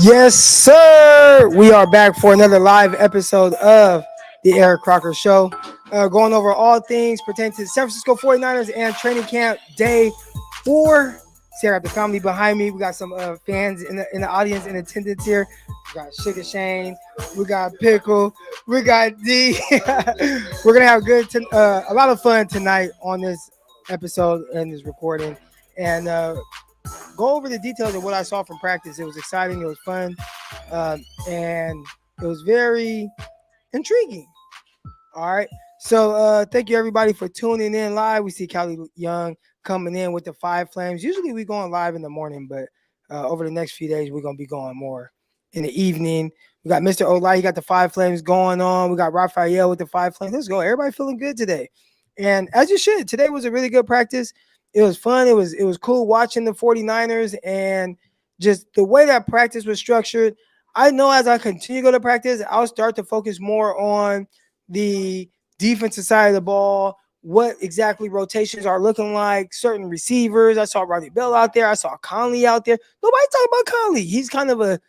Yes, sir. We are back for another live episode of the Eric Crocker Show. Going over all things pertaining to the San Francisco 49ers and training camp day 4. See, I got the family behind me. We got some fans in the audience in attendance here. We got Sugar Shane. We got Pickle. We got D. We're gonna have a lot of fun tonight on this episode and this recording. And go over the details of what I saw from practice. It was exciting. It was fun, and it was very intriguing. All right. So thank you everybody for tuning in live. We see Callie Young coming in with the Five Flames. Usually we go on live in the morning, but over the next few days we're gonna be going more in the evening. We got Mr. Olai, he got the Five Flames going on. We got Raphael with the Five Flames. Let's go. Everybody feeling good today. And as you should, today was a really good practice. It was fun. It was cool watching the 49ers and just the way that practice was structured. I know as I continue to go to practice, I'll start to focus more on the defensive side of the ball, what exactly rotations are looking like, certain receivers. I saw Rodney Bell out there. I saw Conley out there. Nobody talking about Conley. He's kind of a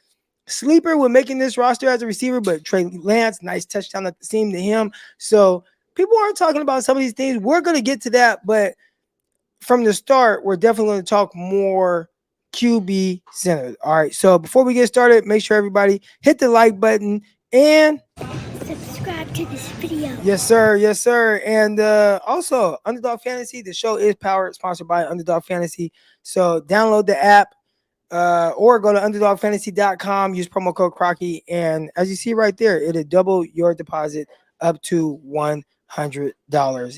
sleeper with making this roster as a receiver, but Trey Lance, nice touchdown at the seam to him. So people aren't talking about some of these things. We're going to get to that, but from the start, we're definitely going to talk more QB centered. All right. So before we get started, make sure everybody hit the like button and subscribe to this video. Yes, sir. Yes, sir. And also, Underdog Fantasy, the show is sponsored by Underdog Fantasy. So download the app or go to underdogfantasy.com, use promo code Crocky. And as you see right there, it'll double your deposit up to $100.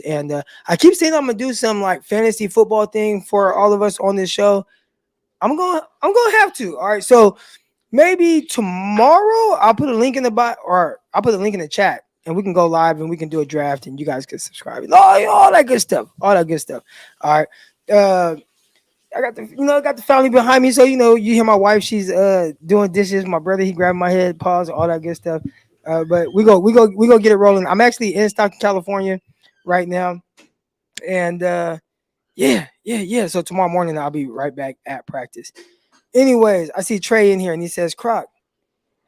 And I keep saying I'm gonna do some like fantasy football thing for all of us on this show. I'm gonna have to. All right, so maybe tomorrow I'll put a link in the or I'll put a link in the chat, and we can go live and we can do a draft, and you guys can subscribe. All that good stuff. All that good stuff. All right. I got the family behind me, so you hear my wife. She's doing dishes. My brother, he grabbed my head, paws, all that good stuff. But we go get it rolling. I'm actually in Stockton, California, right now, and yeah. So tomorrow morning I'll be right back at practice. Anyways, I see Trey in here, and he says, "Croc,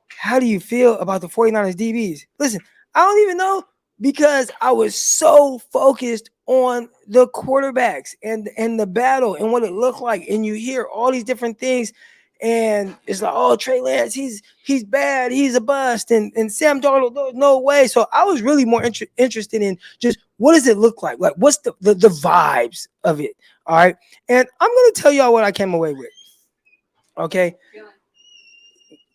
how do you feel about the 49ers DBs?" Listen, I don't even know because I was so focused on the quarterbacks and the battle and what it looked like, and you hear all these different things. And it's like, oh, Trey Lance, he's bad, he's a bust, and Sam Darnold, no way. So I was really more interested in just what does it look like what's the vibes of it. All right, and I'm gonna tell y'all what I came away with. Okay,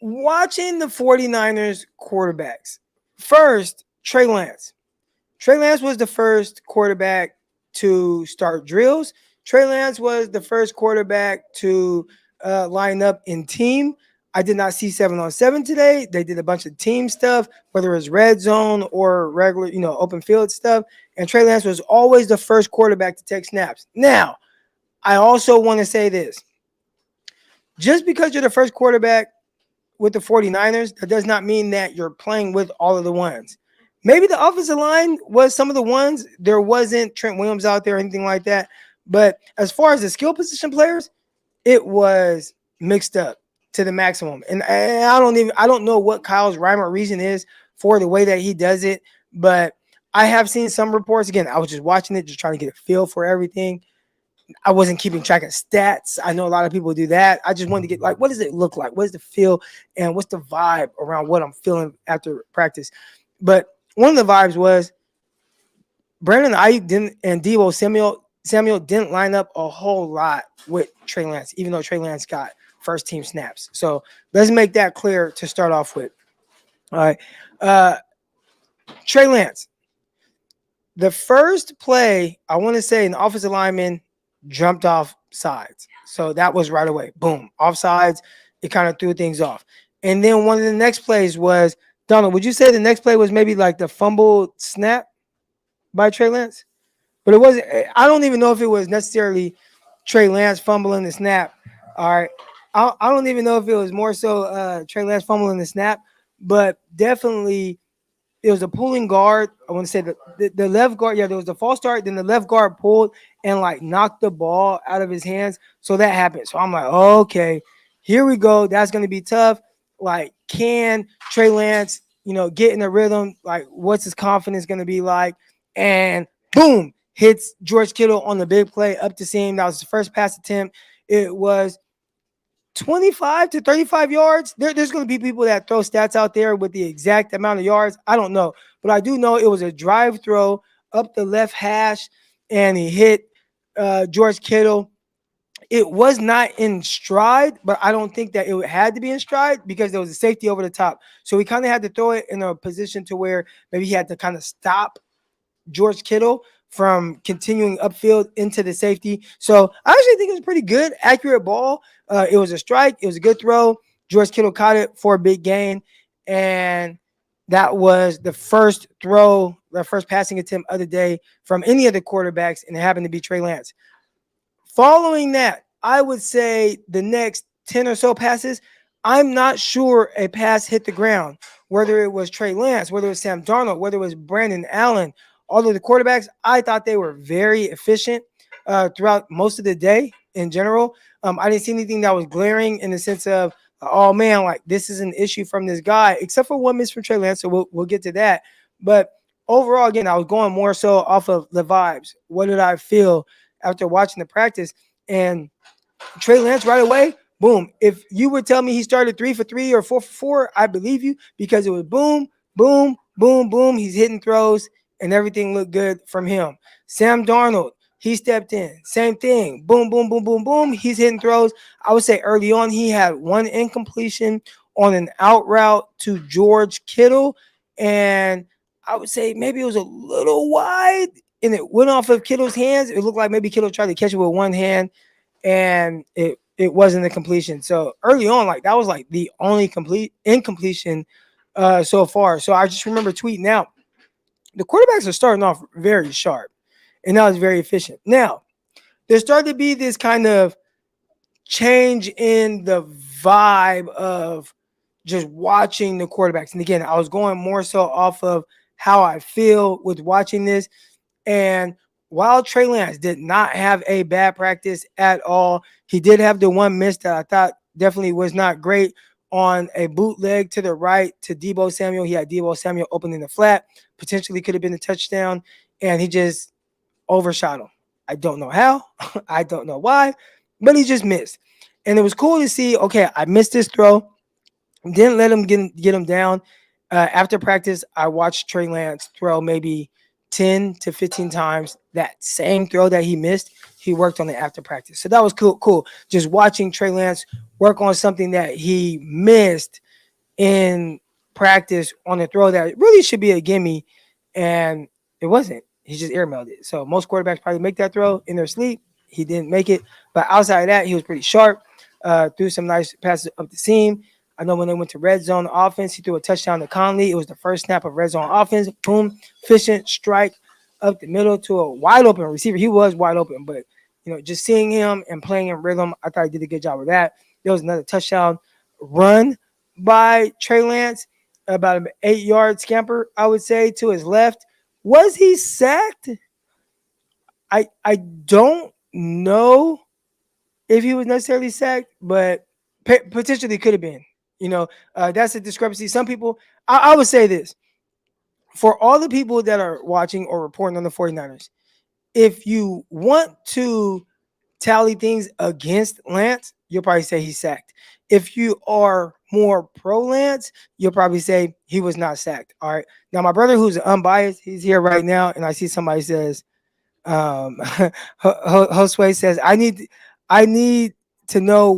watching the 49ers quarterbacks. First, Trey Lance. Trey Lance was the first quarterback to start drills. Trey Lance was the first quarterback to line up in team. I did not see 7-on-7 today. They did a bunch of team stuff, whether it was red zone or regular, open field stuff. And Trey Lance was always the first quarterback to take snaps. Now, I also want to say this. Just because you're the first quarterback with the 49ers, that does not mean that you're playing with all of the ones. Maybe the offensive line was some of the ones. There wasn't Trent Williams out there or anything like that. But as far as the skill position players, it was mixed up to the maximum. And I don't know what Kyle's rhyme or reason is for the way that he does it. But I have seen some reports. Again, I was just watching it, just trying to get a feel for everything. I wasn't keeping track of stats. I know a lot of people do that. I just wanted to get what does it look like? What does the feel and what's the vibe around what I'm feeling after practice? But one of the vibes was Brandon Aiyuk and Deebo Samuel didn't line up a whole lot with Trey Lance, even though Trey Lance got first team snaps. So let's make that clear to start off with. All right. Trey Lance. The first play, I want to say an offensive lineman jumped off sides. So that was right away. Boom. Offsides. It kind of threw things off. And then one of the next plays was, Donald, would you say the next play was maybe like the fumble snap by Trey Lance? But it wasn't. I don't even know if it was necessarily Trey Lance fumbling the snap. All right. I don't even know if it was more so Trey Lance fumbling the snap, but definitely it was a pulling guard. I want to say the left guard. Yeah, there was the false start. Then the left guard pulled and knocked the ball out of his hands. So that happened. So I'm like, okay, here we go. That's going to be tough. Like, can Trey Lance, get in the rhythm? Like, what's his confidence going to be like? And boom, hits George Kittle on the big play up to seam. That was his first pass attempt. It was 25 to 35 yards. There's going to be people that throw stats out there with the exact amount of yards. I don't know. But I do know it was a drive throw up the left hash, and he hit George Kittle. It was not in stride, but I don't think that it had to be in stride because there was a safety over the top. So he kind of had to throw it in a position to where maybe he had to kind of stop George Kittle from continuing upfield into the safety. So I actually think it was a pretty good, accurate ball. It was a strike. It was a good throw. George Kittle caught it for a big gain. And that was the first throw, the first passing attempt of the day from any of the quarterbacks, and it happened to be Trey Lance. Following that, I would say the next 10 or so passes, I'm not sure a pass hit the ground, whether it was Trey Lance, whether it was Sam Darnold, whether it was Brandon Allen. All of the quarterbacks, I thought they were very efficient throughout most of the day in general. I didn't see anything that was glaring in the sense of, oh man, like this is an issue from this guy, except for one miss from Trey Lance. So we'll get to that. But overall, again, I was going more so off of the vibes. What did I feel after watching the practice? And Trey Lance right away, boom. If you would tell me he started 3 for 3 or 4 for 4, I believe you, because it was boom, boom, boom, boom. He's hitting throws and everything looked good from him. Sam Darnold, he stepped in. Same thing. Boom, boom, boom, boom, boom. He's hitting throws. I would say early on he had one incompletion on an out route to George Kittle. And I would say maybe it was a little wide and it went off of Kittle's hands. It looked like maybe Kittle tried to catch it with one hand and it wasn't a completion. So early on, like that was like the only incompletion so far. So I just remember tweeting out, the quarterbacks are starting off very sharp, and that was very efficient. Now, there started to be this kind of change in the vibe of just watching the quarterbacks. And again, I was going more so off of how I feel with watching this. And while Trey Lance did not have a bad practice at all, he did have the one miss that I thought definitely was not great on a bootleg to the right to Deebo Samuel. He had Deebo Samuel open in the flat, potentially could have been a touchdown, and he just overshot him. I don't know how, I don't know why, but he just missed. And it was cool to see, okay, I missed this throw, didn't let him get him down. After practice, I watched Trey Lance throw maybe 10 to 15 times that same throw that he missed. He worked on it after practice. So that was cool. Just watching Trey Lance work on something that he missed in practice on a throw that really should be a gimme, and it wasn't. He just airmailed it. So most quarterbacks probably make that throw in their sleep. He didn't make it. But outside of that, he was pretty sharp, threw some nice passes up the seam. I know when they went to red zone offense, he threw a touchdown to Conley. It was the first snap of red zone offense. Boom, efficient strike up the middle to a wide open receiver. He was wide open, but just seeing him and playing in rhythm, I thought he did a good job with that. There was another touchdown run by Trey Lance, about an 8-yard scamper, I would say, to his left. Was he sacked? I don't know if he was necessarily sacked, but potentially could have been. That's a discrepancy. Some people, I would say this, for all the people that are watching or reporting on the 49ers, if you want to tally things against Lance, you'll probably say he's sacked. If you are more pro Lance, you'll probably say he was not sacked. All right. Now, my brother, who's unbiased, he's here right now, and I see somebody says, Josue says, I need to know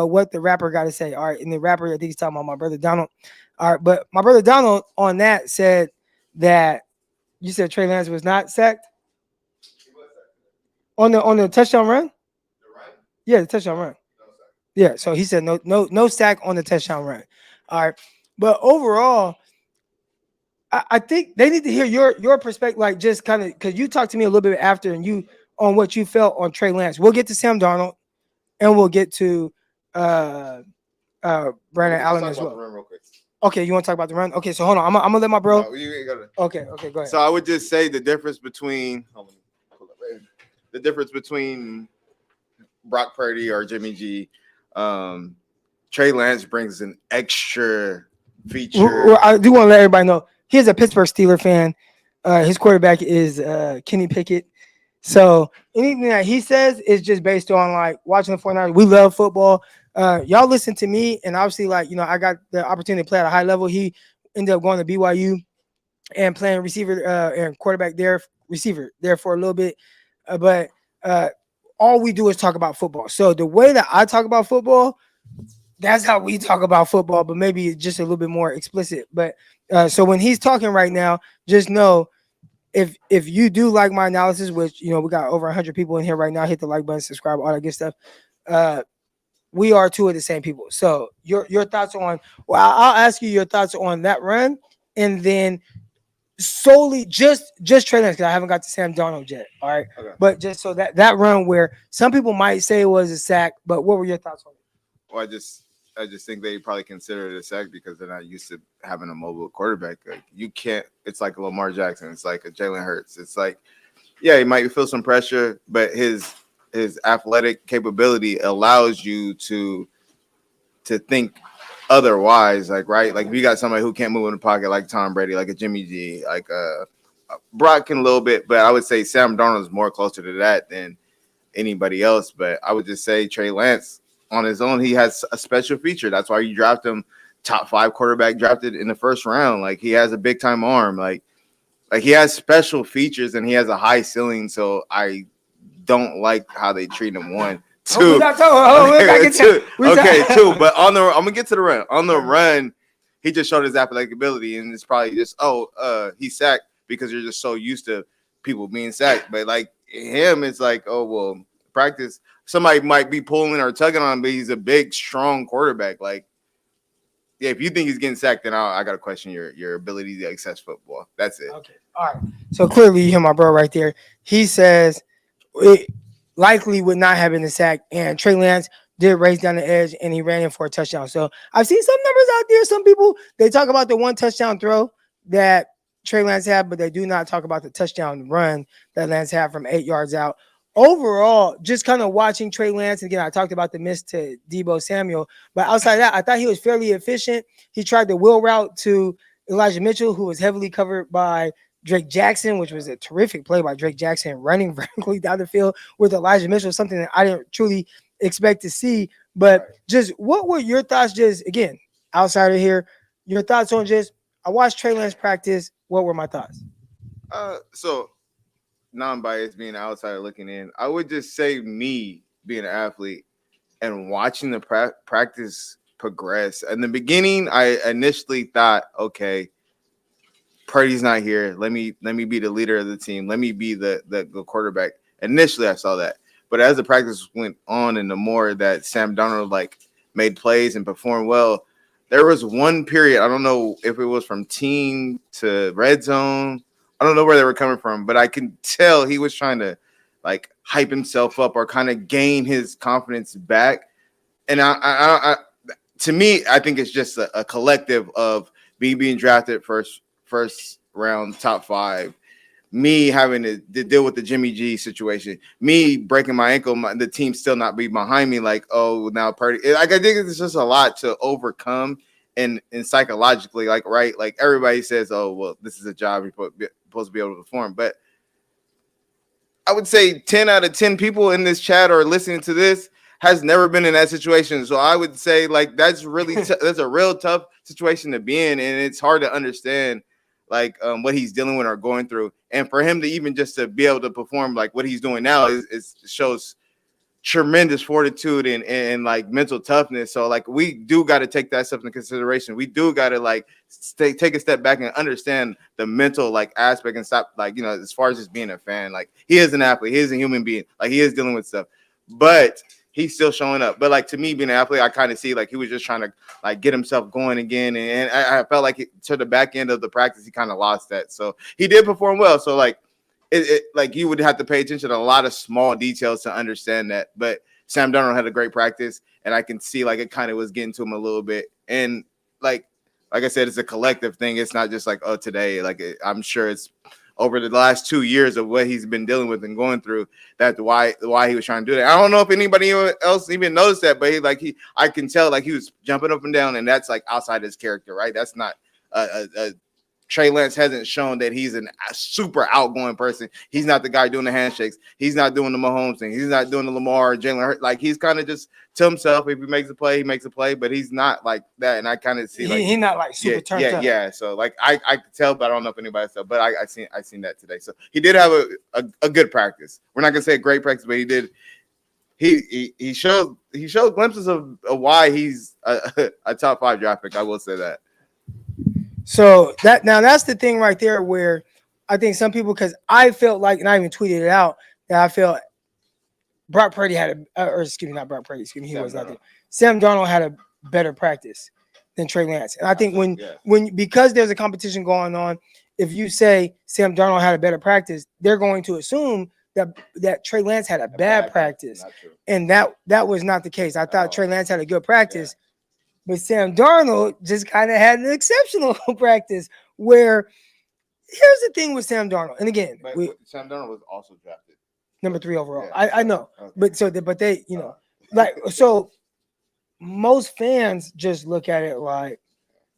what the rapper got to say. All right. And the rapper, I think he's talking about my brother Donald. All right. But my brother Donald on that said that you said Trey Lance was not sacked on the touchdown run. Yeah, the touchdown run. Yeah. So he said no sack on the touchdown run. All right. But overall, I think they need to hear your perspective, like just kind of because you talked to me a little bit after and you on what you felt on Trey Lance. We'll get to Sam Darnold and we'll get to Brandon Allen as well. Real quick. Okay, you want to talk about the run? Okay, so hold on. I'm gonna let my bro. No, you ain't gotta. Okay, go ahead. So I would just say the difference between Brock Purdy or Jimmy G. Trey Lance brings an extra feature. I do want to let everybody know he's a Pittsburgh Steelers fan. His quarterback is Kenny Pickett. So anything that he says is just based on like watching the 49ers. We love football. Y'all listen to me, and obviously, like, I got the opportunity to play at a high level. He ended up going to BYU and playing receiver and quarterback there, receiver there for a little bit. But all we do is talk about football. So the way that I talk about football, that's how we talk about football, but maybe it's just a little bit more explicit. But so when he's talking right now, just know if you do like my analysis, which we got over 100 people in here right now, hit the like button, subscribe, all that good stuff. We are two of the same people. So your thoughts on I'll ask you your thoughts on that run, and then solely just Trey Lance, because I haven't got to Sam Darnold yet. All right. Okay. But just so that run where some people might say it was a sack, but what were your thoughts on it? Well, I just think they probably consider it a sack because they're not used to having a mobile quarterback. Like, you can't. It's like a Lamar Jackson. It's like a Jalen Hurts. It's like, yeah, he might feel some pressure, but his athletic capability allows you to think otherwise. Like, right, like if you got somebody who can't move in the pocket, like Tom Brady, like a Jimmy G, like Brock can a little bit, but I would say Sam Darnold is more closer to that than anybody else. But I would just say Trey Lance on his own, he has a special feature. That's why you draft him top 5 quarterback drafted in the first round. Like, he has a big time arm. Like he has special features and he has a high ceiling. So I don't like how they treat him. 1, 2. Two. But I'm gonna get to the run. On the run, he just showed his athletic ability, and it's probably just he sacked because you're just so used to people being sacked. But like him, it's like, oh well, practice. Somebody might be pulling or tugging on him, but he's a big, strong quarterback. Like, yeah, if you think he's getting sacked, then I got to question your ability to access football. That's it. Okay. All right. So clearly you hear my bro right there. He says it likely would not have been a sack, and Trey Lance did race down the edge, and he ran in for a touchdown. So I've seen some numbers out there. Some people, they talk about the 1 touchdown throw that Trey Lance had, but they do not talk about the touchdown run that Lance had from 8 yards out. Overall, just kind of watching Trey Lance, again, I talked about the miss to Deebo Samuel, but outside of that, I thought he was fairly efficient. He tried the wheel route to Elijah Mitchell, who was heavily covered by Drake Jackson, which was a terrific play by Drake Jackson, running vertically down the field with Elijah Mitchell, something that I didn't truly expect to see. But just what were your thoughts, just, again, outside of here, your thoughts on just, I watched Trey Lance practice. What were my thoughts? So non-biased, being an outsider looking in, I would just say me being an athlete and watching the practice progress. In the beginning, I initially thought, okay, Purdy's not here. Let me be the leader of the team. Let me be the quarterback. Initially, I saw that. But as the practice went on and the more that Sam Darnold like made plays and performed well, there was one period, I don't know if it was from team to red zone, I don't know where they were coming from, but I can tell he was trying to like hype himself up or kind of gain his confidence back. And I to me, I think it's just a collective of being drafted first round, top 5, me having to deal with the Jimmy G situation, me breaking my ankle, the team still not be behind me. Like, oh, now Purdy. Like, I think it's just a lot to overcome, and psychologically, like, right, like everybody says, oh, well, this is a job you're supposed to be able to perform. But I would say 10 out of 10 people in this chat or listening to this has never been in that situation. So I would say like that's really that's a real tough situation to be in, and it's hard to understand like what he's dealing with or going through. And for him to even just to be able to perform like what he's doing now is shows tremendous fortitude and like mental toughness. So like we do got to take that stuff into consideration. We do got to like take a step back and understand the mental like aspect and stop like, you know, as far as just being a fan, like he is an athlete, he is a human being, like he is dealing with stuff, but he's still showing up. But like to me, being an athlete, I kind of see like he was just trying to like get himself going again. And I felt like to the back end of the practice, he kind of lost that. So he did perform well. So like it like you would have to pay attention to a lot of small details to understand that. But Sam Darnold had a great practice, and I can see like it kind of was getting to him a little bit. And like I said, it's a collective thing. It's not just like, oh, today. Like I'm sure it's over the last 2 years of what he's been dealing with and going through. That's why he was trying to do that. I don't know if anybody else even noticed that, but I can tell like he was jumping up and down, and that's like outside his character, right? That's not a Trey Lance hasn't shown that he's a super outgoing person. He's not the guy doing the handshakes. He's not doing the Mahomes thing. He's not doing the Lamar, Jalen Hurts. Like, he's kind of just to himself. If he makes a play, he makes a play, but he's not like that. And I kind of see he's not like super turned up. Yeah. So like I could tell, but I don't know if anybody else, but I seen that today. So he did have a good practice. We're not gonna say a great practice, but he did. He showed glimpses of why he's a top 5 draft pick. I will say that. So that's the thing right there where I think some people, because I felt like, and I even tweeted it out, that I felt Brock Purdy had not Brock Purdy, he was not there. Sam Darnold had a better practice than Trey Lance. And I think because there's a competition going on, if you say Sam Darnold had a better practice, they're going to assume that Trey Lance had a bad practice. And that was not the case. I thought Trey Lance had a good practice. Yeah. But Sam Darnold just kind of had an exceptional practice where here's the thing with Sam Darnold. And again, Sam Darnold was also drafted number 3 overall. Yeah, I know. Okay. But they, so most fans just look at it like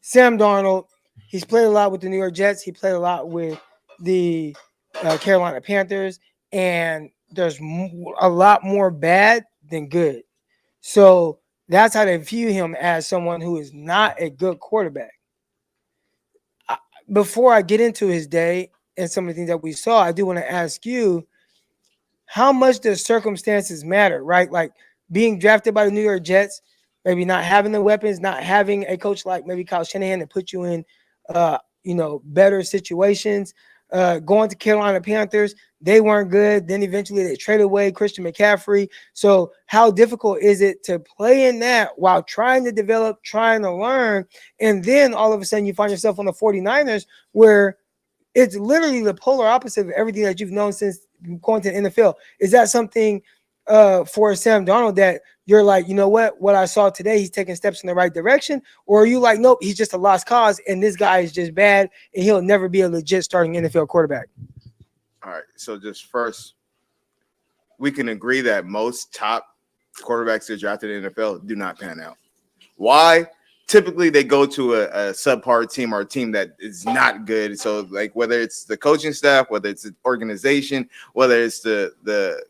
Sam Darnold, he's played a lot with the New York Jets. He played a lot with the Carolina Panthers. And there's a lot more bad than good. So that's how they view him, as someone who is not a good quarterback. Before I get into his day and some of the things that we saw, I do want to ask you, how much does circumstances matter, right? Like being drafted by the New York Jets, maybe not having the weapons, not having a coach like maybe Kyle Shanahan to put you in, better situations. Going to Carolina Panthers, they weren't good. Then eventually they traded away Christian McCaffrey. So how difficult is it to play in that while trying to develop, trying to learn, and then all of a sudden you find yourself on the 49ers where it's literally the polar opposite of everything that you've known since going to the NFL. Is that something for Sam Darnold that you're like, you know what I saw today, he's taking steps in the right direction? Or are you like, nope, he's just a lost cause and this guy is just bad and he'll never be a legit starting NFL quarterback? All right. So just first, we can agree that most top quarterbacks that are drafted in the NFL do not pan out. Why? Typically, they go to a subpar team or a team that is not good. So, like, whether it's the coaching staff, whether it's the organization, whether it's the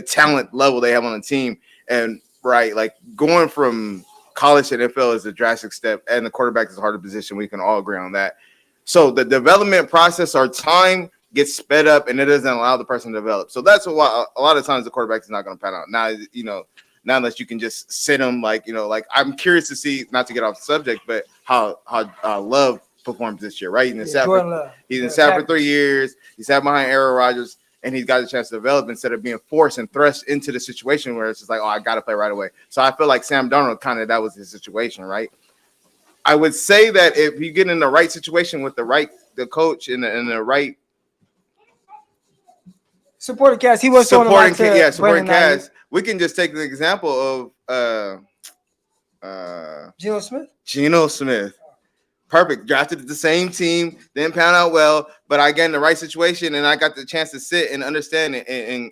talent level they have on the team, and right, like going from college to NFL is a drastic step, and the quarterback is a harder position. We can all agree on that. So the development process or time gets sped up, and it doesn't allow the person to develop. So that's why a lot of times the quarterback is not going to pan out. Now, not unless you can just sit him, like I'm curious to see, not to get off the subject, but how Love performs this year, right? He's in Stafford for 3 years. He sat behind Aaron Rodgers, and he's got a chance to develop instead of being forced and thrust into the situation where it's just like, oh, I got to play right away. So I feel like Sam Darnold that was his situation, right? I would say that if you get in the right situation with the coach and the right supporting cast, he was supporting cast. We can just take the example of Geno Smith. Perfect. Drafted at the same team, didn't pan out well, but I got in the right situation and I got the chance to sit and understand it.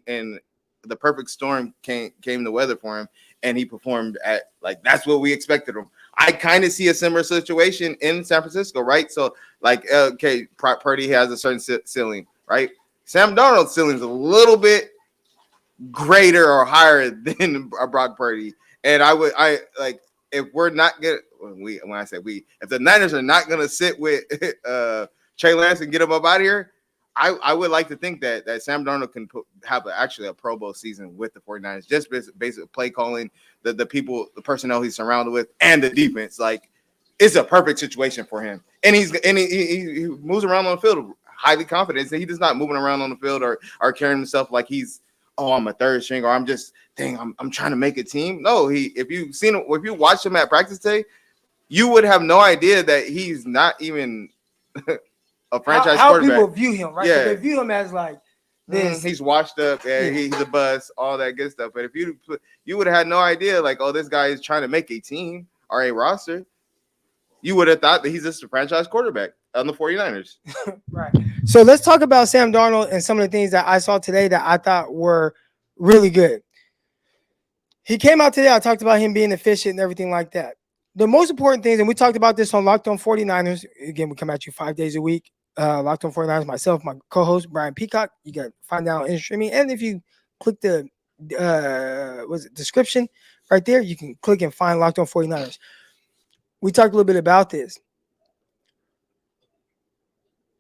And the perfect storm came the weather for him, and he performed at that's what we expected him. I kind of see a similar situation in San Francisco, right? So Purdy has a certain ceiling, right? Sam Darnold's ceiling is a little bit greater or higher than Brock Purdy, and if we're not good. If the Niners are not going to sit with Trey Lance and get him up out of here, I would like to think that Sam Darnold can have actually a Pro Bowl season with the 49ers, just basic play calling, the personnel he's surrounded with, and the defense. Like, it's a perfect situation for him. And he moves around on the field highly confident. He does not moving around on the field or carrying himself like he's, I'm a third string, or I'm just, I'm trying to make a team. No, if you watched him at practice today, you would have no idea that he's not even a franchise quarterback. How people view him, right? Yeah. They view him as like this. He's washed up, he's a bust, all that good stuff. But if you would have had no idea, like, oh, this guy is trying to make a team or a roster, you would have thought that he's just a franchise quarterback. on the 49ers. Right. So let's talk about Sam Darnold and some of the things that I saw today that I thought were really good. He came out today. I talked about him being efficient and everything like that. The most important things, and we talked about this on Locked On 49ers. Again, we come at you 5 days a week. Locked On 49ers, myself, my co-host, Brian Peacock. You got to find out in streaming. And if you click the description right there, you can click and find Locked On 49ers. We talked a little bit about this.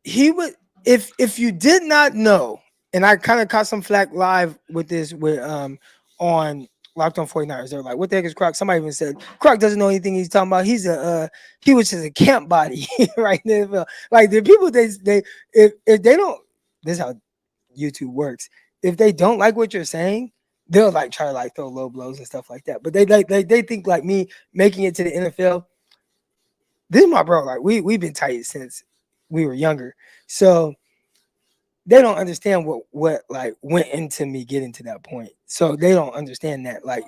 He would, if you did not know, and I kind of caught some flack live with this on Locked On 49ers. They're like, what the heck is Crock? Somebody even said Crock doesn't know anything he's talking about. He was just a camp body right there. Like the people if they don't, this is how YouTube works. If they don't like what you're saying, they'll like try to like throw low blows and stuff like that. But they think like me making it to the NFL. This is my bro. Like we've been tight since we were younger. So they don't understand what like went into me getting to that point. So they don't understand that. Like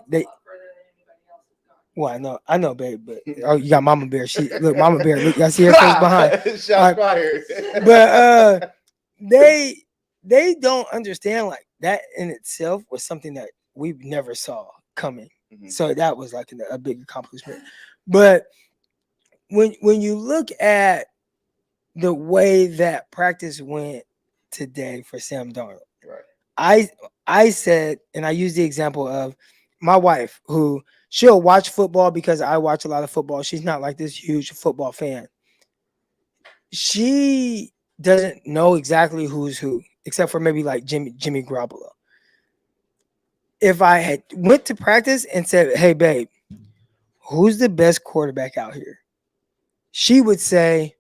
well, I know, babe, but oh, you got Mama Bear. Look, Mama Bear. Look, y'all see her face behind. Shots fired. But they don't understand like that in itself was something that we never saw coming. Mm-hmm. So that was like a big accomplishment. But when you look at the way that practice went today for Sam Darnold, right? I said, and I used the example of my wife, who she'll watch football because I watch a lot of football. She's not like this huge football fan. She doesn't know exactly who's who, except for maybe like Jimmy Garoppolo. If I had went to practice and said, "Hey, babe, who's the best quarterback out here?" she would say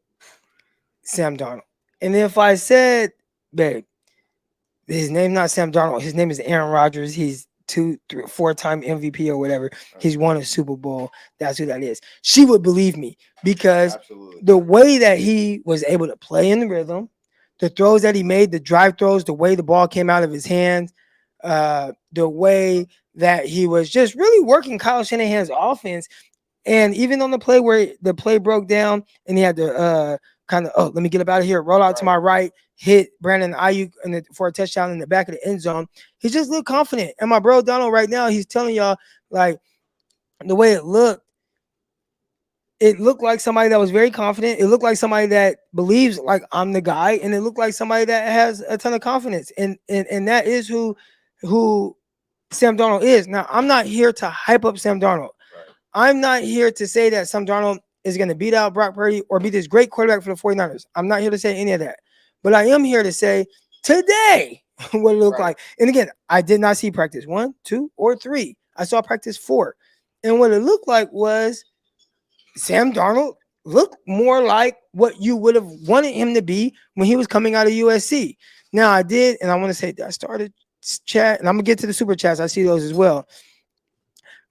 Sam Darnold. And if I said, "Babe, his name's not Sam Darnold. His name is Aaron Rodgers. He's 4-time MVP or whatever. He's won a Super Bowl. That's who that is." she would believe me because Absolutely. The way that he was able to play in the rhythm, the throws that he made, the drive throws, the way the ball came out of his hands, the way that he was just really working Kyle Shanahan's offense. And even on the play where the play broke down and he had to kind of, let me get up out of here, roll out to my right, hit Brandon Aiyuk for a touchdown in the back of the end zone. He just looked confident. And my bro Donald right now, he's telling y'all, like, the way it looked like somebody that was very confident. It looked like somebody that believes, like, I'm the guy. And it looked like somebody that has a ton of confidence. And that is who Sam Darnold is. Now, I'm not here to hype up Sam Darnold. Right. I'm not here to say that Sam Darnold is going to beat out Brock Purdy or be this great quarterback for the 49ers. I'm not here to say any of that. But I am here to say today what it looked like. And again, I did not see practice 1, 2, or 3. I saw practice 4. And what it looked like was Sam Darnold looked more like what you would have wanted him to be when he was coming out of USC. Now I did, and I want to say that I started chat, and I'm gonna get to the super chats. I see those as well.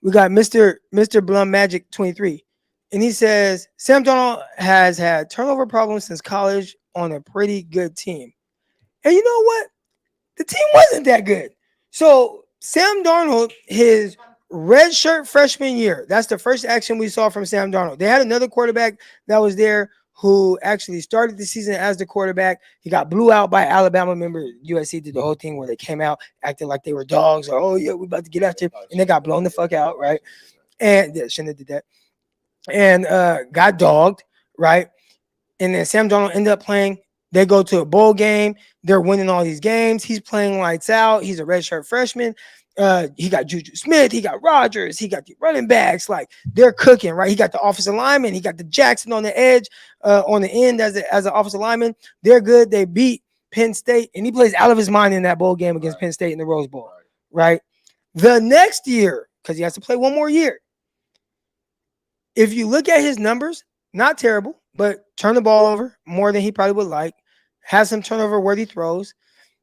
We got Mr. Blum Magic 23, and he says Sam Darnold has had turnover problems since college on a pretty good team. And you know what? The team wasn't that good. So Sam Darnold, his redshirt freshman year, that's the first action we saw from Sam Darnold. They had another quarterback that was there who actually started the season as the quarterback. He got blew out by Alabama. Remember, USC did the whole thing where they came out acting like they were dogs, or, oh, yeah, we're about to get at you. And they got blown the fuck out, right? And yeah, shouldn't have did that. And got dogged, right? And then Sam Darnold ended up playing. They go to a bowl game. They're winning all these games. He's playing lights out. He's a redshirt freshman. He got Juju Smith. He got Rodgers. He got the running backs. Like, they're cooking, right? He got the offensive lineman. He got the Jackson on the edge, on the end as an offensive lineman. They're good. They beat Penn State, and he plays out of his mind in that bowl game against Penn State in the Rose Bowl, right? The next year, because he has to play one more year. If you look at his numbers, not terrible, but turn the ball over more than he probably would like. Has some turnover-worthy throws,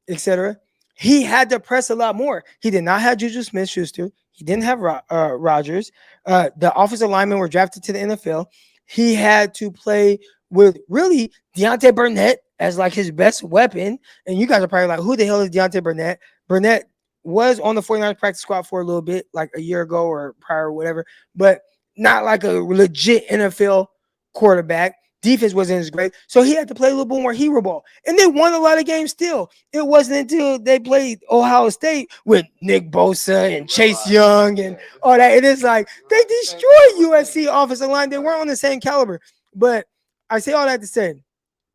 etc. He had to press a lot more. He did not have Juju Smith-Schuster. He didn't have Rodgers. The offensive linemen were drafted to the NFL. He had to play with really Deontay Burnett as like his best weapon. And you guys are probably like, who the hell is Deontay Burnett? Burnett was on the 49ers practice squad for a little bit, like a year ago or prior or whatever, but not like a legit NFL quarterback. defense wasn't as great. So he had to play a little bit more hero ball. And they won a lot of games still. It wasn't until they played Ohio State with Nick Bosa and Chase Young and all that. It is like they destroyed USC offensive line. They weren't on the same caliber. But I say all that to say,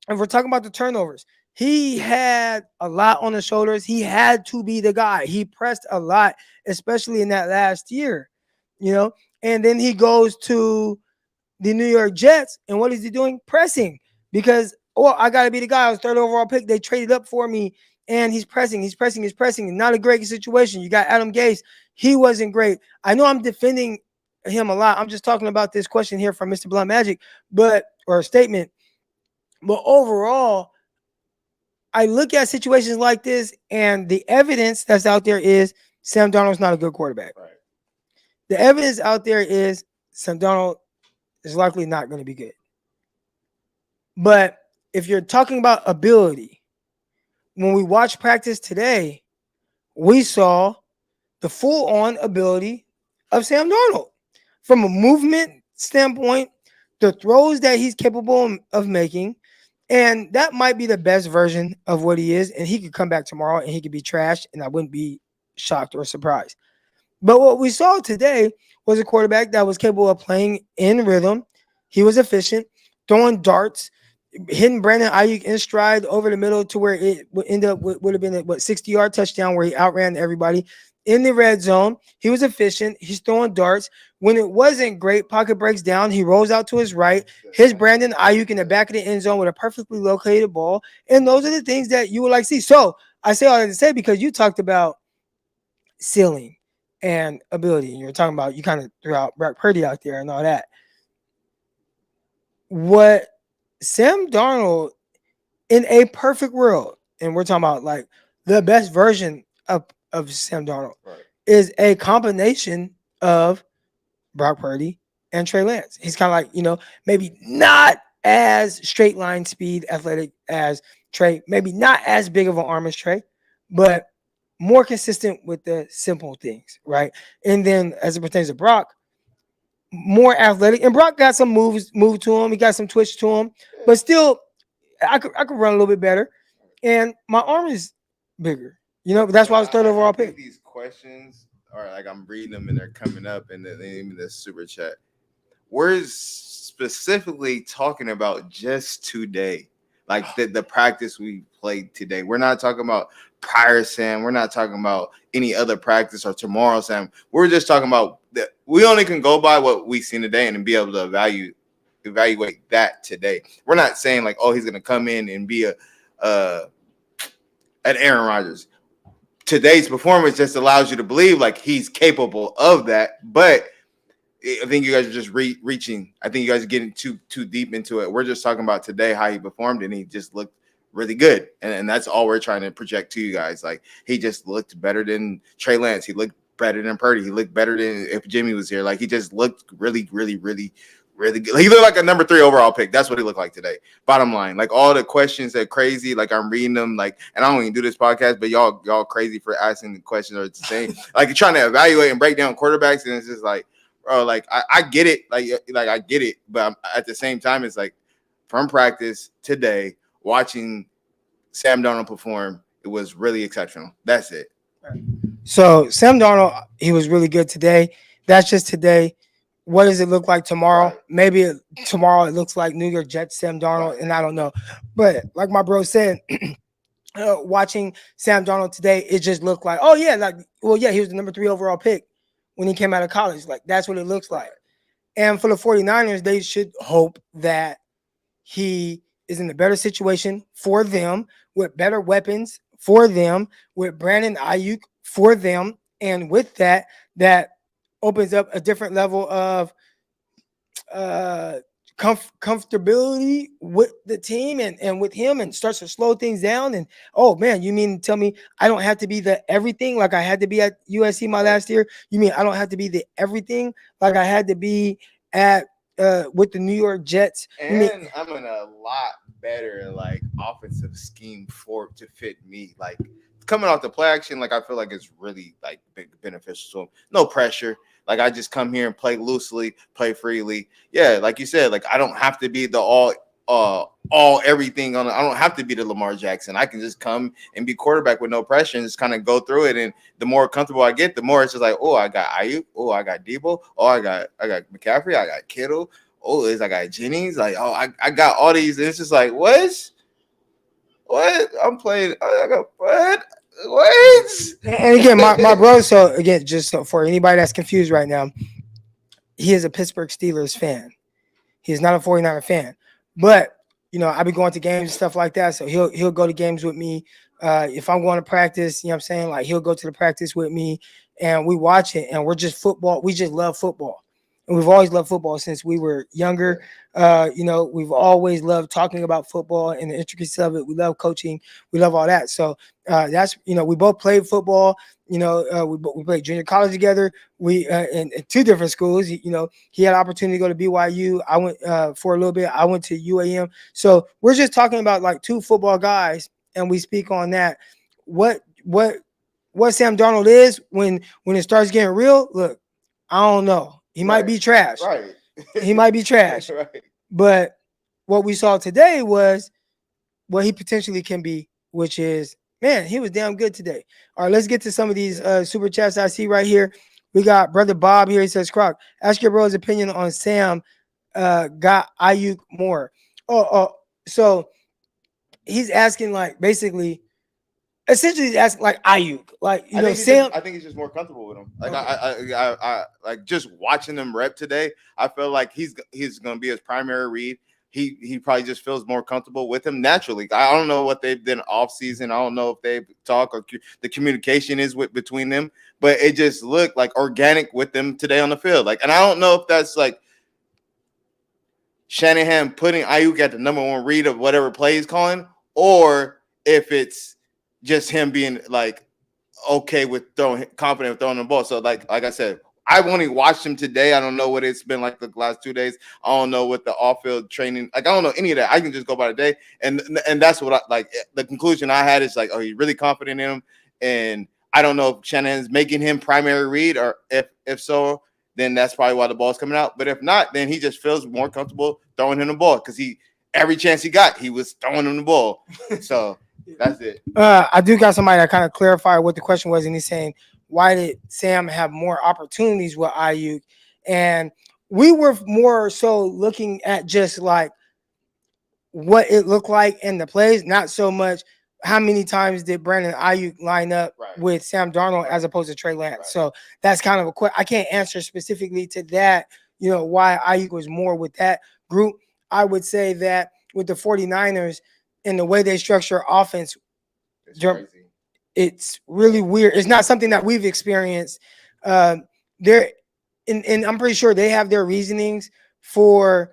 if we're talking about the turnovers, he had a lot on his shoulders. He had to be the guy. He pressed a lot, especially in that last year, and then he goes to the New York Jets, and what is he doing? Pressing, because I got to be the guy. I was third overall pick. They traded up for me, and he's pressing. Not a great situation. You got Adam Gase. He wasn't great. I know I'm defending him a lot. I'm just talking about this question here from Mr. Blunt Magic, or a statement. But overall, I look at situations like this, and the evidence that's out there is Sam Darnold's not a good quarterback. Right. The evidence out there is Sam Darnold is likely not going to be good. But if you're talking about ability, when we watched practice today, we saw the full-on ability of Sam Darnold. From a movement standpoint, the throws that he's capable of making, and that might be the best version of what he is, and he could come back tomorrow and he could be trashed, and I wouldn't be shocked or surprised. But what we saw today was a quarterback that was capable of playing in rhythm. He was efficient, throwing darts, hitting Brandon Aiyuk in stride over the middle to where it would end up would have been a 60-yard touchdown where he outran everybody. In the red zone, he was efficient. He's throwing darts. When it wasn't great, pocket breaks down. He rolls out to his right. His Brandon Aiyuk in the back of the end zone with a perfectly located ball. And those are the things that you would like to see. So I say all that to say because you talked about ceiling and ability. And you were talking about, you kind of threw out Brock Purdy out there and all that. What Sam Darnold, in a perfect world, and we're talking about like the best version of Sam Darnold, Right, is a combination of Brock Purdy and Trey Lance. He's kind of like, maybe not as straight line speed athletic as Trey, maybe not as big of an arm as Trey, but more consistent with the simple things, right? And then as it pertains to Brock, more athletic. And Brock got some move to him. He got some twitch to him, but still, I could run a little bit better. And my arm is bigger. That's why I was third overall pick. These questions are like I'm reading them and they're coming up in the super chat. We're specifically talking about just today, like the practice we played today. We're not talking about prior Sam. We're not talking about any other practice or tomorrow Sam. We're just talking about that. We only can go by what we've seen today and be able to evaluate that today. We're not saying like, oh, he's going to come in and be an Aaron Rodgers. Today's performance just allows you to believe like he's capable of that. But I think you guys are just reaching. I think you guys are getting too deep into it. We're just talking about today, how he performed, and he just looked really good. And that's all we're trying to project to you guys. Like, he just looked better than Trey Lance. He looked better than Purdy. He looked better than if Jimmy was here. Like, he just looked really, really, really, really good. He looked like a number 3 overall pick. That's what he looked like today. Bottom line, like all the questions that crazy, like I'm reading them, like, and I don't even do this podcast, but y'all crazy for asking the questions or saying, like, you're trying to evaluate and break down quarterbacks, and it's just like, bro, like I get it, like I get it, but at the same time, it's like from practice today, watching Sam Darnold perform, it was really exceptional. That's it. So Sam Darnold, he was really good today. That's just today. What does it look like tomorrow? Right. Maybe tomorrow it looks like New York Jets Sam Darnold, right, and I don't know. But like my bro said, watching Sam Darnold today, it just looked like, oh yeah, like, well, yeah, he was the number 3 overall pick when he came out of college. Like, that's what it looks like. And for the 49ers, they should hope that he is in a better situation for them, with better weapons for them, with Brandon Aiyuk for them. And with that opens up a different level of comfortability with the team and with him, and starts to slow things down. And, oh man, you mean to tell me I don't have to be the everything like I had to be at USC my last year? You mean I don't have to be the everything like I had to be at with the New York Jets? And I'm in a lot better like offensive scheme to fit me. Like, coming off the play action, like I feel like it's really like beneficial to him. No pressure. Like, I just come here and play loosely, play freely. Yeah, like you said, like I don't have to be the all all everything on. I don't have to be the Lamar Jackson. I can just come and be quarterback with no pressure and just kind of go through it. And the more comfortable I get, the more it's just like, oh, I got Aiyuk, oh, I got Debo, oh, I got McCaffrey, I got Kittle, oh, I got Jennings, like, oh, I got all these. And it's just like, what? I'm playing. I got what? And again, my bro. So again, just so for anybody that's confused right now, he is a Pittsburgh Steelers fan. He is not a 49er fan, but I be going to games and stuff like that. So he'll go to games with me. If I'm going to practice, you know what I'm saying? Like he'll go to the practice with me and we watch it and we're just football. We just love football. And we've always loved football since we were younger. We've always loved talking about football and the intricacies of it. We love coaching. We love all that. So that's, we both played football. We played junior college together. We in two different schools. He had an opportunity to go to BYU. I went for a little bit. I went to UAM. So we're just talking about like two football guys, and we speak on that. What Sam Darnold is when it starts getting real. Look, I don't know. He might be trash. Right. He might be trash. Right. But what we saw today was what he potentially can be, which is, man, he was damn good today. All right, let's get to some of these super chats I see right here. We got Brother Bob here. He says, Crock, ask your bro's opinion on Sam got Aiyuk more. So he's asking like basically – essentially, he's asking like Aiyuk, like Sam. I think he's just more comfortable with him. Like I like just watching them rep today. I feel like he's going to be his primary read. He probably just feels more comfortable with him naturally. I don't know what they've done off season. I don't know if they talk or the communication is between them, but it just looked like organic with them today on the field. Like, and I don't know if that's like Shanahan putting Aiyuk at the number one read of whatever play he's calling, or if it's just him being like okay with confident with throwing the ball. So like I said, I've only watched him today. I don't know what it's been like the last 2 days. I don't know what the off-field training. Like I don't know any of that. I can just go by the day, and that's what I like. The conclusion I had is like, oh, he's really confident in him, and I don't know if Shanahan's making him primary read, or if so, then that's probably why the ball's coming out. But if not, then he just feels more comfortable throwing him the ball because every chance he got, he was throwing him the ball. So. That's it. I do got somebody that kind of clarified what the question was, and he's saying, why did Sam have more opportunities with Aiyuk? And we were more so looking at just like what it looked like in the plays, not so much how many times did Brandon Aiyuk line up with Sam Darnold as opposed to Trey Lance. Right. So that's kind of I can't answer specifically to that, why Aiyuk was more with that group. I would say that with the 49ers, and the way they structure offense, it's really weird. It's not something that we've experienced. And I'm pretty sure they have their reasonings for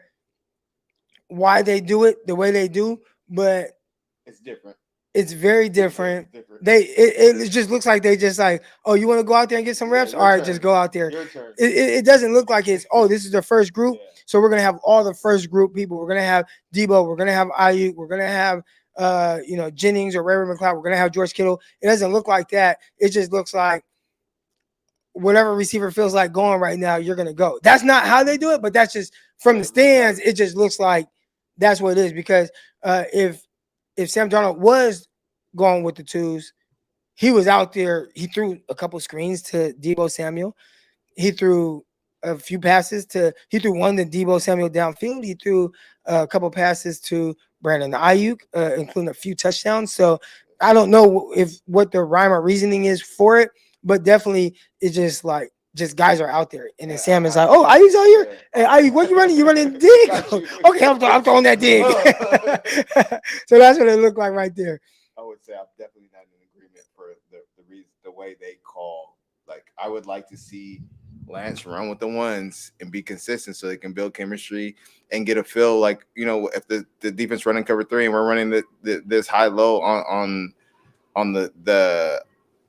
why they do it the way they do, but it's different. It's very different. It just looks like they just like, oh, you want to go out there and get some reps? All right, just go out there. Your turn. It doesn't look like it's, oh, this is the first group. Yeah. So we're going to have all the first group people. We're going to have Debo. We're going to have Aiyuk. We're going to have, Jennings or Ray McLeod. We're going to have George Kittle. It doesn't look like that. It just looks like whatever receiver feels like going right now, you're going to go. That's not how they do it, but that's just from the stands. It just looks like that's what it is because if Sam Darnold was going with the twos, he was out there. He threw a couple screens to Debo Samuel. He threw a few passes he threw one to Debo Samuel downfield. He threw a couple passes to Brandon Aiyuk, including a few touchdowns. So I don't know what the rhyme or reasoning is for it, but definitely it's just guys are out there. And then Sam is like, oh, Aiyuk's out here. Hey, Aiyuk, what you running? You running dig? Okay, I'm throwing that dig. So that's what it looked like right there. I would say I'm definitely not in agreement for the way they call. Like, I would like to see Lance run with the ones and be consistent so they can build chemistry and get a feel like, if the defense running cover 3 and we're running this high low on the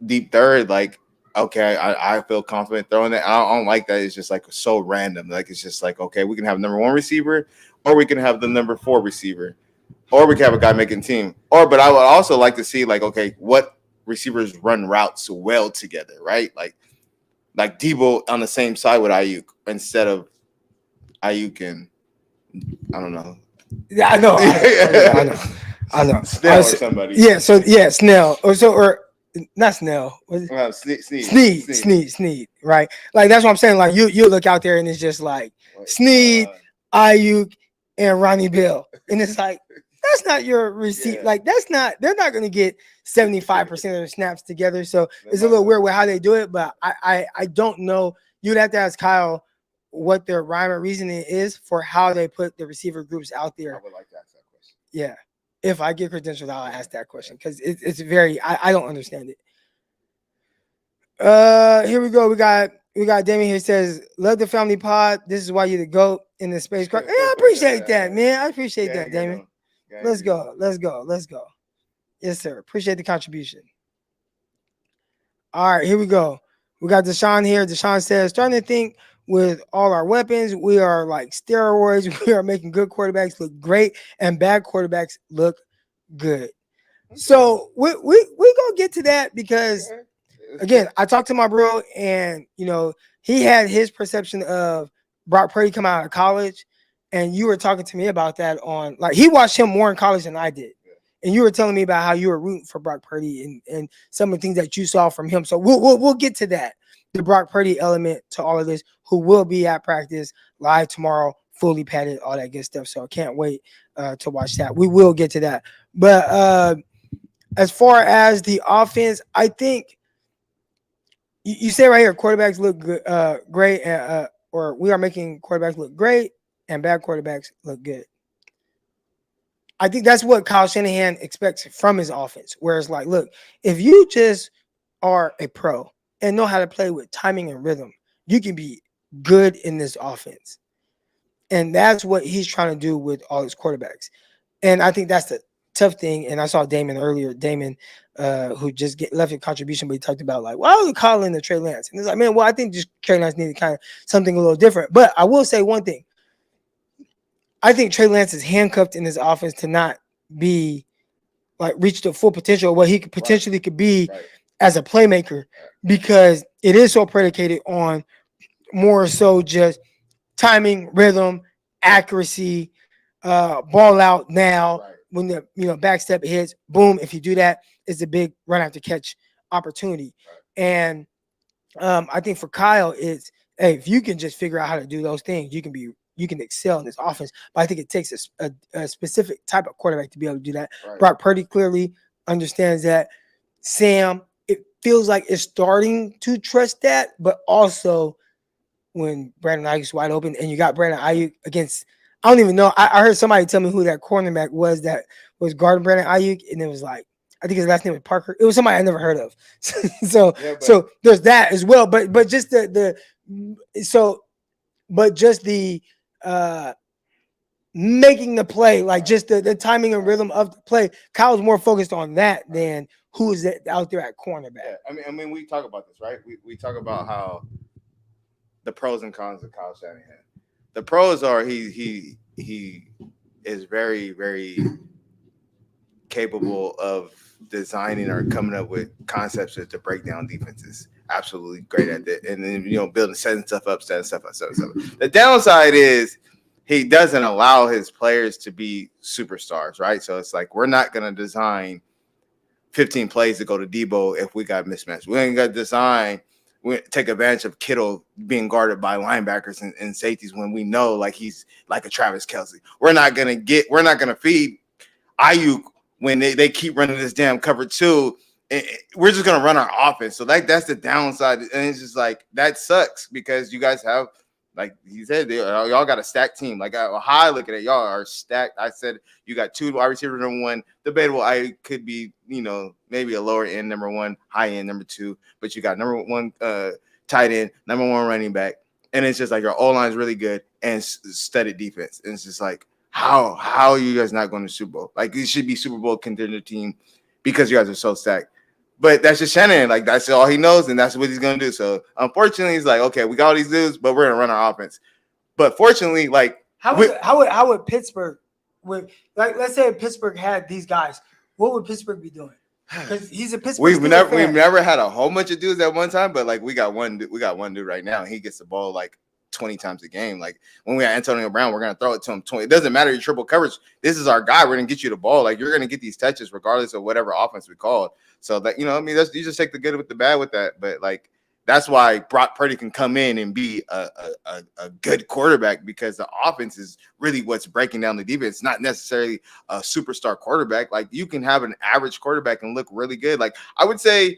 deep third, like, okay, I feel confident throwing that. I don't like that. It's just like so random. Like, it's just like, okay, we can have number 1 receiver or we can have the number 4 receiver or we can have a guy making team. But I would also like to see like, okay, what receivers run routes well together, right? Like Debo on the same side with Aiyuk instead of Aiyuk and I don't know. Yeah, I know. I know. Snell or somebody. Yeah. So yeah, Snell or not Snell. Sneed. Right. Like that's what I'm saying. Like you look out there and it's just like Sneed, Aiyuk, and Ronnie Bell, and it's like that's not your receipt. Yeah. Like that's not. They're not going to get 75% of the snaps together. So it's a little weird with how they do it. But I don't know. You'd have to ask Kyle what their rhyme or reasoning is for how they put the receiver groups out there. I would like to ask that question. Yeah. If I get credentials, I'll ask that question because it's very I don't understand it. Here we go. We got Damien here says, love the family pod. This is why you're the GOAT in the space crack. Yeah, I appreciate that, man. I appreciate that, Damien. Let's go. Yes, sir. Appreciate the contribution. All right, here we go. We got Deshaun here. Deshaun says, starting to think with all our weapons, we are like steroids. We are making good quarterbacks look great and bad quarterbacks look good. So we gonna get to that because again, I talked to my bro, and he had his perception of Brock Purdy coming out of college, and you were talking to me about that on like he watched him more in college than I did. And you were telling me about how you were rooting for Brock Purdy and some of the things that you saw from him. So we'll get to that, the Brock Purdy element to all of this, who will be at practice live tomorrow, fully padded, all that good stuff. So I can't wait to watch that. We will get to that. But as far as the offense, I think you say right here, quarterbacks look good, great, or we are making quarterbacks look great and bad quarterbacks look good. I think that's what Kyle Shanahan expects from his offense. Whereas, like, look, if you just are a pro and know how to play with timing and rhythm, you can be good in this offense. And that's what he's trying to do with all his quarterbacks. And I think that's the tough thing. And I saw Damon earlier, who just left a contribution, but he talked about, like, why are we calling the Trey Lance? And it's like, man, well, I think just Trey Lance needed kind of something a little different. But I will say one thing. I think Trey Lance is handcuffed in his offense to not be like reach the full potential of what he could potentially could be as a playmaker, because it is so predicated on more so just timing, rhythm, accuracy, ball out now when the back step hits, boom. If you do that, it's a big run after catch opportunity. And I think for Kyle, it's hey, if you can just figure out how to do those things, you can excel in this offense. But I think it takes a specific type of quarterback to be able to do that. Brock Purdy clearly understands that. Sam, it feels like it's starting to trust that, but also when Brandon Aiyuk's wide open and you got Brandon Aiyuk against, I don't even know. I heard somebody tell me who that cornerback was that was guarding Brandon Aiyuk, and it was like, I think his last name was Parker. It was somebody I never heard of. So there's that as well. But just the making the play, like just the timing and rhythm of the play. Kyle's more focused on that than who is out there at cornerback. Yeah, I mean, we talk about this, right? We talk about how the pros and cons of Kyle Shanahan. The pros are he is very, very capable of designing or coming up with concepts to break down defenses. Absolutely great at that. And then, setting stuff up. The downside is he doesn't allow his players to be superstars, right? So it's like, we're not going to design 15 plays to go to Debo if we got mismatched. We ain't got to design, we take advantage of Kittle being guarded by linebackers and safeties when we know like he's like a Travis Kelce. We're not going to feed Aiyuk when they keep running this damn cover two. We're just going to run our offense. So that's the downside. And it's just like, that sucks because you guys have, like he said, y'all got a stacked team. Like how I look at it, y'all are stacked. I said you got two wide receivers, number one. Debatable, I could be, maybe a lower end number one, high end number two. But you got number one tight end, number one running back, and it's just like your O-line is really good and studied defense. And it's just like, how are you guys not going to Super Bowl? Like you should be Super Bowl contender team because you guys are so stacked. But that's just Shanahan. Like, that's all he knows, and that's what he's going to do. So, unfortunately, he's like, okay, we got all these dudes, but we're going to run our offense. But fortunately, like – How would Pittsburgh – let's say Pittsburgh had these guys, what would Pittsburgh be doing? Because he's a Pittsburgh We've never had a whole bunch of dudes at one time, but, like, we got one dude right now, and he gets the ball, like, 20 times a game. Like when we have Antonio Brown, we're gonna throw it to him 20. It doesn't matter your triple coverage. This is our guy. We're gonna get you the ball. Like you're gonna get these touches regardless of whatever offense we called. So that I mean, you just take the good with the bad with that. But like that's why Brock Purdy can come in and be a good quarterback, because the offense is really what's breaking down the defense. It's not necessarily a superstar quarterback. Like you can have an average quarterback and look really good. Like I would say,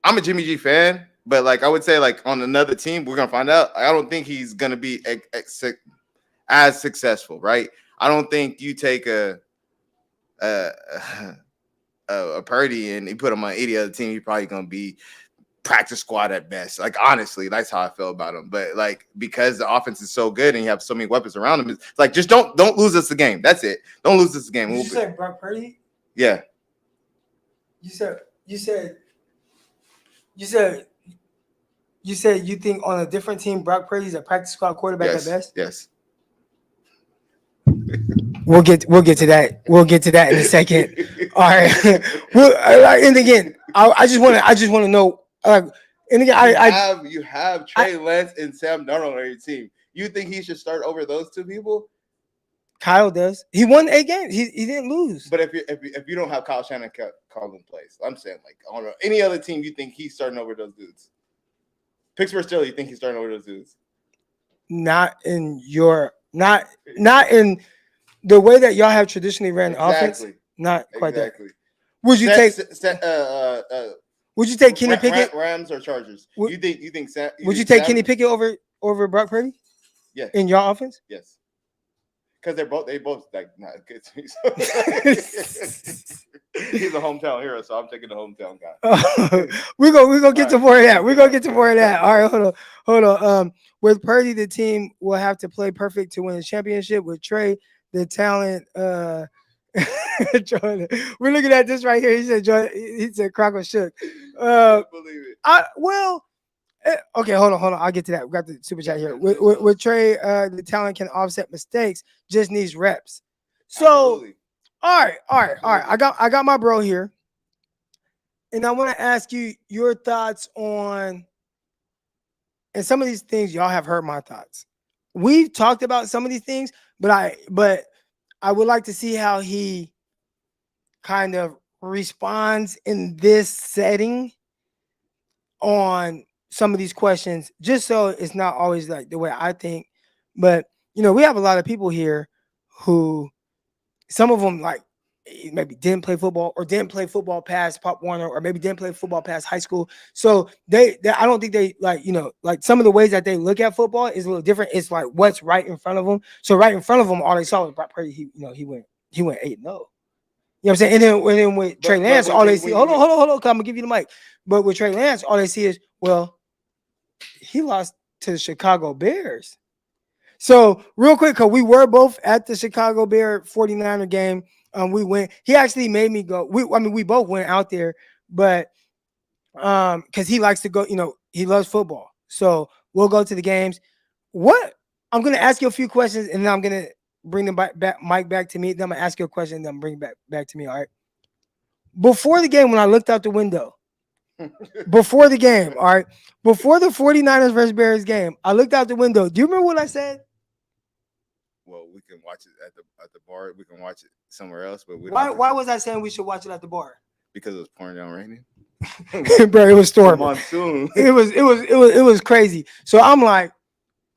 I'm a Jimmy G fan, but like I would say, like on another team, we're gonna find out. I don't think he's gonna be as successful, right? I don't think you take a Purdy and you put him on any other team, he's probably gonna be practice squad at best. Like honestly, that's how I feel about him. But like because the offense is so good and you have so many weapons around him, it's like just don't lose us the game. That's it. Don't lose us the game. Did you say Brock Purdy? Yeah. You said you think on a different team Brock Purdy's a practice squad quarterback at best? Yes. We'll get to that. We'll get to that in a second. All right. And again, I just want to know. And again, you have Trey Lance and Sam Darnold on your team. You think he should start over those two people? Kyle does. He won 8 games. He didn't lose. But if you don't have Kyle Shanahan calling plays, I'm saying like I don't know any other team you think he's starting over those dudes. Pittsburgh Steelers, you think he's starting over those dudes? Not in the way that y'all have traditionally ran offense. Not quite that. Would you take Kenny Pickett? Rams or Chargers? Would you take Kenny Pickett over Brock Purdy? Yeah. In your offense? Yes. Because they both like not good. He's a hometown hero, so I'm taking the hometown guy. We're gonna get to more of that. We're gonna get to more of that. All right, hold on. With Purdy, the team will have to play perfect to win the championship. With Trey, the talent. Jordan, we're looking at this right here. He said Crock was shook. I believe it. Okay, hold on. I'll get to that. We got the super chat here. With Trey, the talent can offset mistakes. Just needs reps. So, Absolutely. all right. I got my bro here, and I want to ask you your thoughts on. And some of these things, y'all have heard my thoughts. We've talked about some of these things, but I would like to see how he kind of responds in this setting on some of these questions, just so it's not always like the way I think. But, we have a lot of people here who some of them like maybe didn't play football or didn't play football past Pop Warner or maybe didn't play football past high school. So they I don't think they like some of the ways that they look at football is a little different. It's like what's right in front of them. So right in front of them, all they saw was Brock Purdy. He went 8-0. You know what I'm saying? And then with Trey Lance, all they see. Hold on. I'm gonna give you the mic. But with Trey Lance, all they see is, well, he lost to the Chicago Bears. So real quick, because we were both at the Chicago Bear 49er game. We went. He actually made me go. We both went out there, but because he likes to go. He loves football. So we'll go to the games. I'm gonna ask you a few questions, and then I'm gonna bring the mic back to me. Then I'm gonna ask you a question, and then bring it back to me. All right. Before the game, when I looked out the window, before the game, all right, before the 49ers versus Bears game, I looked out the window. Do you remember what I said? Well, we can watch it at the bar. We can watch it somewhere else, but why was I saying we should watch it at the bar? Because it was pouring down raining. Bro, it was storming. Monsoon. It was crazy. So I'm like,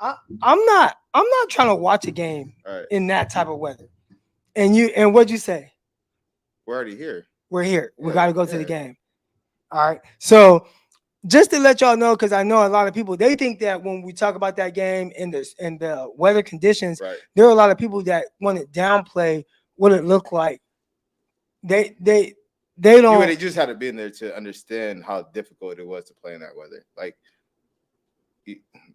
I'm not trying to watch a game in that type of weather. And what'd you say? We're already here. We're here. We got to go to the game. All right. So just to let y'all know, because I know a lot of people, they think that when we talk about that game and the weather conditions, there are a lot of people that want to downplay what it looked like. They don't. They just had to be in there to understand how difficult it was to play in that weather. Like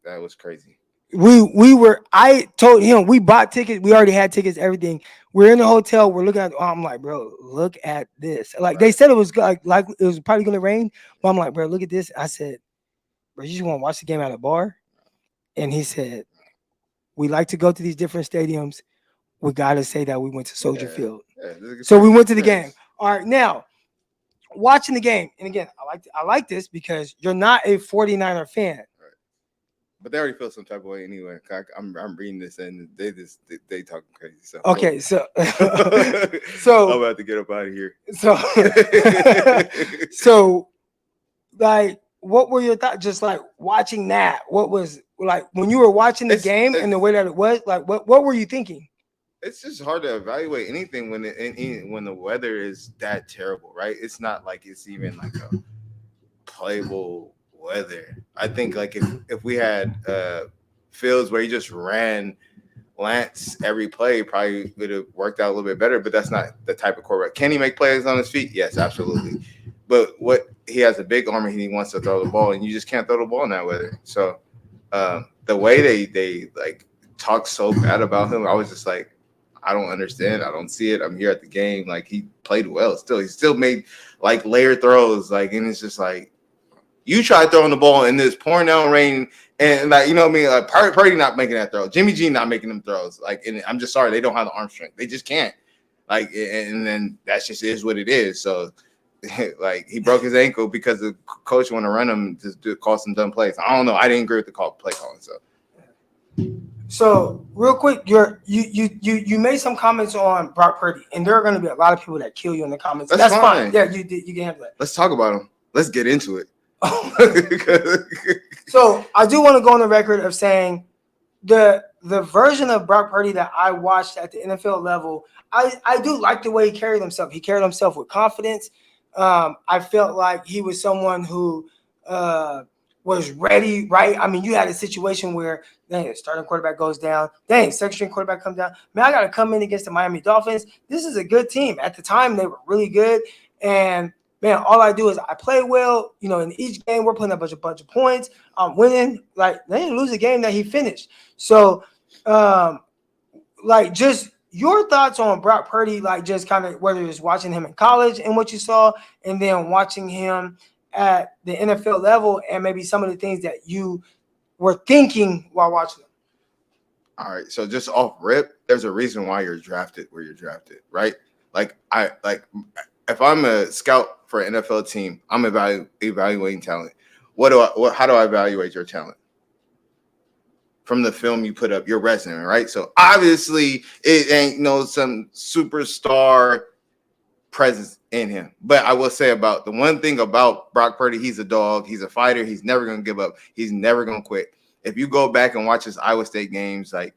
that was crazy. I told him we bought tickets. We already had tickets, everything. We're in the hotel. We're looking at. I'm like, bro, look at this. Like they said, it was like it was probably gonna rain. But I'm like, bro, look at this. I said, bro, you just want to watch the game at a bar? And he said, we like to go to these different stadiums. We gotta say that we went to Soldier Field. So we went to the game. All right, now watching the game, and again, I like this because you're not a 49er fan. But they already feel some type of way anyway. I'm reading this and they talking crazy. So Okay, so I'm about to get up out of here. So so like, what were your thoughts? Just like watching that, what was like when you were watching the game and the way that it was? Like, what were you thinking? It's just hard to evaluate anything when when the weather is that terrible, right? It's not like it's even like a playable weather. I think like if we had fields where he just ran Lance every play, probably would have worked out a little bit better. But that's not the type of quarterback. Can he make plays on his feet? Yes, absolutely. But he has a big arm and he wants to throw the ball, and you just can't throw the ball in that weather. So the way they like talk so bad about him, I was just like, I don't understand. I don't see it. I'm here at the game. Like, he played well still. He still made like layer throws. Like, and it's just like, you try throwing the ball in this pouring down rain, and like, you know what I mean? Like, Purdy not making that throw. Jimmy G not making them throws. Like, and I'm just sorry, they don't have the arm strength. They just can't. Like, and then that just is what it is. So, like, he broke his ankle because the coach want to run him to call some dumb plays. I don't know. I didn't agree with the play calling. So real quick, you made some comments on Brock Purdy, and there are going to be a lot of people that kill you in the comments. That's fine. Yeah, you can have that. Let's talk about him. Let's get into it. So I do want to go on the record of saying the version of Brock Purdy that I watched at the NFL level, I do like the way he carried himself. He carried himself with confidence. I felt like he was someone who was ready, right? I mean, you had a situation where, dang, starting quarterback goes down. Dang, second string quarterback comes down. Man, I got to come in against the Miami Dolphins. This is a good team. At the time, they were really good. And, man, all I do is I play well. You know, in each game, we're putting up a bunch of points. I'm winning. Like, they didn't lose a game that he finished. So, like, just your thoughts on Brock Purdy, like, just kind of whether it's watching him in college and what you saw, and then watching him at the NFL level, and maybe some of the things that you were thinking while watching them. All right. So just off rip, there's a reason why you're drafted where you're drafted, right? Like, if I'm a scout for an NFL team, I'm evaluating talent. How do I evaluate your talent? From the film you put up, your resume, right? So obviously it ain't some superstar presence in him. But I will say about the one thing about Brock Purdy, he's a dog. He's a fighter. He's never going to give up. He's never going to quit. If you go back and watch his Iowa State games, like,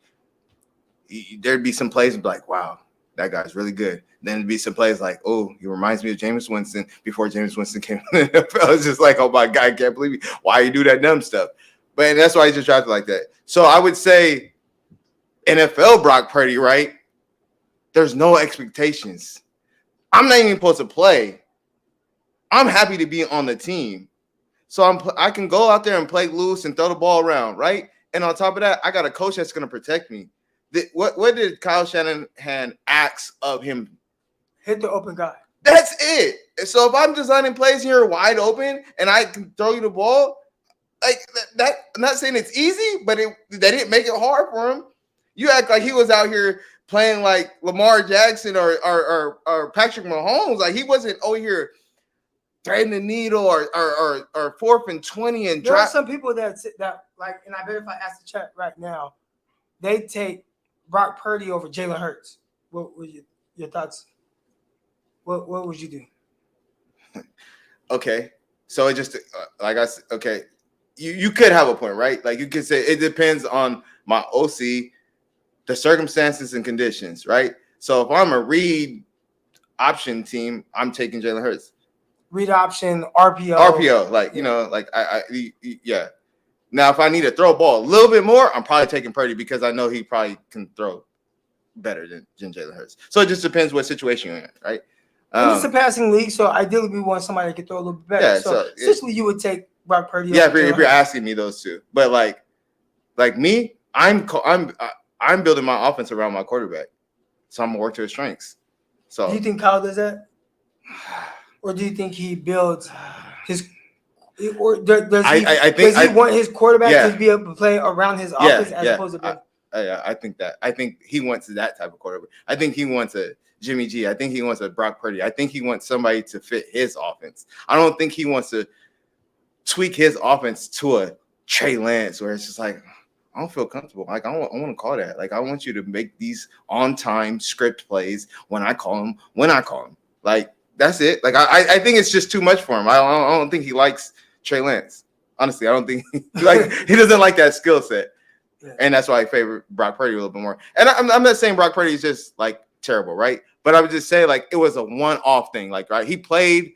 there'd be some plays and be like, wow, that guy's really good. Then there'd be some plays like, oh, he reminds me of Jameis Winston before Jameis Winston came in the NFL. I was just like, oh my God, I can't believe why you do that dumb stuff. But that's why he's just drafted like that. So I would say NFL Brock Purdy, right? There's no expectations. I'm not even supposed to play. I'm happy to be on the team. So I can go out there and play loose and throw the ball around, right? And on top of that, I got a coach that's going to protect me. What did Kyle Shanahan ask of him? Hit the open guy. That's it. So if I'm designing plays here wide open and I can throw you the ball, like that, I'm not saying it's easy, but they didn't make it hard for him. You act like he was out here playing like Lamar Jackson or Patrick Mahomes. Like, he wasn't over here threading the needle or 4th and 20 and there are some people that like, and I bet if I ask the chat right now, they take Brock Purdy over Jalen Hurts. What were your thoughts? What would you do? Okay, so it just like I said, okay, you could have a point, right? Like, you could say it depends on my OC, the circumstances and conditions, right? So if I'm a read option team, I'm taking Jalen Hurts. Read option, RPO, like, you know, like yeah. Now, if I need to throw a ball a little bit more, I'm probably taking Purdy because I know he probably can throw better than Jalen Hurts. So it just depends what situation you're in, right? It's a passing league, so ideally we want somebody that can throw a little bit better. Yeah, so essentially you would take Brock Purdy. Yeah, if you're asking me those two, but like me, I'm building my offense around my quarterback, so I'm gonna work to his strengths. So do you think Kyle does that, or do you think he builds his? Or does he want his quarterback to be able to play around his offense as opposed to? I think that. I think he wants that type of quarterback. I think he wants a Jimmy G. I think he wants a Brock Purdy. I think he wants somebody to fit his offense. I don't think he wants to tweak his offense to a Trey Lance, where it's just like, I don't feel comfortable. Like, I want to call that. Like, I want you to make these on-time script plays when I call them. Like, that's it. Like, I think it's just too much for him. I don't think he likes Trey Lance. Honestly, I don't think he doesn't like that skill set. Yeah. And that's why I favor Brock Purdy a little bit more. And I'm not saying Brock Purdy is just like terrible, right? But I would just say like it was a one-off thing. Like, right, he played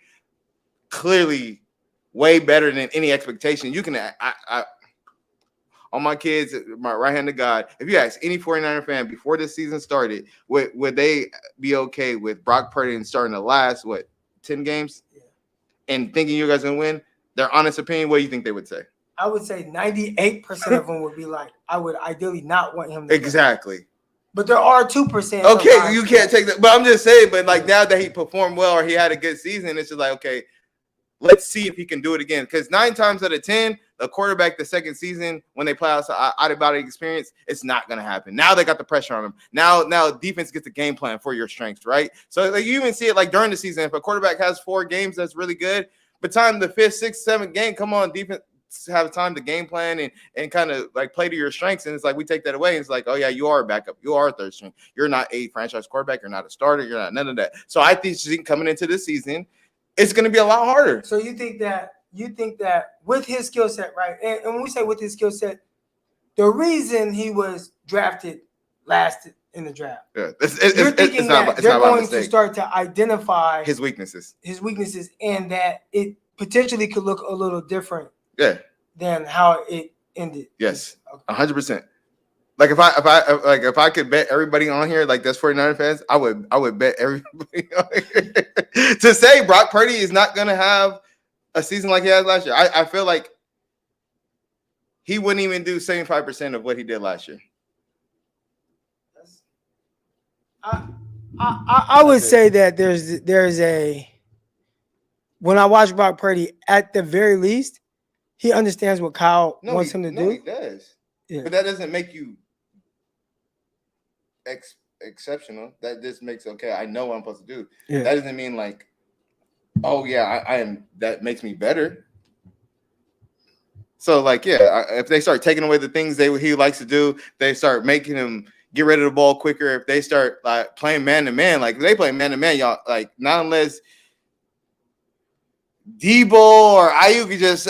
clearly way better than any expectation. You can all my kids, my right hand to God, if you ask any 49er fan before this season started, would they be okay with Brock Purdy and starting the last 10 games and thinking you guys gonna win? Their honest opinion, what do you think they would say? I would say 98% of them would be like, I would ideally not want him to exactly. Play. But there are 2%. Okay, you can't take that. But I'm just saying, but like now that he performed well or he had a good season, it's just like, okay, let's see if he can do it again. Because 9 times out of 10, the quarterback the second season, when they play out of body experience, it's not going to happen. Now they got the pressure on them. Now defense gets a game plan for your strengths, right? So like, you even see it like during the season. If a quarterback has 4 games, that's really good. But time the 5th, 6th, 7th game, come on, defense have time to game plan and kind of like play to your strengths. And it's like we take that away. And it's like, oh yeah, you are a backup. You are a third string. You're not a franchise quarterback. You're not a starter. You're not none of that. So I think coming into this season, it's going to be a lot harder. So you think that with his skill set, right? And when we say with his skill set, the reason he was drafted last in the draft. Yeah, you're thinking that they're going to start to identify his weaknesses, and that it potentially could look a little different. Yeah. Than how it ended. Yes. 100%. Like if I could bet everybody on here, like that's 49er fans, I would bet everybody on here. To say Brock Purdy is not gonna have a season like he had last year. I feel like he wouldn't even do 75% of what he did last year. I would say that there's a when I watch Brock Purdy, at the very least, he understands what Kyle wants him to do. He does. Yeah. But that doesn't make you exceptional. That just makes, okay, I know what I'm supposed to do. Yeah. That doesn't mean like, oh, yeah, I am. That makes me better. So, like, yeah, if they start taking away the things he likes to do, they start making him get rid of the ball quicker. If they start like playing man-to-man, like if they play man-to-man, y'all, like not unless – Debo or Aiyuk is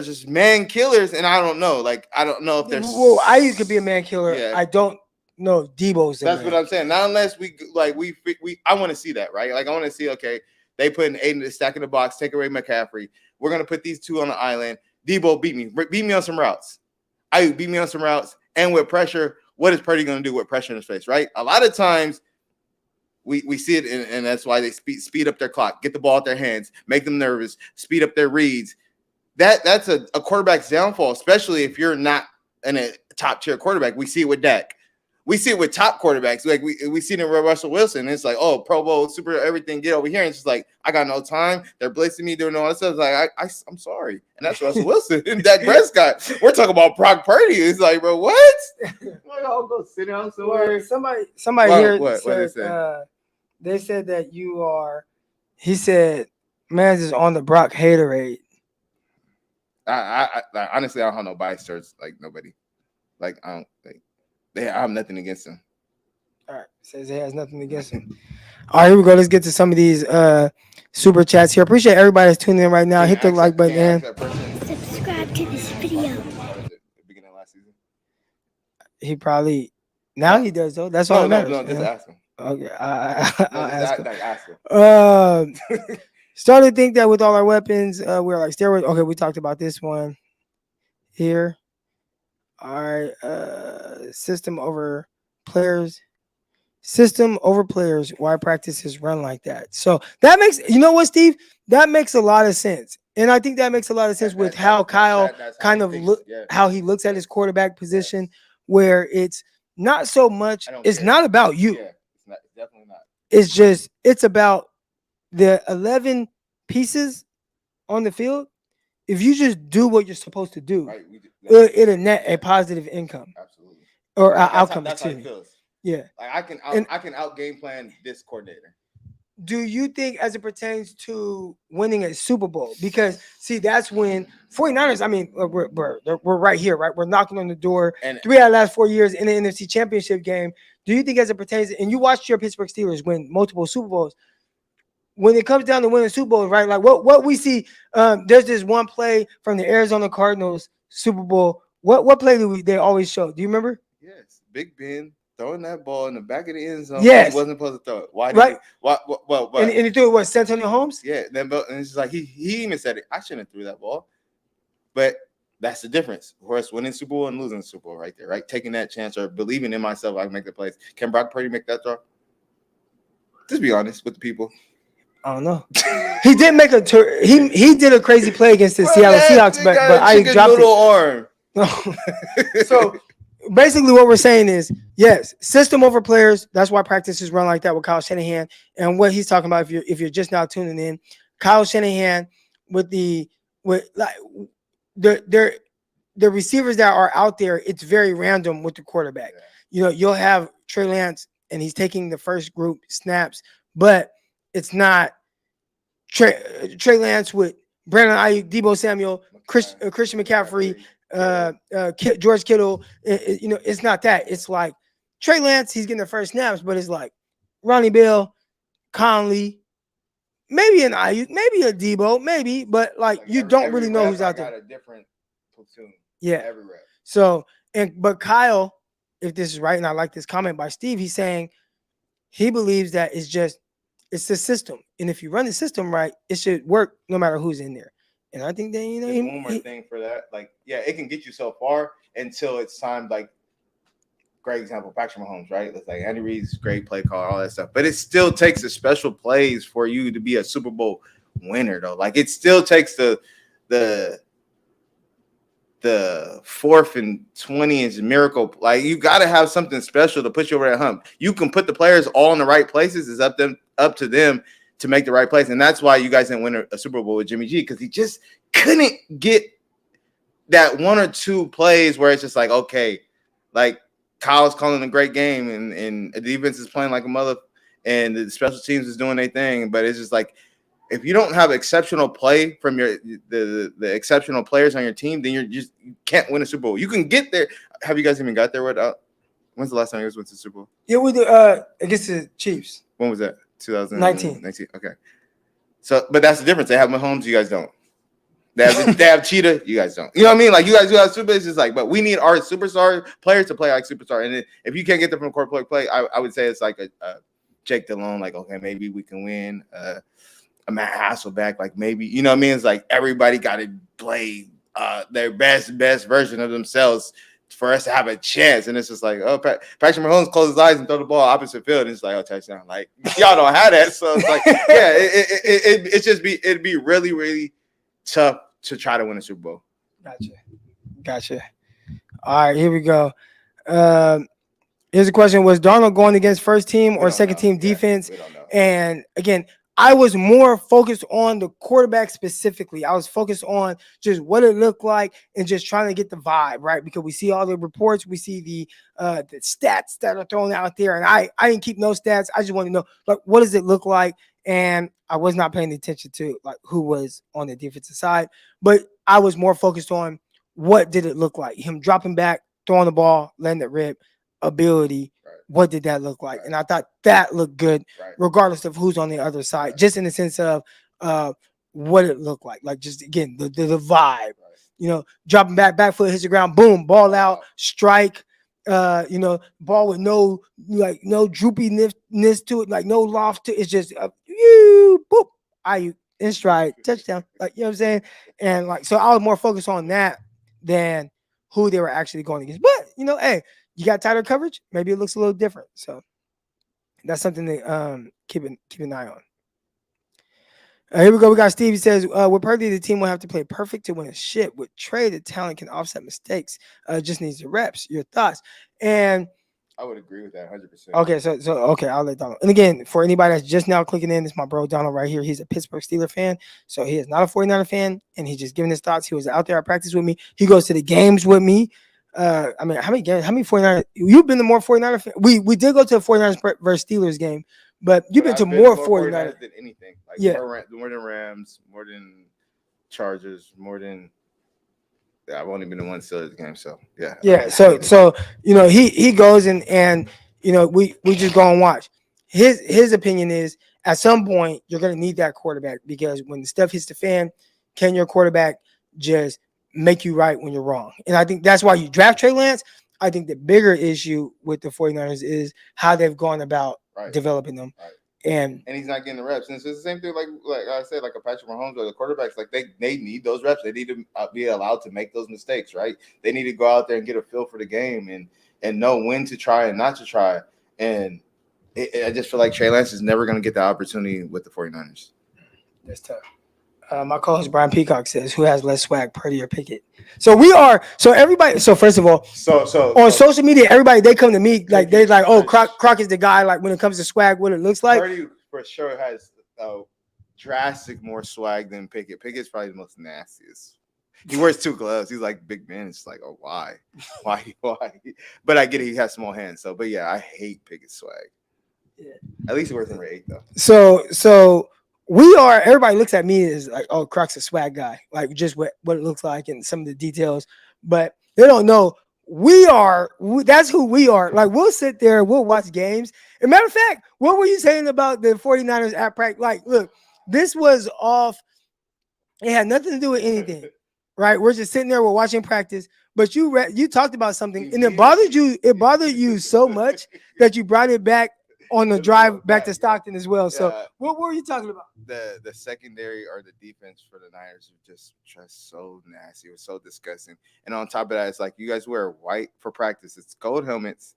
just man killers, and I don't know. Like I don't know if there's. Well, Aiyuk could be a man killer. Yeah. I don't know Debo's. That's what I'm saying. Not unless we I want to see that, right? Like I want to see. Okay, they put an 8 in the stack in the box. Take away McCaffrey. We're gonna put these 2 on the island. Debo beat me on some routes. Aiyuk beat me on some routes, and with pressure, what is Purdy gonna do with pressure in his face? Right? A lot of times. We see it, and that's why they speed up their clock, get the ball out their hands, make them nervous, speed up their reads. That's a quarterback's downfall, especially if you're not a top-tier quarterback. We see it with Dak. We see it with top quarterbacks. Like we see it in Russell Wilson. It's like, oh, Pro Bowl, super everything, get over here. And it's just like, I got no time. They're blitzing me, doing all that stuff. It's like, I'm sorry. And that's Russell Wilson and Dak Prescott. We're talking about Brock Purdy. It's like, bro, what? Like, I'll go sit down somewhere. Somebody here said, they said that you are. He said, "Man's is on the Brock haterade." I honestly, I don't have no bias towards like nobody. Like I have nothing against him. All right, says he has nothing against him. All right, here we go. Let's get to some of these super chats here. Appreciate everybody that's tuning in right now. Hit the like button. Subscribe to this video. Beginning of last season. He probably now he does though. That's all that matters. No, just ask him. Okay, I'll ask him. Started to think that with all our weapons, we're like steroids. Okay, we talked about this one here. All right, system over players. Why practices run like that? So that makes, you know what, Steve? That makes a lot of sense, and I think that makes a lot of sense with how Kyle kind of look, how he looks at his quarterback position, where it's not so much. It's not about you. Yeah. Definitely not. It's about the 11 pieces on the field. If you just do what you're supposed to do, right, it'll net a positive income. Absolutely. Or outcome. That's how it feels. Yeah. Like I can out game plan this coordinator. do you think as it pertains to winning a Super Bowl? Because see, that's when 49ers, I mean, we're right here, right? We're knocking on the door. And 3 out of the last 4 years in the NFC Championship game. Do you think as it pertains, and you watched your Pittsburgh Steelers win multiple Super Bowls, when it comes down to winning Super Bowls, right? Like what we see, there's this one play from the Arizona Cardinals Super Bowl. What play they always show? Do you remember? yes, Big Ben throwing that ball in the back of the end zone. Yes. He wasn't supposed to throw it. Why did Right. he? What? And he threw it, what, Santonio Holmes? Yeah, then and it's like he even said it. I shouldn't have threw that ball, but that's the difference. For us winning Super Bowl and losing Super Bowl right there, right? Taking that chance or believing in myself, I can make the plays. Can Brock Purdy make that throw? Just be honest with the people. I don't know. He did make he did a crazy play against the Seattle Seahawks, but I dropped little it. arm. So basically, what we're saying is, yes, system over players. That's why practices run like that with Kyle Shanahan. And what he's talking about, if you're just now tuning in, Kyle Shanahan with the receivers that are out there, it's very random with the quarterback. Yeah. You know, you'll have Trey Lance, and he's taking the first group snaps, but it's not Trey Lance with Brandon Aiyuk, Debo Samuel, Christian McCaffrey, George Kittle. You know, it's not that. It's like Trey Lance, he's getting the first snaps, but it's like Ronnie Bell, Conley, maybe an Aiyuk, maybe a Debo, maybe, but like you don't really know who's out there. Got a different platoon. Yeah. Every rep. So, but Kyle, if this is right, and I like this comment by Steve, he's saying he believes that it's the system, and if you run the system right, it should work no matter who's in there. And I think that, you know, one more thing for that, like, yeah, it can get you so far until it's time. Like, great example, Patrick Mahomes, right? It's like Andy Reid's great play call, all that stuff, but it still takes the special plays for you to be a Super Bowl winner, though. Like, it still takes the 4th and 20 miracle. Like, you got to have something special to put you over that hump. You can put the players all in the right places. It's up to them to make the right place. And that's why you guys didn't win a Super Bowl with Jimmy G, because he just couldn't get that 1 or 2 plays where it's just like, okay, like Kyle's calling a great game and the defense is playing like a mother and the special teams is doing their thing. But it's just like, if you don't have exceptional play from the exceptional players on your team, then you can't win a Super Bowl. You can get there. Have you guys even got there? When's the last time you guys went to the Super Bowl? Yeah, we do against the Chiefs. When was that? 2019. Okay. So, but that's the difference. They have Mahomes, you guys don't. They have Cheetah, you guys don't. You know what I mean? Like, you guys do have super. It's just like, but we need our superstar players to play like superstar. And if you can't get them from court play, I would say it's like a Jake Delhomme. Like, okay, maybe we can win. A Matt Hasselbeck, like maybe, you know what I mean? It's like everybody got to play their best version of themselves for us to have a chance. And it's just like, oh, Patrick Mahomes close his eyes and throw the ball opposite field, and it's like, oh, touchdown. Like, y'all don't have that. So it's like, yeah, it'd be really, really tough to try to win a Super Bowl. Gotcha. All right, here we go. Here's a question: was Darnold going against first team or second team defense? We don't know. And again, I was more focused on the quarterback specifically. I was focused on just what it looked like and just trying to get the vibe, right? Because we see all the reports, we see the stats that are thrown out there, and I didn't keep no stats. I just want to know, like, what does it look like? And I was not paying attention to like who was on the defensive side, but I was more focused on what did it look like? Him dropping back, throwing the ball, letting it rip, ability. Right. What did that look like? Right. And I thought that looked good, right, regardless of who's on the other side, right, just in the sense of what it looked like. Like, just again, the vibe, right, you know, dropping back foot hits the ground, boom, ball out, strike, you know, ball with no droopiness to it, like no loft to it. It's just boop, Aiyuk in stride, touchdown. Like, you know what I'm saying? And like, so I was more focused on that than who they were actually going against. But you know, hey, you got tighter coverage, maybe it looks a little different. So that's something to keep an eye on. Here we go. We got Steve. He says, with Purdy, the team will have to play perfect to win a ship. With Trey, the talent can offset mistakes. Just needs the reps. Your thoughts? And I would agree with that 100%. Okay, so okay, I'll let Donald. And again, for anybody that's just now clicking in, it's my bro Donald right here. He's a Pittsburgh Steelers fan, so he is not a 49er fan, and he's just giving his thoughts. He was out there at practice with me. He goes to the games with me. I mean, how many games? How many 49ers? You've been to more 49er fan? We did go to a 49ers versus Steelers game, But you've been to more 49ers than anything. Like Yeah. more than Rams, more than Chargers, more than. Yeah, I've only been to one Steelers game, so yeah. Yeah, so he goes and we just go and watch. His opinion is at some point you're gonna need that quarterback because when the stuff hits the fan, can your quarterback just make you right when you're wrong? And I think that's why you draft Trey Lance. I think the bigger issue with the 49ers is how they've gone about developing them. Right. And he's not getting the reps. And it's the same thing, like I said, like a Patrick Mahomes or the quarterbacks, like they need those reps. They need to be allowed to make those mistakes, right? They need to go out there and get a feel for the game and know when to try and not to try. And I just feel like Trey Lance is never going to get the opportunity with the 49ers. That's tough. My co-host Brian Peacock says, "Who has less swag, Purdy or Pickett?" So we are. So everybody. So first of all, so on social media, everybody they come to me like they're like, "Oh, Crock is the guy." Like when it comes to swag, what it looks like. Purdy for sure has drastic more swag than Pickett. Pickett's probably the most nastiest. He wears 2 gloves. He's like big man. It's like, oh, why? But I get it. He has small hands. So, but yeah, I hate Pickett's swag. Yeah. At least he wears number 8 though. So. We are. Everybody looks at me as like, oh, Croc's a swag guy, like just what it looks like and some of the details, but they don't know that's who we are. Like we'll sit there, we'll watch games. As a matter of fact, what were you saying about the 49ers at practice? Like, look, this was off. It had nothing to do with anything, right? We're just sitting there, we're watching practice. But you talked about something, and it bothered you. It bothered you so much that you brought it back on the drive back to Stockton as well. So what were you talking about? The secondary or the defense for the Niners were just so nasty. It was so disgusting. And on top of that, it's like you guys wear white for practice. It's gold helmets,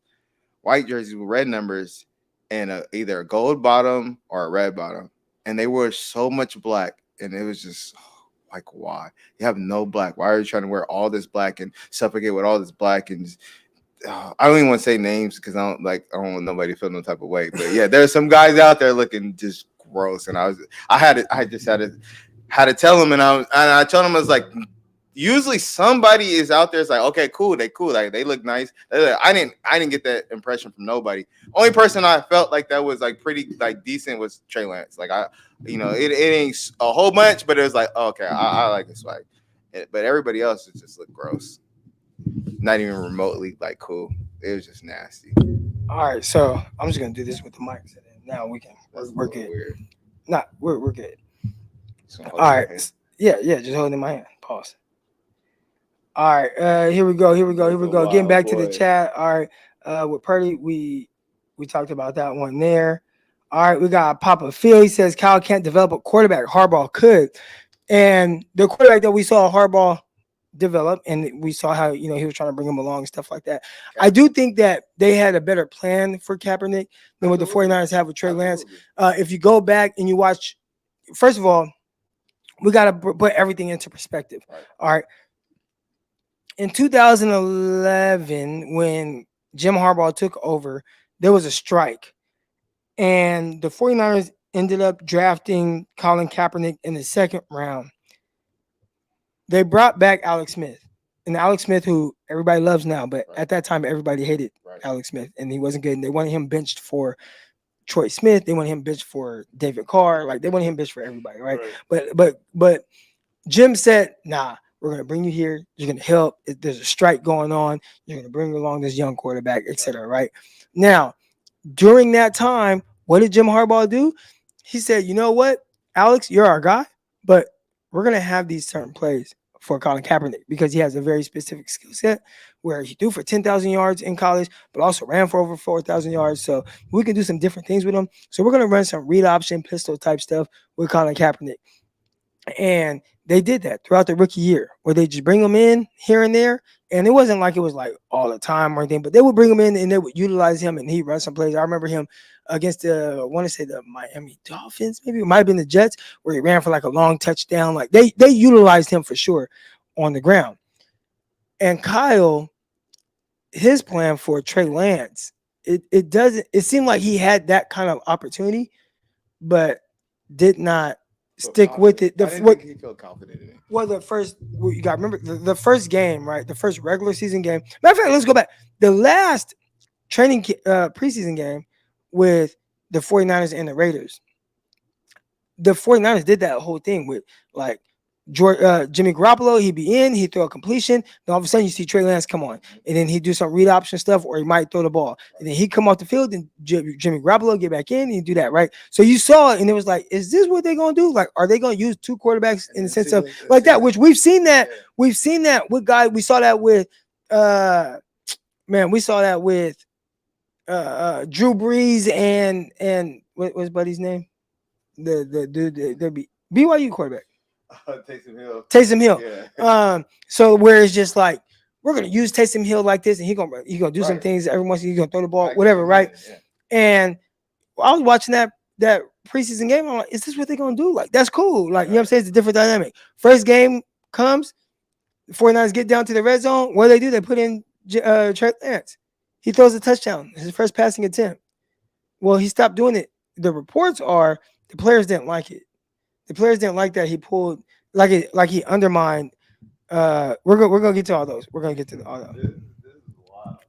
white jerseys with red numbers, and either a gold bottom or a red bottom. And they wore so much black, and it was just like, why? You have no black. Why are you trying to wear all this black and suffocate with all this black and I don't even want to say names because I don't want nobody to feel no type of way. But yeah, there's some guys out there looking just gross, and I just had to tell them, and I told them I was like, usually somebody is out there. It's like, okay, cool, like they look nice. I didn't get that impression from nobody. Only person I felt like that was like pretty like decent was Trey Lance. Like it ain't a whole bunch, but it was like, okay, I like this swag. But everybody else just looked gross. Not even remotely like cool. It was just nasty. All right, so I'm just gonna do this with the mic. So now we can. We're good. Weird. Nah, we're good. All right. Yeah. Just holding my hand. Pause. All right. Here we go. Getting back to the chat. All right. With Purdy, we talked about that one there. All right. We got Papa Phil. He says Kyle can't develop a quarterback. Harbaugh could, and the quarterback that we saw Harbaugh develop, and we saw how he was trying to bring him along and stuff like that. I do think that they had a better plan for Kaepernick than what the 49ers have with Trey Lance. If you go back and you watch, first of all, we got to put everything into perspective. All right. In 2011, when Jim Harbaugh took over, there was a strike, and the 49ers ended up drafting Colin Kaepernick in the 2nd round. They brought back Alex Smith, and Alex Smith, who everybody loves now, but at that time, everybody hated Alex Smith, and he wasn't good. And they wanted him benched for Troy Smith. They wanted him benched for David Carr. Like they wanted him benched for everybody, right? But Jim said, "Nah, we're gonna bring you here. You're gonna help. There's a strike going on. You're gonna bring along this young quarterback, etc." Right? Now, during that time, what did Jim Harbaugh do? He said, "You know what, Alex, you're our guy, but we're gonna have these certain plays for Colin Kaepernick because he has a very specific skill set where he threw for 10,000 yards in college, but also ran for over 4,000 yards. So we can do some different things with him. So we're going to run some read option pistol type stuff with Colin Kaepernick." And they did that throughout the rookie year where they just bring him in here and there. And it wasn't like it was like all the time or anything, but they would bring him in and they would utilize him and he'd run some plays. I remember him against I want to say the Miami Dolphins, maybe it might have been the Jets, where he ran for like a long touchdown. Like they utilized him for sure on the ground. And Kyle, his plan for Trey Lance, it seemed like he had that kind of opportunity, but did not stick with it. I didn't think he felt confident in it. Well, you got to remember the first game, right? The first regular season game. Matter of fact, let's go back. The last training preseason game with the 49ers and the Raiders. The 49ers did that whole thing with like Jimmy Garoppolo. He'd be in, he'd throw a completion. Then all of a sudden you see Trey Lance come on, and then he'd do some read option stuff, or he might throw the ball, and then he'd come off the field, and Jimmy Garoppolo get back in and he'd do that, right? So you saw it, and it was like, is this what they're gonna do? Like, are they gonna use two quarterbacks in the sense of like that? Which we've seen that with guys. We saw that with we saw that with Drew Brees and what was Buddy's name? The dude, the BYU quarterback. Taysom Hill. Yeah. So where it's just like we're gonna use Taysom Hill like this, and he's gonna do some things every once he's gonna throw the ball, whatever, right? Yeah. And I was watching that preseason game. I'm like, is this what they're gonna do? Like, that's cool. Like, you know what I'm saying? It's a different dynamic. First game comes, the 49ers get down to the red zone. What do? They put in Trey Lance. He throws a touchdown. His first passing attempt. Well, he stopped doing it. The reports are the players didn't like it. The players didn't like that he pulled like he undermined. We're gonna get to all those. We're gonna get to all those.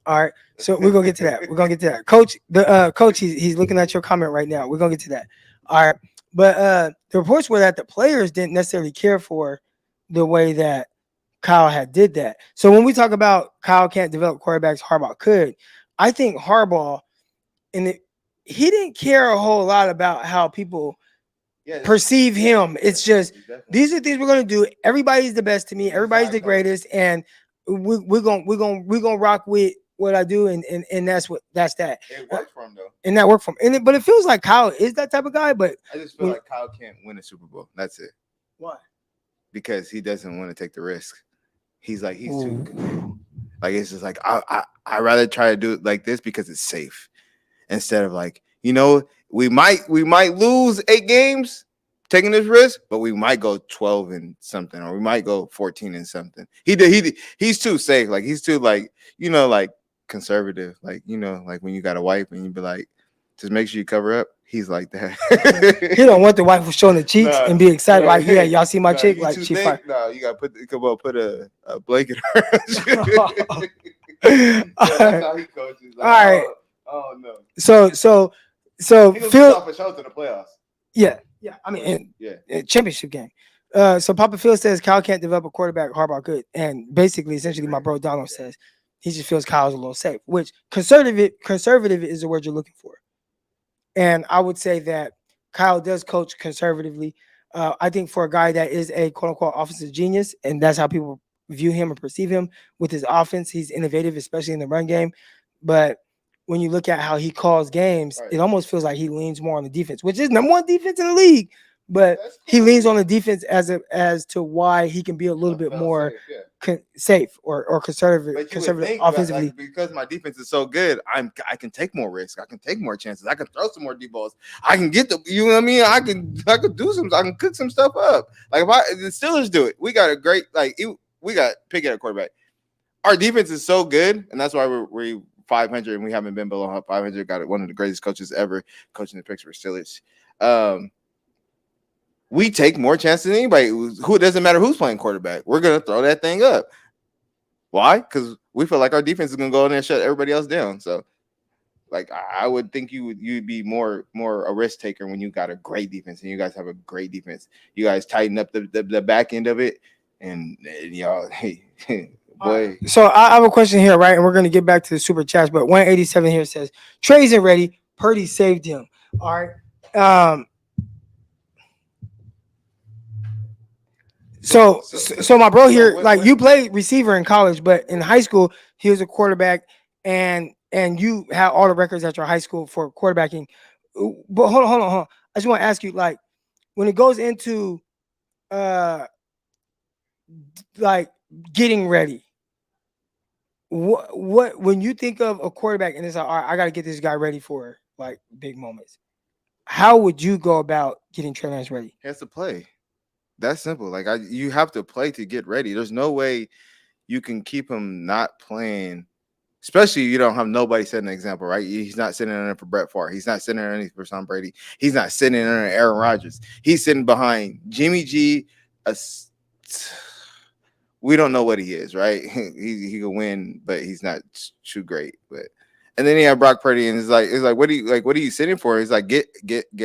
All right, so we're gonna get to that. We're gonna get to that. Coach, coach, he's looking at your comment right now. We're gonna get to that. All right, but the reports were that the players didn't necessarily care for the way that Kyle had did that. So when we talk about Kyle can't develop quarterbacks, Harbaugh could. I think Harbaugh, he didn't care a whole lot about how people perceive him. It's just these are things we're gonna do. Everybody's the best to me. Everybody's the greatest, and we're gonna rock with what I do, and that's that. It worked for him though, and that worked for him. But it feels like Kyle is that type of guy. But I just feel like Kyle can't win a Super Bowl. That's it. Why? Because he doesn't want to take the risk. He's too good. Like, it's just like I rather try to do it like this because it's safe, instead of like, we might lose 8 games taking this risk, but we might go 12 and something, or we might go 14 and something. He's too safe. Like, he's too like conservative. Like, like when you got a wife and you be like, just make sure you cover up. He's like that. He don't want the wife showing the cheeks and be excited. Like, yeah, y'all see my chick? Like, she fine. No, you gotta put a blanket around. That's how he coaches. Like, all right. Oh no. So he Phil off a show to the playoffs. Yeah. I mean, championship game. So Papa Phil says Kyle can't develop a quarterback. Harbaugh could, and basically, essentially, my bro Donald says he just feels Kyle's a little safe. Which conservative is the word you're looking for. And I would say that Kyle does coach conservatively. I think for a guy that is a quote-unquote offensive genius, and that's how people view him or perceive him with his offense, he's innovative, especially in the run game. But when you look at how he calls games, it almost feels like he leans more on the defense, which is number 1 defense in the league. But he leans on the defense as to why he can be a little bit more safe or conservative offensively. Like, because my defense is so good, I can take more risks. I can take more chances. I can throw some more deep balls. I can get you know what I mean? I can do some. I can cook some stuff up. Like, if the Steelers do it, we got a great we got Pickett at quarterback. Our defense is so good, and that's why we're 500 and we haven't been below 500. Got one of the greatest coaches ever coaching the Pittsburgh Steelers. We take more chances than anybody. Who doesn't matter who's playing quarterback. We're gonna throw that thing up. Why? Because we feel like our defense is gonna go in there and shut everybody else down. So, like, I would think you'd be more a risk taker when you got a great defense, and you guys have a great defense. You guys tighten up the back end of it, and y'all, hey, boy. So I have a question here, right? And we're gonna get back to the super chats, but 187 here says Trey isn't ready. Purdy saved him. All right. So my bro here, like, you played receiver in college, but in high school he was a quarterback, and you had all the records at your high school for quarterbacking. But hold on. I just want to ask you, like, when it goes into like getting ready, what when you think of a quarterback and it's like, all right, I got to get this guy ready for like big moments, how would you go about getting Trey Lance ready? He has to play. That's simple. Like, you have to play to get ready. There's no way you can keep him not playing, especially you don't have nobody setting an example, right? He's not sitting in there for Brett Favre. He's not sitting in there for Tom Brady. He's not sitting in there Aaron Rodgers. He's sitting behind Jimmy G. We don't know what he is, right? He could win, but he's not too great. But And then he had Brock Purdy, and it's like, what are you sitting for? He's like, get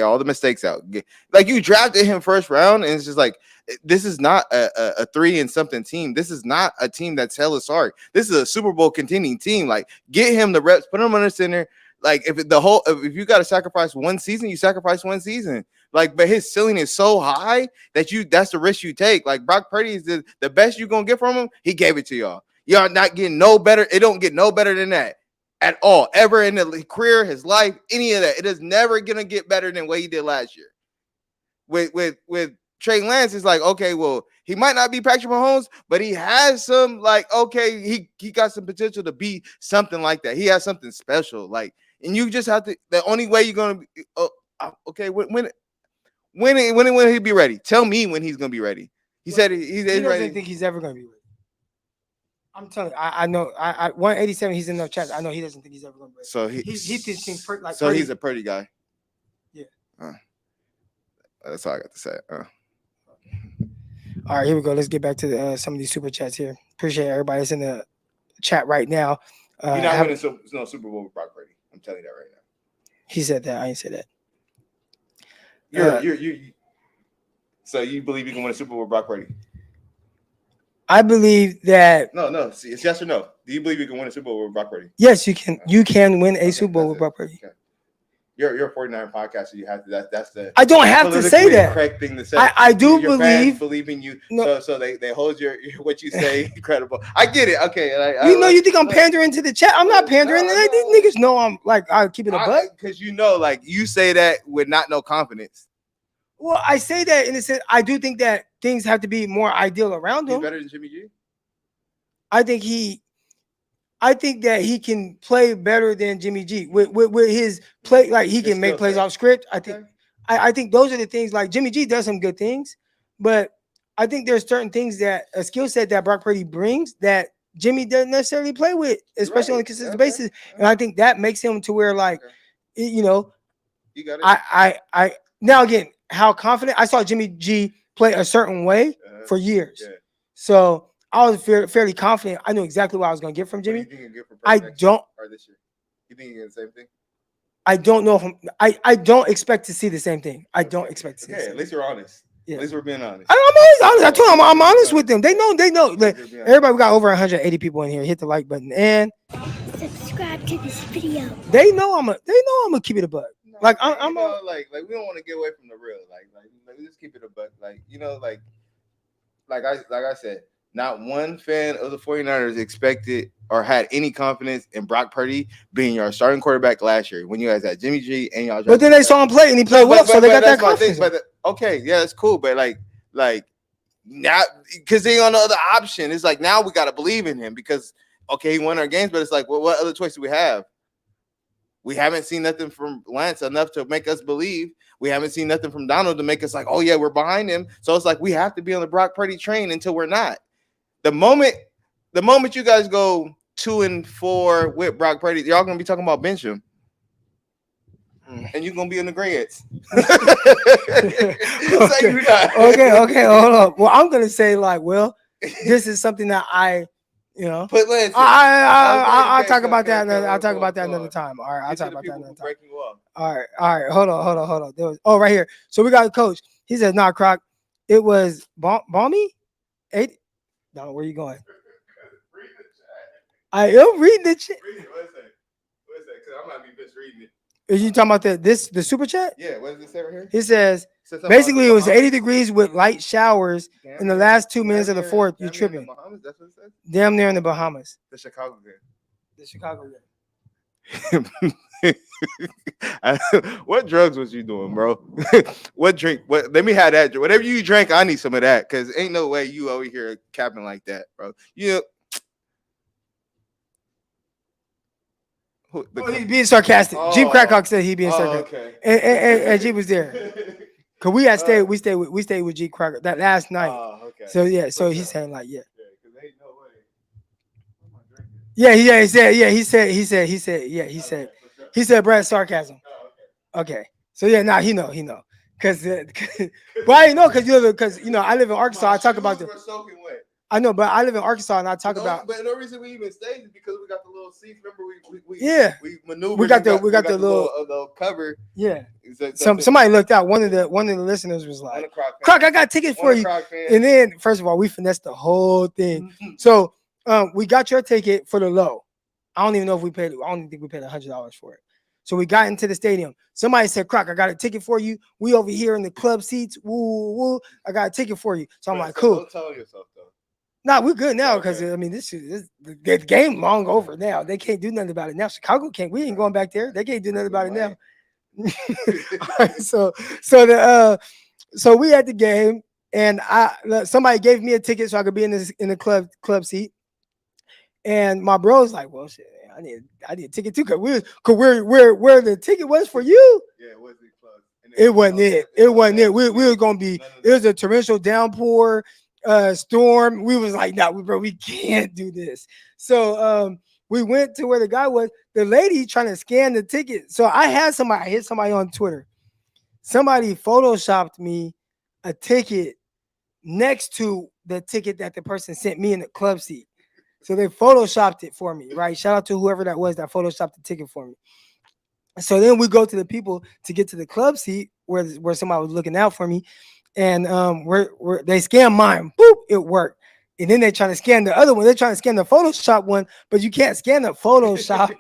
all the mistakes out. Like you drafted him first round, and it's just like this is not a 3 and something team. This is not a team that's hella sorry. This is a Super Bowl contending team. Like get him the reps, put him under center. Like if you got to sacrifice one season, you sacrifice one season. Like, but his ceiling is so high that's the risk you take. Like Brock Purdy is the best you're gonna get from him. He gave it to y'all. Y'all not getting no better. It don't get no better than that. At all, ever in the career, his life, any of that, it is never gonna get better than what he did last year. With Trey Lance, it's like, okay, well, he might not be Patrick Mahomes, but he has some, like, okay, he got some potential to be something like that. He has something special, like, and you just have to. The only way you're gonna be, okay, when will he be ready? Tell me when he's gonna be ready. He said he's ready. He doesn't think he's ever gonna be ready. I'm telling you, I know. I 187. He's in the chat. I know he doesn't think he's ever going to break. So he thinks like. So Purdy. He's a Purdy guy. Yeah. That's all I got to say. All right, here we go. Let's get back to some of these super chats here. Appreciate everybody that's in the chat right now. You're not winning no Super Bowl with Brock Purdy. I'm telling you that right now. He said that. I ain't say that. So you believe you can win a Super Bowl with Brock Purdy? I believe that. No. See, it's yes or no. Do you believe you can win a Super Bowl with Brock Purdy? Yes, you can. You can win a Super Bowl with Brock Purdy. Okay. You're a 49 podcast, so you have to. That's the. I don't have to say that. Correct thing to say. I do believe in you. No. So they hold your what you say credible. I get it. Okay. You think I'm pandering to the chat? I'm not pandering. These niggas know I'm like I keep it a butt. Because like you say that with no confidence. Well, I say that in a sense. I do think that things have to be more ideal around him. He's better than Jimmy G. I think that he can play better than Jimmy G with his play. Like he can make plays off script. I think those are the things. Like Jimmy G does some good things, but I think there's certain things that a skill set that Brock Purdy brings that Jimmy doesn't necessarily play with, especially on a consistent basis. And I think that makes him to where you got it. I now again, how confident I saw Jimmy G play a certain way for years. Yeah. So I was fairly confident. I knew exactly what I was going to get from Jimmy. What do you think you get from Purdy next year or this year? You think you get the same thing? I don't know if I don't expect to see the same thing. I don't expect to see. Okay, at least you're honest. Yeah. At least we're being honest. I'm always honest. I told them I'm honest with them. They know. Like, everybody, we got over 180 people in here. Hit the like button and subscribe to this video. They know I'm gonna keep it a buck. Like I'm like we don't want to get away from the real. Like just keep it a buck. Like I said, not one fan of the 49ers expected or had any confidence in Brock Purdy being your starting quarterback last year when you guys had Jimmy G and y'all. But then they saw him play and he played well, so they got that confidence. Okay, yeah, that's cool. But like now, because they on the other option, it's like now we got to believe in him because he won our games, but it's like, well, what other choice do we have? We haven't seen nothing from Lance enough to make us believe. We haven't seen nothing from Donald to make us like, oh yeah, we're behind him. So it's like we have to be on the Brock Purdy train until we're not. The moment you guys go 2-4 with Brock Purdy, y'all gonna be talking about bench him, and you're gonna be in the grades. Okay, hold up. Well, I'm gonna say this is something that Put Lance. I'll talk about that. I'll talk about that another time. All right, I'll talk about that another time. All right. Hold on. There was right here. So we got a coach. He says, "Nah, Crock. It was balmy. 8. No, where you going? I am reading the chat. What's that? Because I'm not even just reading it. Are you talking about the super chat? Yeah. What does it say right here? He says basically it was 80 degrees with light showers in the last 2 minutes of the fourth. You tripping? That's what it says? Damn near in the Bahamas. The Chicago game. The Chicago game. What drugs was you doing, bro? What drink? Let me have that. Whatever you drank, I need some of that because ain't no way you over here capping like that, bro. He's being sarcastic. G Crackhawk said he being sarcastic. Okay. And G was there. Cause we stayed with G Crackhawk that last night. Okay. So yeah, so he's saying like yeah. Because ain't no way. He said Brad sarcasm. Okay. So yeah, he know. Cause but I know because I live in Arkansas. I talk about the. I know, but I live in Arkansas, and I talk about. But no reason we even stayed is because we got the little seats. Remember, we maneuvered. We got the little cover. Yeah. Somebody looked out. One of the listeners was like, "Crock, I got tickets for you." And then, first of all, we finessed the whole thing. So, we got your ticket for the low. I don't even know if we paid. I don't even think we paid $100 for it. So we got into the stadium. Somebody said, "Crock, I got a ticket for you. We over here in the club seats. Woo, woo. I got a ticket for you." So I'm like, "Cool." Don't tell yourself though. Nah, we're good now because I mean, this the game long over now. They can't do nothing about it now. Chicago can't. We ain't going back there. They can't do nothing about it now. Right, so we at the game, and somebody gave me a ticket so I could be in the club seat. And my bro's like, "Well, shit, I need a ticket too, cause where the ticket was for you." Yeah, it wasn't club. It wasn't it. It wasn't it. We were gonna be. It was a torrential downpour, storm. We was like, "No, bro, we can't do this." So we went to where the guy was. The lady trying to scan the ticket. So I hit somebody on Twitter. Somebody photoshopped me a ticket next to the ticket that the person sent me in the club seat. So they photoshopped it for me, right? Shout out to whoever that was that photoshopped the ticket for me. So then we go to the people to get to the club seat where somebody was looking out for me, and they scanned mine. Boop, it worked. And then they try to scan the other one. They're trying to scan the Photoshop one, but you can't scan the Photoshop.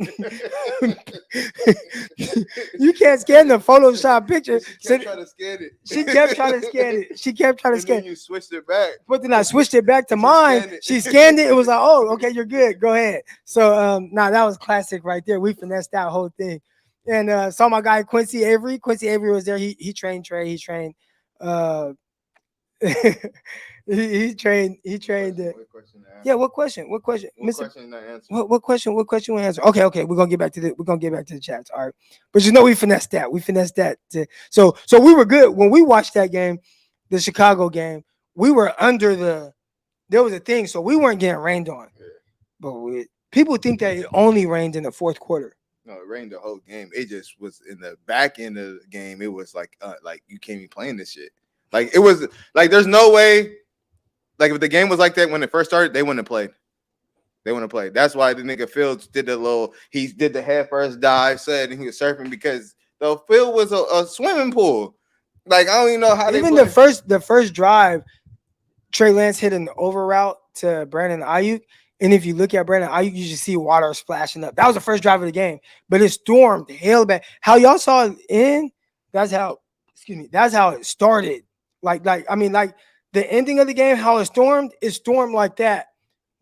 You can't scan the Photoshop picture. She kept trying to scan it. She kept trying to scan it. She kept trying to scan it. You switched it back. But then I switched it back to mine. She scanned it. It was like, "Oh, okay, you're good. Go ahead." So that was classic right there. We finessed that whole thing. And saw my guy Quincy Avery. Quincy Avery was there. He trained Trey. He trained he trained What question to answer? Yeah, what question? What question? What question to answer? What question? What question we answer? Okay. We're gonna get back to the chats. All right. But we finessed that. So we were good when we watched that game, the Chicago game. We were under there was a thing, so we weren't getting rained on. Yeah. But people think that it only rained in the fourth quarter. No, it rained the whole game. It just was in the back end of the game. It was like you can't be playing this shit. Like it was like there's no way. Like if the game was like that when it first started, they wouldn't have played. That's why the nigga Fields did he did the head first dive, said he was surfing because the field was a swimming pool. Like I don't even know how even the first drive, Trey Lance hit an over route to Brandon Aiyuk. And if you look at Brandon Aiyuk, you just see water splashing up. That was the first drive of the game, but it stormed hell bad. How y'all saw it end? That's how it started. Like the ending of the game, how it stormed like that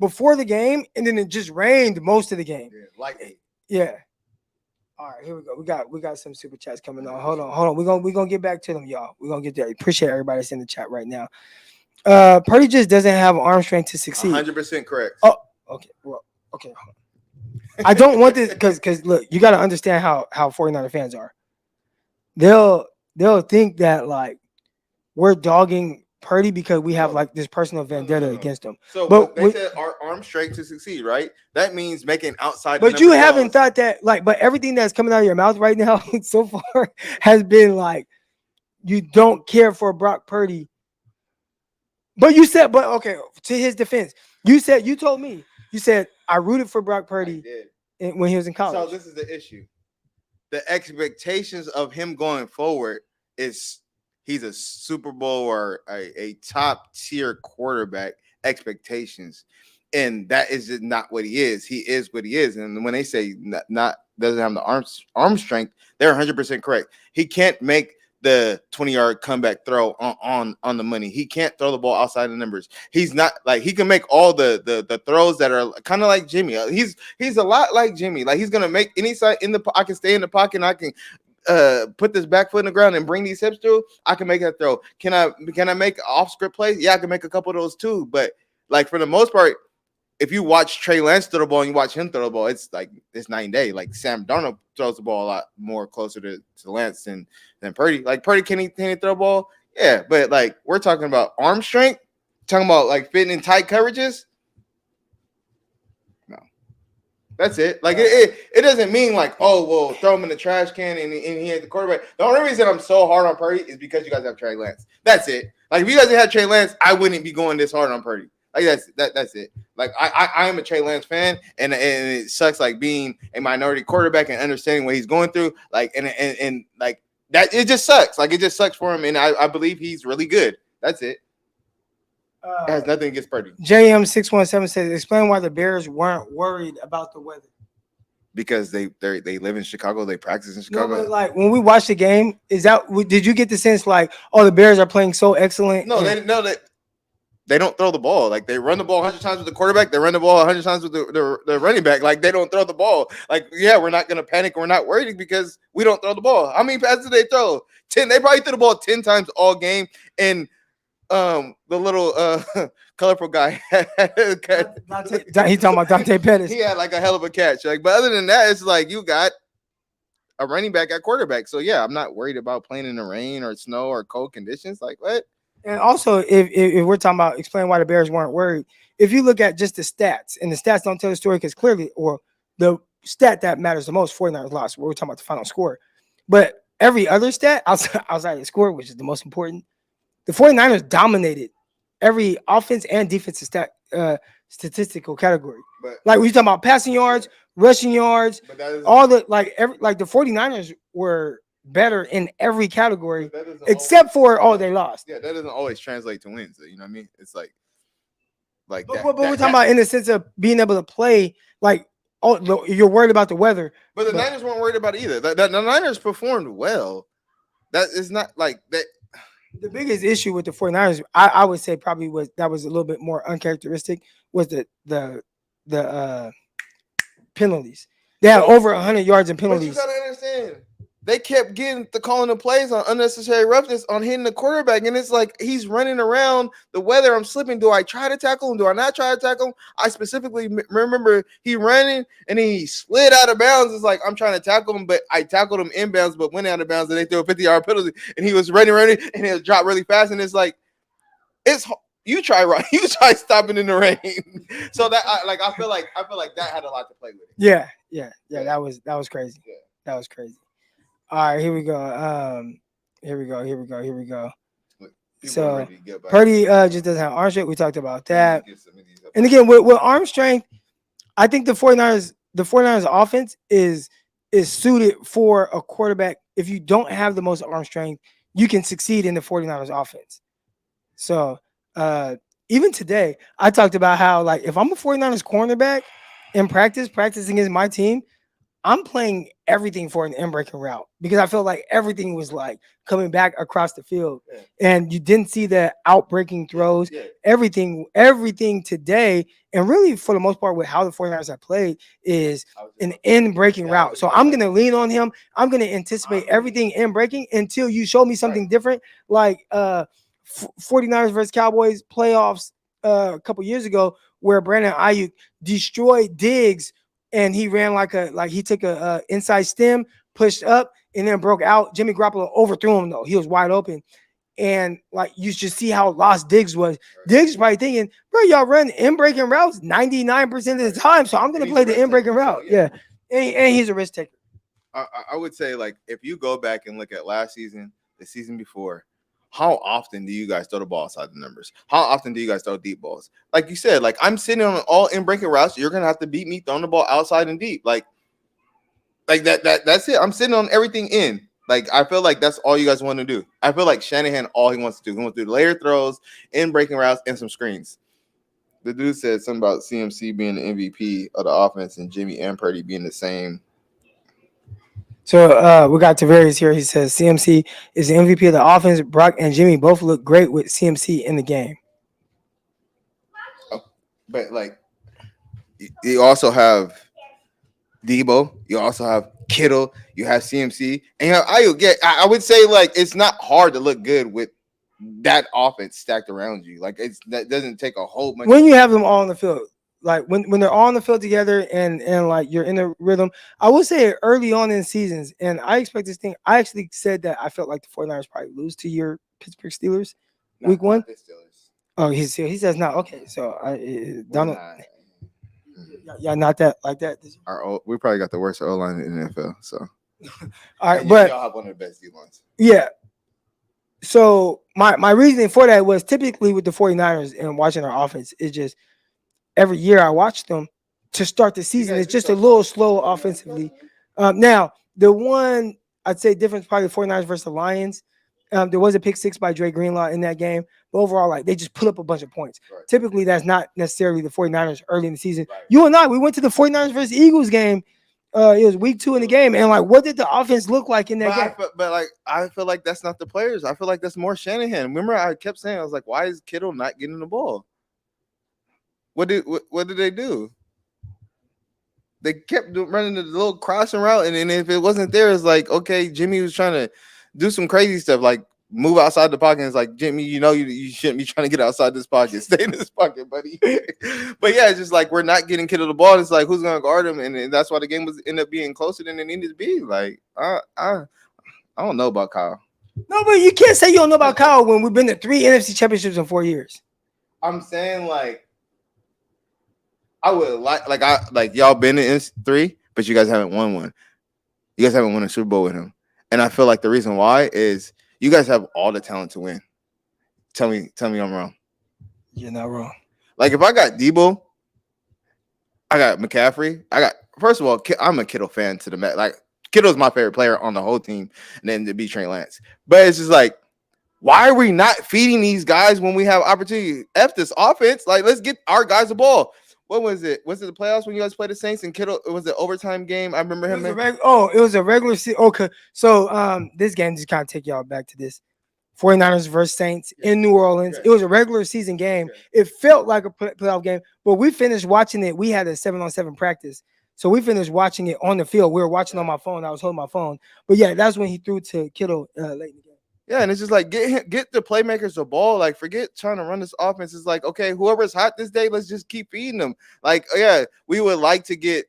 before the game, and then it just rained most of the game. Yeah. All right, here we go. We got some super chats coming on. Hold on. We're gonna get back to them, y'all. We're gonna get there. Appreciate everybody that's in the chat right now. Purdy just doesn't have arm strength to succeed. 100% correct. Oh, okay. Well, okay. I don't want this because look, you got to understand how 49er fans are. They'll think that like we're dogging Purdy because we have like this personal vendetta against him. So but they said our arm strength to succeed, right? That means making outside. But you haven't thought that but everything that's coming out of your mouth right now so far has been like you don't care for Brock Purdy. But okay, to his defense, you told me I rooted for Brock Purdy when he was in college. So this is the issue. The expectations of him going forward is he's a Super Bowl or a top tier quarterback expectations. And that is just not what he is. He is what he is. And when they say not doesn't have the arm strength, they're 100% correct. He can't make the 20-yard comeback throw on the money. He can't throw the ball outside the numbers. He's not like he can make all the throws that are kind of like Jimmy. He's a lot like Jimmy. Like he's gonna make any side I can stay in the pocket and I can put this back foot in the ground and bring these hips through. I can make that throw. Can I make off script plays? Yeah, I can make a couple of those too. But like for the most part, if you watch Trey Lance throw the ball and you watch him throw the ball, it's night and day. Like Sam Darnold throws the ball a lot more closer to Lance than Purdy. Like Purdy, can he throw the ball? Yeah, but like we're talking about arm strength, talking about like fitting in tight coverages. No, that's it. Like it doesn't mean like, oh well, throw him in the trash can and he had the quarterback. The only reason I'm so hard on Purdy is because you guys have Trey Lance. That's it. Like if you guys had Trey Lance, I wouldn't be going this hard on Purdy. Like that's it. Like I am a Trey Lance fan, and it sucks like being a minority quarterback and understanding what he's going through. Like and like that, it just sucks. Like it just sucks for him, and I believe he's really good. That's it. It has nothing against Purdy. JM617 says, explain why the Bears weren't worried about the weather. Because they live in Chicago, they practice in Chicago. No, but like when we watched the game, did you get the sense like, oh, the Bears are playing so excellent? No, they don't throw the ball. Like they run the ball 100 times with the quarterback, they run the ball 100 times with the running back. Like they don't throw the ball. Like yeah, we're not gonna panic. We're not worried because we don't throw the ball. How many passes did they throw? 10. They probably threw the ball 10 times all game. And the little colorful guy, He talking about Dante Pettis. he had like a hell of a catch. Like, but other than that, it's like you got a running back at quarterback. So yeah, I'm not worried about playing in the rain or snow or cold conditions. Like what? And also, if we're talking about explaining why the Bears weren't worried, if you look at just the stats, and the stats don't tell the story because clearly, or the stat that matters the most, 49ers lost. We're talking about the final score. But every other stat outside of the score, which is the most important, the 49ers dominated every offense and defensive statistical category. But like when you talking about passing yards, rushing yards, all the the 49ers were better in every category except for they lost. Yeah, that doesn't always translate to wins. You know what I mean? It's like but we're talking about in the sense of being able to play. Like, oh, you're worried about the weather. But the Niners weren't worried about it either. The Niners performed well. That is not like that. The biggest issue with the 49ers, I would say probably was a little bit more uncharacteristic was the penalties. They had over 100 yards in penalties. But you gotta understand, they kept getting the calling the plays on unnecessary roughness on hitting the quarterback, and it's like he's running around the weather. I'm slipping. Do I try to tackle him? Do I not try to tackle him? I specifically remember he running and he slid out of bounds. It's like I'm trying to tackle him, but I tackled him inbounds, but went out of bounds, and they threw a 50-yard penalty, and he was running, and it dropped really fast, and it's like you try stopping in the rain. So that I feel like that had a lot to play with it. Yeah. That was crazy. Yeah. That was crazy. All right, here we go. Here we go. So Purdy just doesn't have arm strength. We talked about that. And again, with arm strength, I think the 49ers offense is suited for a quarterback. If you don't have the most arm strength, you can succeed in the 49ers offense. So even today, I talked about how, like, if I'm a 49ers cornerback in practicing against my team, I'm playing everything for an in-breaking route because I felt like everything was like coming back across the field, and you didn't see the outbreaking throws. Everything today, and really for the most part with how the 49ers have played is an in-breaking route. So I'm going to lean on him. I'm going to anticipate everything in-breaking until you show me something different, like 49ers versus Cowboys playoffs a couple years ago where Brandon Aiyuk destroyed Diggs. And he ran he took a inside stem, pushed up, and then broke out. Jimmy Garoppolo overthrew him though. He was wide open. And like you just see how lost Diggs was. Diggs is probably thinking, bro, y'all run in-breaking routes 99% of the time. So I'm gonna play the in-breaking route. Yeah. And he's a risk taker. I would say, like, if you go back and look at last season, the season before, how often do you guys throw the ball outside the numbers? How often do you guys throw deep balls? Like you said, like I'm sitting on all in-breaking routes. You're gonna have to beat me throwing the ball outside and deep. Like that's it. I'm sitting on everything in. Like I feel like that's all you guys want to do. I feel like Shanahan, all he wants to do, he wants to do layer throws, in-breaking routes, and some screens. The dude said something about CMC being the MVP of the offense and Jimmy and Purdy being the same. So we got Tavares here. He says CMC is the MVP of the offense. Brock and Jimmy both look great with CMC in the game. But like, you also have Debo. You also have Kittle. You have CMC, and you have Aiyuk. Yeah, I would say like it's not hard to look good with that offense stacked around you. Like that doesn't take a whole bunch. When you have them all on the field. Like when they're all on the field together and like you're in the rhythm, I would say early on in seasons, and I expect this thing. I actually said that I felt like the 49ers probably lose to your Pittsburgh Steelers week one. Oh, he says not. Okay, so Donald, yeah, not that like that. We probably got the worst O-line in the NFL. So all right, but y'all have one of the best D lines. Yeah. So my reasoning for that was typically with the 49ers and watching their offense is just every year I watch them to start the season. It's just a little slow offensively. Now, the one I'd say difference probably the 49ers versus the Lions. There was a pick six by Dre Greenlaw in that game. But overall, like they just put up a bunch of points. Right. Typically, that's not necessarily the 49ers early in the season. Right. You and I, we went to the 49ers versus Eagles game. It was week 2 in the game. And like, what did the offense look like in that game? I feel like that's not the players. I feel like that's more Shanahan. Remember, I kept saying, I was like, why is Kittle not getting the ball? What did they do? They kept running the little crossing route, and then if it wasn't there, it's like, okay, Jimmy was trying to do some crazy stuff, like move outside the pocket. It's like, Jimmy, you shouldn't be trying to get outside this pocket. Stay in this pocket, buddy. But yeah, it's just like we're not getting Kittle the ball. It's like, who's gonna guard him? And that's why the game was end up being closer than it needed to be. Like, I don't know about Kyle. No, but you can't say you don't know about Kyle when we've been to 3 NFC championships in 4 years. I'm saying like. I would like y'all been in 3, but you guys haven't won one. You guys haven't won a Super Bowl with him, and I feel like the reason why is you guys have all the talent to win. Tell me I'm wrong. You're not wrong. Like if I got Debo, I got McCaffrey. First of all, I'm a Kittle fan to the max. Like Kittle's my favorite player on the whole team, and then to be Trey Lance. But it's just like, why are we not feeding these guys when we have opportunity? F this offense. Like let's get our guys the ball. What was it? Was it the playoffs when you guys played the Saints and Kittle? It was an overtime game. I remember him. It was a regular season. Okay, so this game just kind of take y'all back to this 49ers versus Saints in New Orleans. It was a regular season game. It felt like a playoff game, but we finished watching it. We had a 7-on-7 practice, so we finished watching it on the field. We were watching on my phone. I was holding my phone, but yeah, that's when he threw to Kittle late in the game. Yeah, and it's just like get the playmakers the ball. Like forget trying to run this offense. It's like, okay, whoever's hot this day, let's just keep feeding them. Like, yeah, we would like to get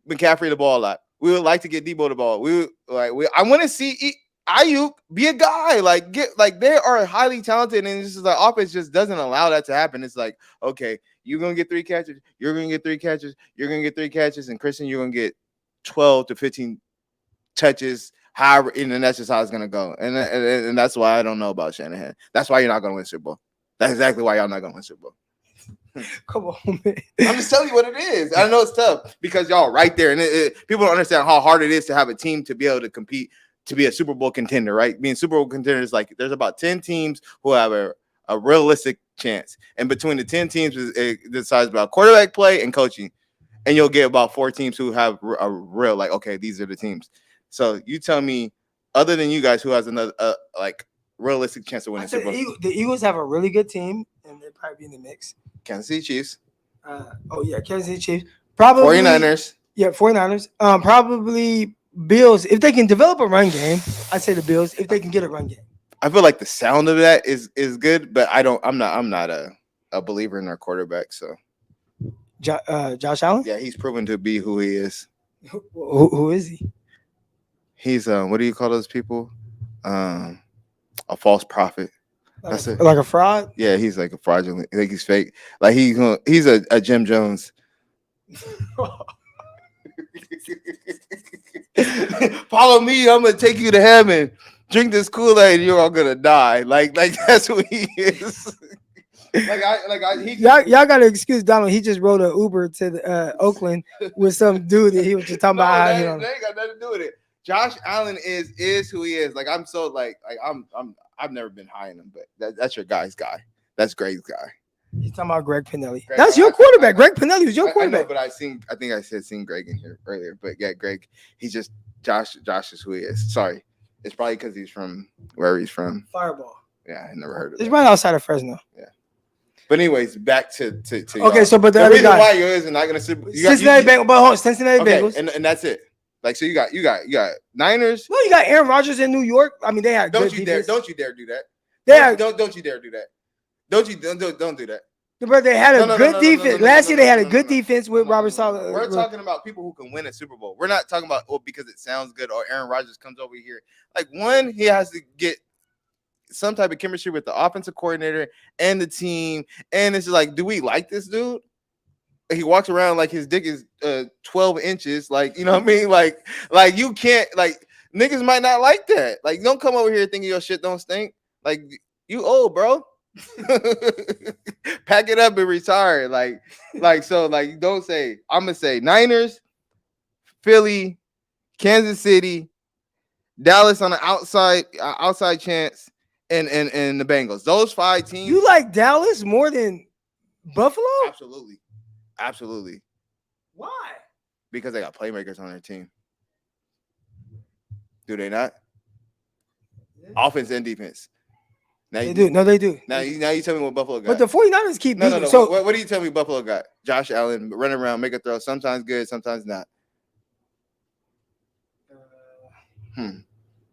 McCaffrey the ball a lot. We would like to get Debo the ball. I want to see Aiyuk be a guy. Like they are highly talented, and it's just the offense just doesn't allow that to happen. It's like, okay, you're gonna get 3 catches, you're gonna get 3 catches, you're gonna get 3 catches, and Christian, you're gonna get 12 to 15 touches. However, and that's just how it's gonna go, and that's why I don't know about Shanahan. That's why you're not gonna win Super Bowl. That's exactly why y'all not gonna win Super Bowl. Come on, man. I'm just telling you what it is. I know it's tough because y'all right there, and people don't understand how hard it is to have a team to be able to compete to be a Super Bowl contender. Right, being Super Bowl contender is like there's about 10 teams who have a realistic chance, and between the 10 teams, it decides about quarterback play and coaching, and you'll get about 4 teams who have a real like, okay, these are the teams. So you tell me, other than you guys, who has another like realistic chance of winning Super Bowl? The Eagles have a really good team, and they'd probably be in the mix. Kansas City Chiefs. Kansas City Chiefs. Probably 49ers. Yeah, 49ers. Probably Bills. If they can develop a run game, I'd say the Bills. If they can get a run game, I feel like the sound of that is good, but I'm not a believer in our quarterback. So Josh Allen. Yeah, he's proven to be who he is. Who is he? He's what do you call those people? A false prophet. That's it. Like a fraud? Yeah, he's like a fraudulent. Like he's fake. Like he's a Jim Jones. Follow me. I'm gonna take you to heaven. Drink this Kool-Aid. You're all gonna die. Like that's who he is. Y'all gotta excuse Donald. He just rode an Uber to the, Oakland with some dude that he was just talking about. That ain't got nothing to do with it. Josh Allen is who he is. Like I'm so I've never been high in him, but that's your guy's guy. That's Greg's guy. You're talking about Greg Pinelli. That's your quarterback. Greg Pinelli was your quarterback. I know, but I think I seen Greg in here earlier. But yeah, Greg, he's just Josh is who he is. Sorry. It's probably because he's from wherever he's from. Fireball. Yeah, I never heard of it. It's right outside of Fresno. Yeah. But anyways, back to okay. y'all. So, but the reason guy, why you is not gonna Cincinnati Bengals. But hold on, Cincinnati Bengals, and that's it. Like so, you got Niners. Well, you got Aaron Rodgers in New York. I mean, they had. Don't you dare do that. Don't you dare do that. Don't do that. But they had a good defense. Last year they had a good defense with Robert Saleh. We're talking about people who can win a Super Bowl. We're not talking about because it sounds good or Aaron Rodgers comes over here. Like one, he has to get some type of chemistry with the offensive coordinator and the team. And it's just like, do we like this dude? He walks around like his dick is 12 inches. Like, you know what I mean? Like you can't, like, niggas might not like that. Like, don't come over here thinking your shit don't stink. Like you old, bro. Pack it up and retire. So don't say. I'm gonna say Niners, Philly, Kansas City, Dallas on the outside chance, and the Bengals. Those 5 teams. You like Dallas more than Buffalo? Absolutely. Why? Because they got playmakers on their team. Do they not? Offense and defense. Now They do. No, they do. Now you tell me what Buffalo got. But the 49ers keep beating. No. So what do you tell me Buffalo got? Josh Allen run around, make a throw. Sometimes good, sometimes not.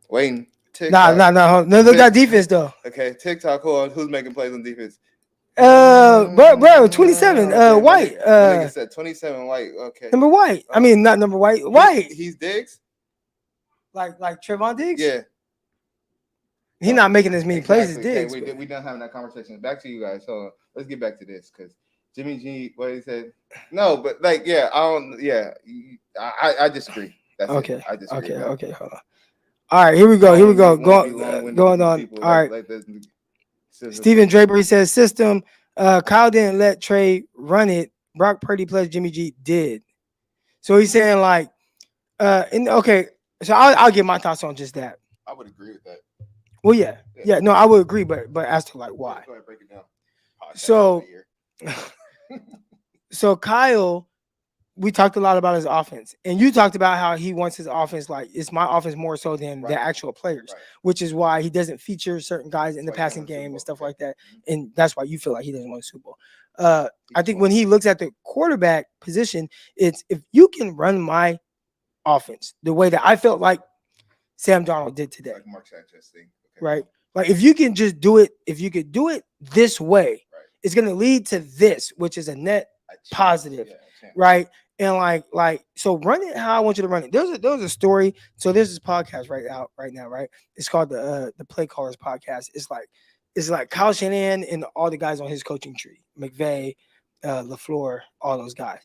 Waiting. No. They got defense though. Okay, TikTok. Hold on. Who's making plays on defense? Bro, 27. White. Nigga said 27 White. Okay. Number White. I mean, not number White. White. He's Diggs. Like Trevon Diggs. Yeah. He's not making as many plays as Diggs. Okay, we done having that conversation. Back to you guys. So let's get back to this because Jimmy G. What he said? No, but I don't. Yeah, I disagree. That's okay. It. I disagree. Okay. Hold on. All right, here we go. Going on. All right. Steven Draper, he says system. Kyle didn't let Trey run it. Brock Purdy plus Jimmy G did. So he's saying so I'll get my thoughts on just that. I would agree with that. Well, yeah. No, I would agree, but as to why. Go ahead, break it down. So Kyle, we talked a lot about his offense, and you talked about how he wants his offense it's my offense more so than the actual players, which is why he doesn't feature certain guys in the passing game and stuff like that, and that's why you feel like he doesn't want a Super Bowl. I think when he looks at the quarterback position, it's if you can run my offense the way that I felt like Sam Darnold did today, like Mark Sanchez thing. Okay. Right? Like if you can just do it, if you could do it this way, it's going to lead to this, which is a net positive, right? And so run it how I want you to run it. There was a story. So there's this podcast right now, right? It's called the Play Callers Podcast. It's like Kyle Shanahan and all the guys on his coaching tree, McVay, LaFleur, all those guys.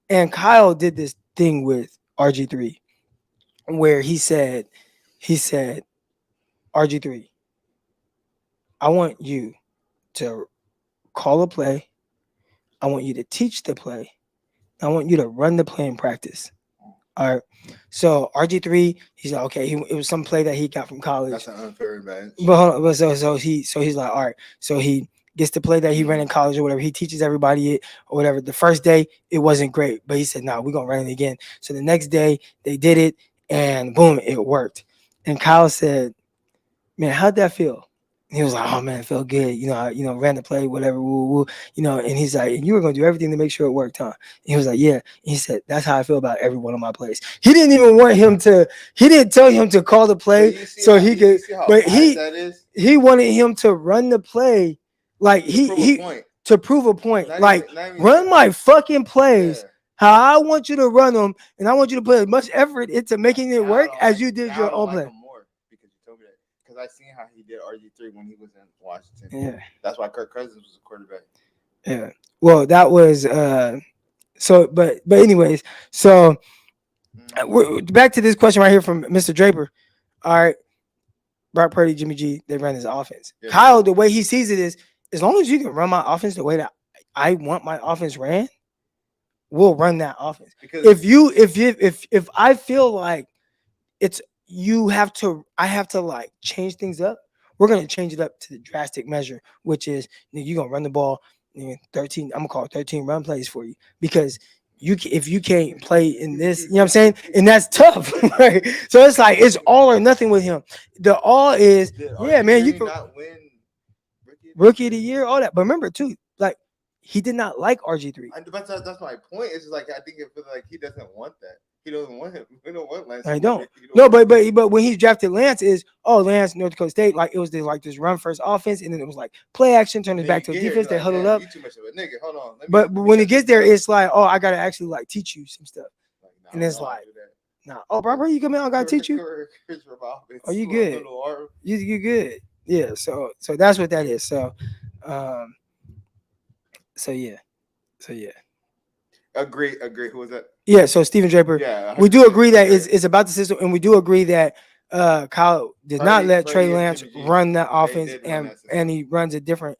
And Kyle did this thing with RG3 where he said, RG3, I want you to call a play. I want you to teach the play. I want you to run the play in practice. All right. So RG3, he's like, okay, it was some play that he got from college. That's an unfair advantage. But so he's like, all right. So he gets the play that he ran in college or whatever. He teaches everybody it or whatever. The first day it wasn't great, but he said, "No, we're gonna run it again." So the next day they did it, and boom, it worked. And Kyle said, "Man, how'd that feel?" He was like, "Oh man, it felt good. Ran the play, whatever, And he's like, "And you were gonna do everything to make sure it worked, huh?" And he was like, "Yeah." And he said, "That's how I feel about every one of my plays." He didn't even want him to. He didn't tell him to call the play so he could. But he wanted him to run the play, to prove a point. Not even run my fucking plays. Yeah. How I want you to run them, and I want you to put as much effort into making it work as you did your own play. I seen how he did RG3 when he was in Washington. Yeah, that's why Kirk Cousins was a quarterback. Yeah, well, that was but anyways, so we're back to this question right here from Mr. Draper. All right, Brock Purdy, Jimmy G, they ran his offense. Yeah, Kyle, the way he sees it is, as long as you can run my offense the way that I want my offense ran, we'll run that offense. Because if I feel like it's I have to change things up. We're gonna change it up to the drastic measure, which is you're gonna run the ball 13. I'm gonna call it 13 run plays for you because if you can't play in this, you know what I'm saying, and that's tough, right? So it's like it's all or nothing with him. The all is man, you can not win rookie of the year, all that. But remember too, he did not like RG3. But that's my point. It's just I think it feels like he doesn't want that. He doesn't want him. We don't want Lance. I don't. No, but when he drafted Lance, Lance, North Dakota State, it was this run first offense, and then it was play action, turn it back to a defense. They huddled up. You too much of a nigga. Hold on. But when it gets there, it's I gotta actually teach you some stuff, and it's nah. Oh, bro, you come in, I gotta teach you. Oh, you good? You good? Yeah. So that's what that is. So yeah. Agree. Who was that? Yeah, so Steven Draper. Yeah, we do agree that it's about the system, and we do agree that Kyle did not let Trey Purdy and Lance Jimmy G, run that they offense, did run that and system. he runs a different.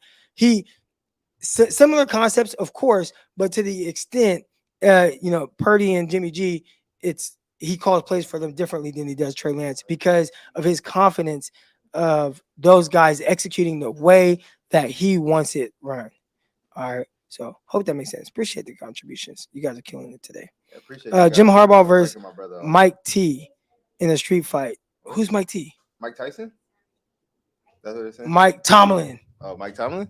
Similar concepts, of course, but to the extent, Purdy and Jimmy G, he calls plays for them differently than he does Trey Lance because of his confidence of those guys executing the way that he wants it run. All right. So hope that makes sense. Appreciate the contributions. You guys are killing it today. Yeah, appreciate you Jim guys Harbaugh for versus breaking my brother off. Mike T in a street fight. Who's Mike T? Mike Tyson? That's what it's saying? Mike Tomlin. Oh, Mike Tomlin?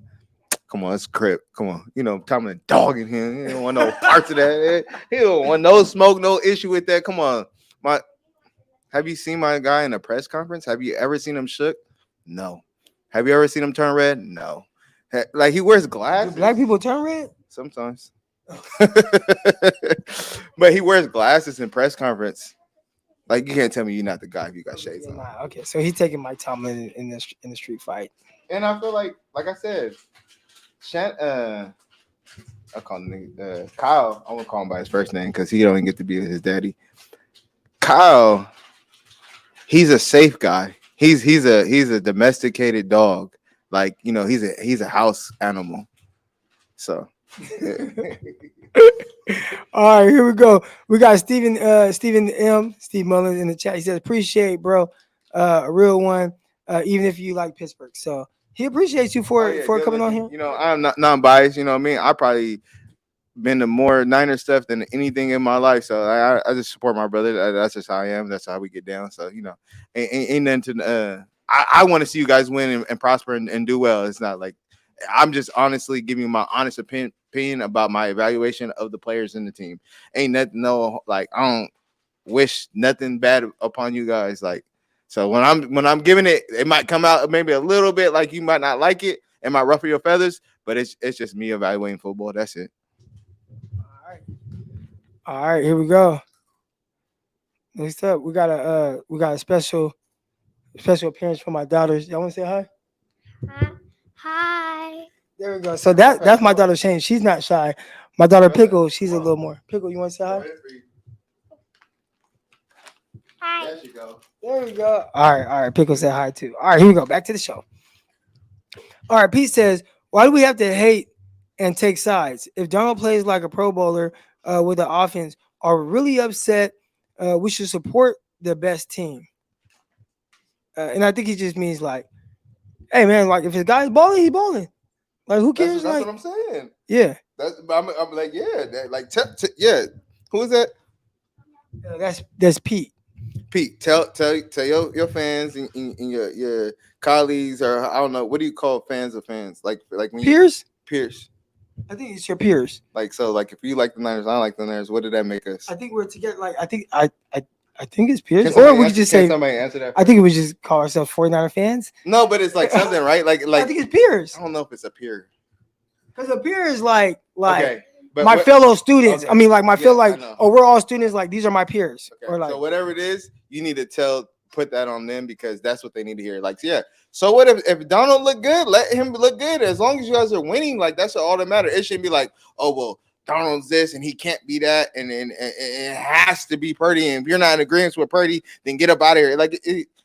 Come on, it's Crip. Come on. Tomlin dogging him. He don't want no parts of that. He don't want no smoke, no issue with that. Come on. Have you seen my guy in a press conference? Have you ever seen him shook? No. Have you ever seen him turn red? No. Like he wears glasses. Do black people turn red? Sometimes. But he wears glasses in press conference. Like you can't tell me you're not the guy if you got shades on. Okay, so he's taking Mike Tomlin in the street fight. And I feel like I said, I call him Kyle. I won't call him by his first name because he don't even get to be his daddy. Kyle, he's a safe guy. He's a domesticated dog. Like he's a house animal. So. All right, here we go. We got Steve Mullins in the chat. He says, appreciate, bro. A real one, even if you like Pittsburgh. So he appreciates you for coming on here. I'm not non-biased, I mean? I probably been to more Niner stuff than anything in my life. So I just support my brother. That's just how I am. That's how we get down. So, ain't nothing to I want to see you guys win and prosper and do well. It's not like I'm just honestly giving you my honest opinion about my evaluation of the players in the team. Ain't nothing, I don't wish nothing bad upon you guys. Like, so when I'm giving it might come out maybe a little bit like you might not like it. It might ruffle your feathers, but it's just me evaluating football. That's it. All right, here we go. Next up, we got a special appearance from my daughters. Y'all want to say hi? Hi. There we go. So that's my daughter Shane. She's not shy. My daughter Pickle, she's a little more. Pickle, you want to say hi? Hi. There you go. There we go. All right. Pickle said hi too. All right, here we go. Back to the show. All right, Pete says, why do we have to hate and take sides? If Donald plays like a Pro Bowler with the offense, are we really upset? We should support the best team. And I think he just means like, hey man, like if his guy's balling, he's balling. Like who cares? That's what I'm saying. Yeah. I'm like, yeah, yeah. Who is that? That's Pete. Pete, tell your fans and your colleagues, or I don't know, what do you call fans of fans? Like when Peers? Peers. I think it's your peers. Like if you like the Niners, I like the Niners. What did that make us? I think we're together. Like I think it's peers, Or we could just say somebody answer that. I think we just call ourselves 49er fans. No, but it's like something, right? Like I think it's peers. I don't know if it's a peer. Because a peer is like okay, but my fellow students. Okay. I mean, like feel like, oh, we're all students. Like these are my peers. Okay. Or like, so whatever it is, you need to put that on them because that's what they need to hear. Like, yeah. So what if Donald look good? Let him look good. As long as you guys are winning, like that's all that matters. It shouldn't be like, oh well, Donald's this and he can't be that, and it has to be Purdy. And if you're not in agreement with Purdy, then get up out of here. Like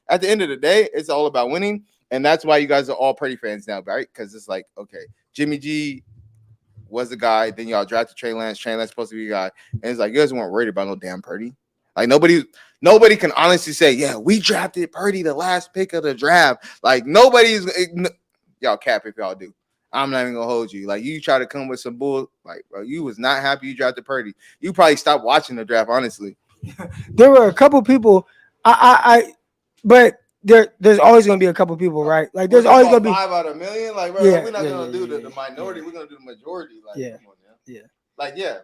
at the end of the day, it's all about winning, and that's why you guys are all Purdy fans now, right? Because it's like, okay, Jimmy G was the guy. Then y'all drafted Trey Lance. Trey Lance supposed to be the guy, and it's like you guys weren't worried about no damn Purdy. Like nobody can honestly say, yeah, we drafted Purdy the last pick of the draft. Like nobody's y'all cap if y'all do. I'm not even gonna hold you. Like you try to come with some bull, like bro, you was not happy you drafted Purdy. You probably stopped watching the draft, honestly. There were a couple people, but there's always gonna be a couple people, right? Like there's always gonna be 5 out of a million. Like bro, we're not gonna do the minority. We're gonna do the majority. Like come on now. Yeah.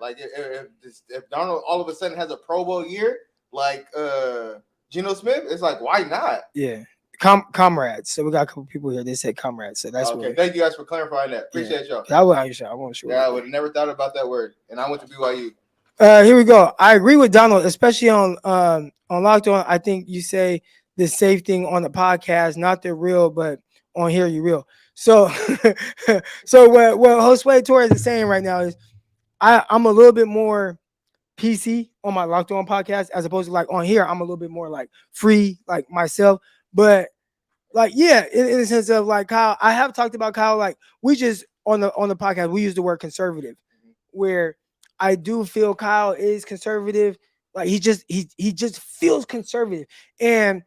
Like if Donald all of a sudden has a Pro Bowl year, like Geno Smith, it's like why not? Yeah. Comrades. So we got a couple people here. They said comrades. So that's okay. Thank you guys for clarifying that. Appreciate y'all. I wasn't sure. Yeah, I would have never thought about that word. And I went to BYU. Here we go. I agree with Donald, especially on Locked On. I think you say the safe thing on the podcast, not the real, but on here you real. So so what Josue Torres is saying right now is I'm a little bit more PC on my Locked On podcast, as opposed to like on here, I'm a little bit more like free, like myself. But like, yeah, in the sense of like Kyle, I have talked about Kyle. Like we just on the podcast, we use the word conservative, where I do feel Kyle is conservative. Like he just feels conservative, and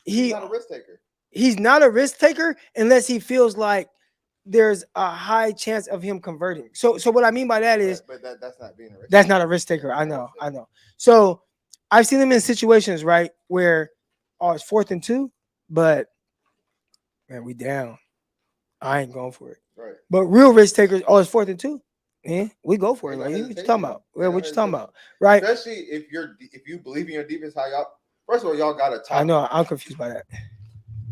He's not a risk taker. He's not a risk taker unless he feels like there's a high chance of him converting. So what I mean by that is, but that's not being a risk. That's not a risk taker. I know. So I've seen him in situations, right, where it's 4th and 2, but man, we down. I ain't going for it. Right. But real risk takers, it's 4th and 2. Yeah, we go for it. Like, what you talking about? What you talking about? Right? Especially if you believe in your defense, how y'all. First of all, y'all got a top. I know. I'm confused by that.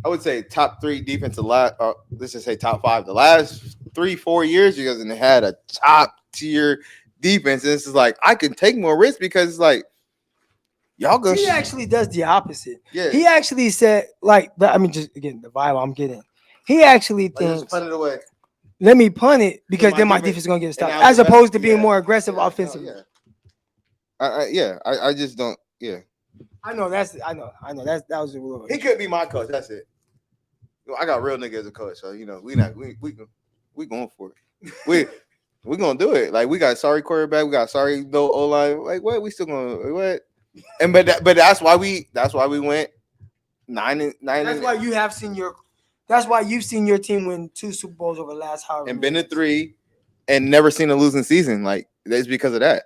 I would say top 3 defensive let's just say top 5. The last 3-4 years, you guys have had a top tier defense. And this is like I can take more risks because it's like y'all go. He actually does the opposite. Yeah. He actually said just again the vibe I'm getting. He actually thinks just punt it away. Let me punt it because then my defense is gonna get stopped, as opposed to being more aggressive offensively. I just don't. Yeah. I know. That was a little. He could be my coach. That's it. I got real nigga as a coach, so we going for it. We gonna do it. Like we got sorry quarterback, we got sorry no O line. Like what? We still gonna what? And but that's why we went 9-9. That's why you have seen your. That's why you've seen your team win 2 Super Bowls over the last however. And been to 3, and never seen a losing season. Like that's because of that.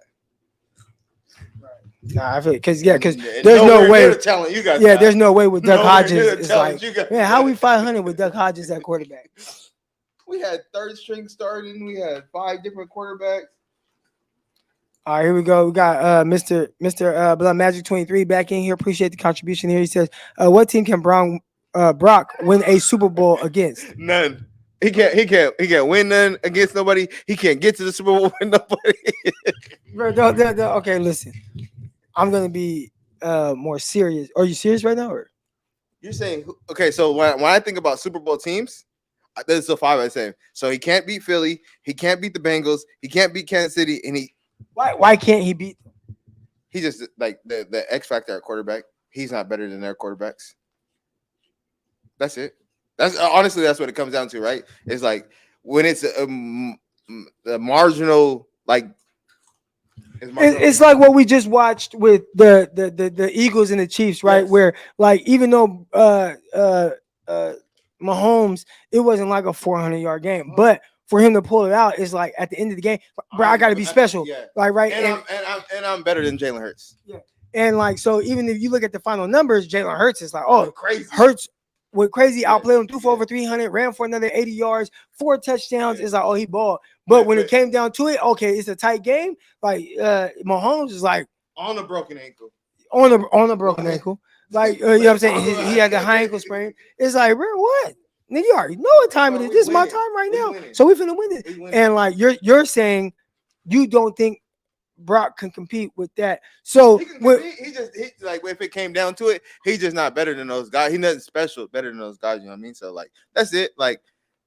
Nah, I feel because there's no way. You guys there's no way with Duck Hodges. It's like, man, how we 500 with Duck Hodges at quarterback? We had 3rd string starting. We had 5 different quarterbacks. All right, here we go. We got Mr. Blood Magic 23 back in here. Appreciate the contribution here. He says, "What team can Brock win a Super Bowl against?" None. He can't win none against nobody. He can't get to the Super Bowl with nobody. Bro, okay, listen. I'm gonna be more serious. Are you serious right now, or you're saying okay? So when I think about Super Bowl teams, there's the 5 I say. So he can't beat Philly. He can't beat the Bengals. He can't beat Kansas City. And why can't he beat them? He just like the X factor at quarterback. He's not better than their quarterbacks. That's it. That's honestly that's what it comes down to, right? It's like when it's a marginal like. It's like what we just watched with the Eagles and the Chiefs, right? Yes. Where like even though Mahomes, it wasn't like a 400-yard game, but for him to pull it out, it's like at the end of the game, bro, I got to be special, like right. And I'm better than Jalen Hurts. Yeah, and like so, even if you look at the final numbers, Jalen Hurts is like, crazy. Hurts with crazy outplayed him, threw for over 300, ran for another 80 yards, 4 touchdowns. It's like, he balled. But when it came down to it, okay, it's a tight game. Like Mahomes is like on a broken ankle. On a broken ankle. Like you know what I'm saying? He had the high ankle sprain. It's like, bro, what? Nigga, you already know what time it is. This is my time right now. So we finna win it. And like you're saying you don't think Brock can compete with that. So he like if it came down to it, he's just not better than those guys. He's nothing special better than those guys. You know what I mean? So like that's it. Like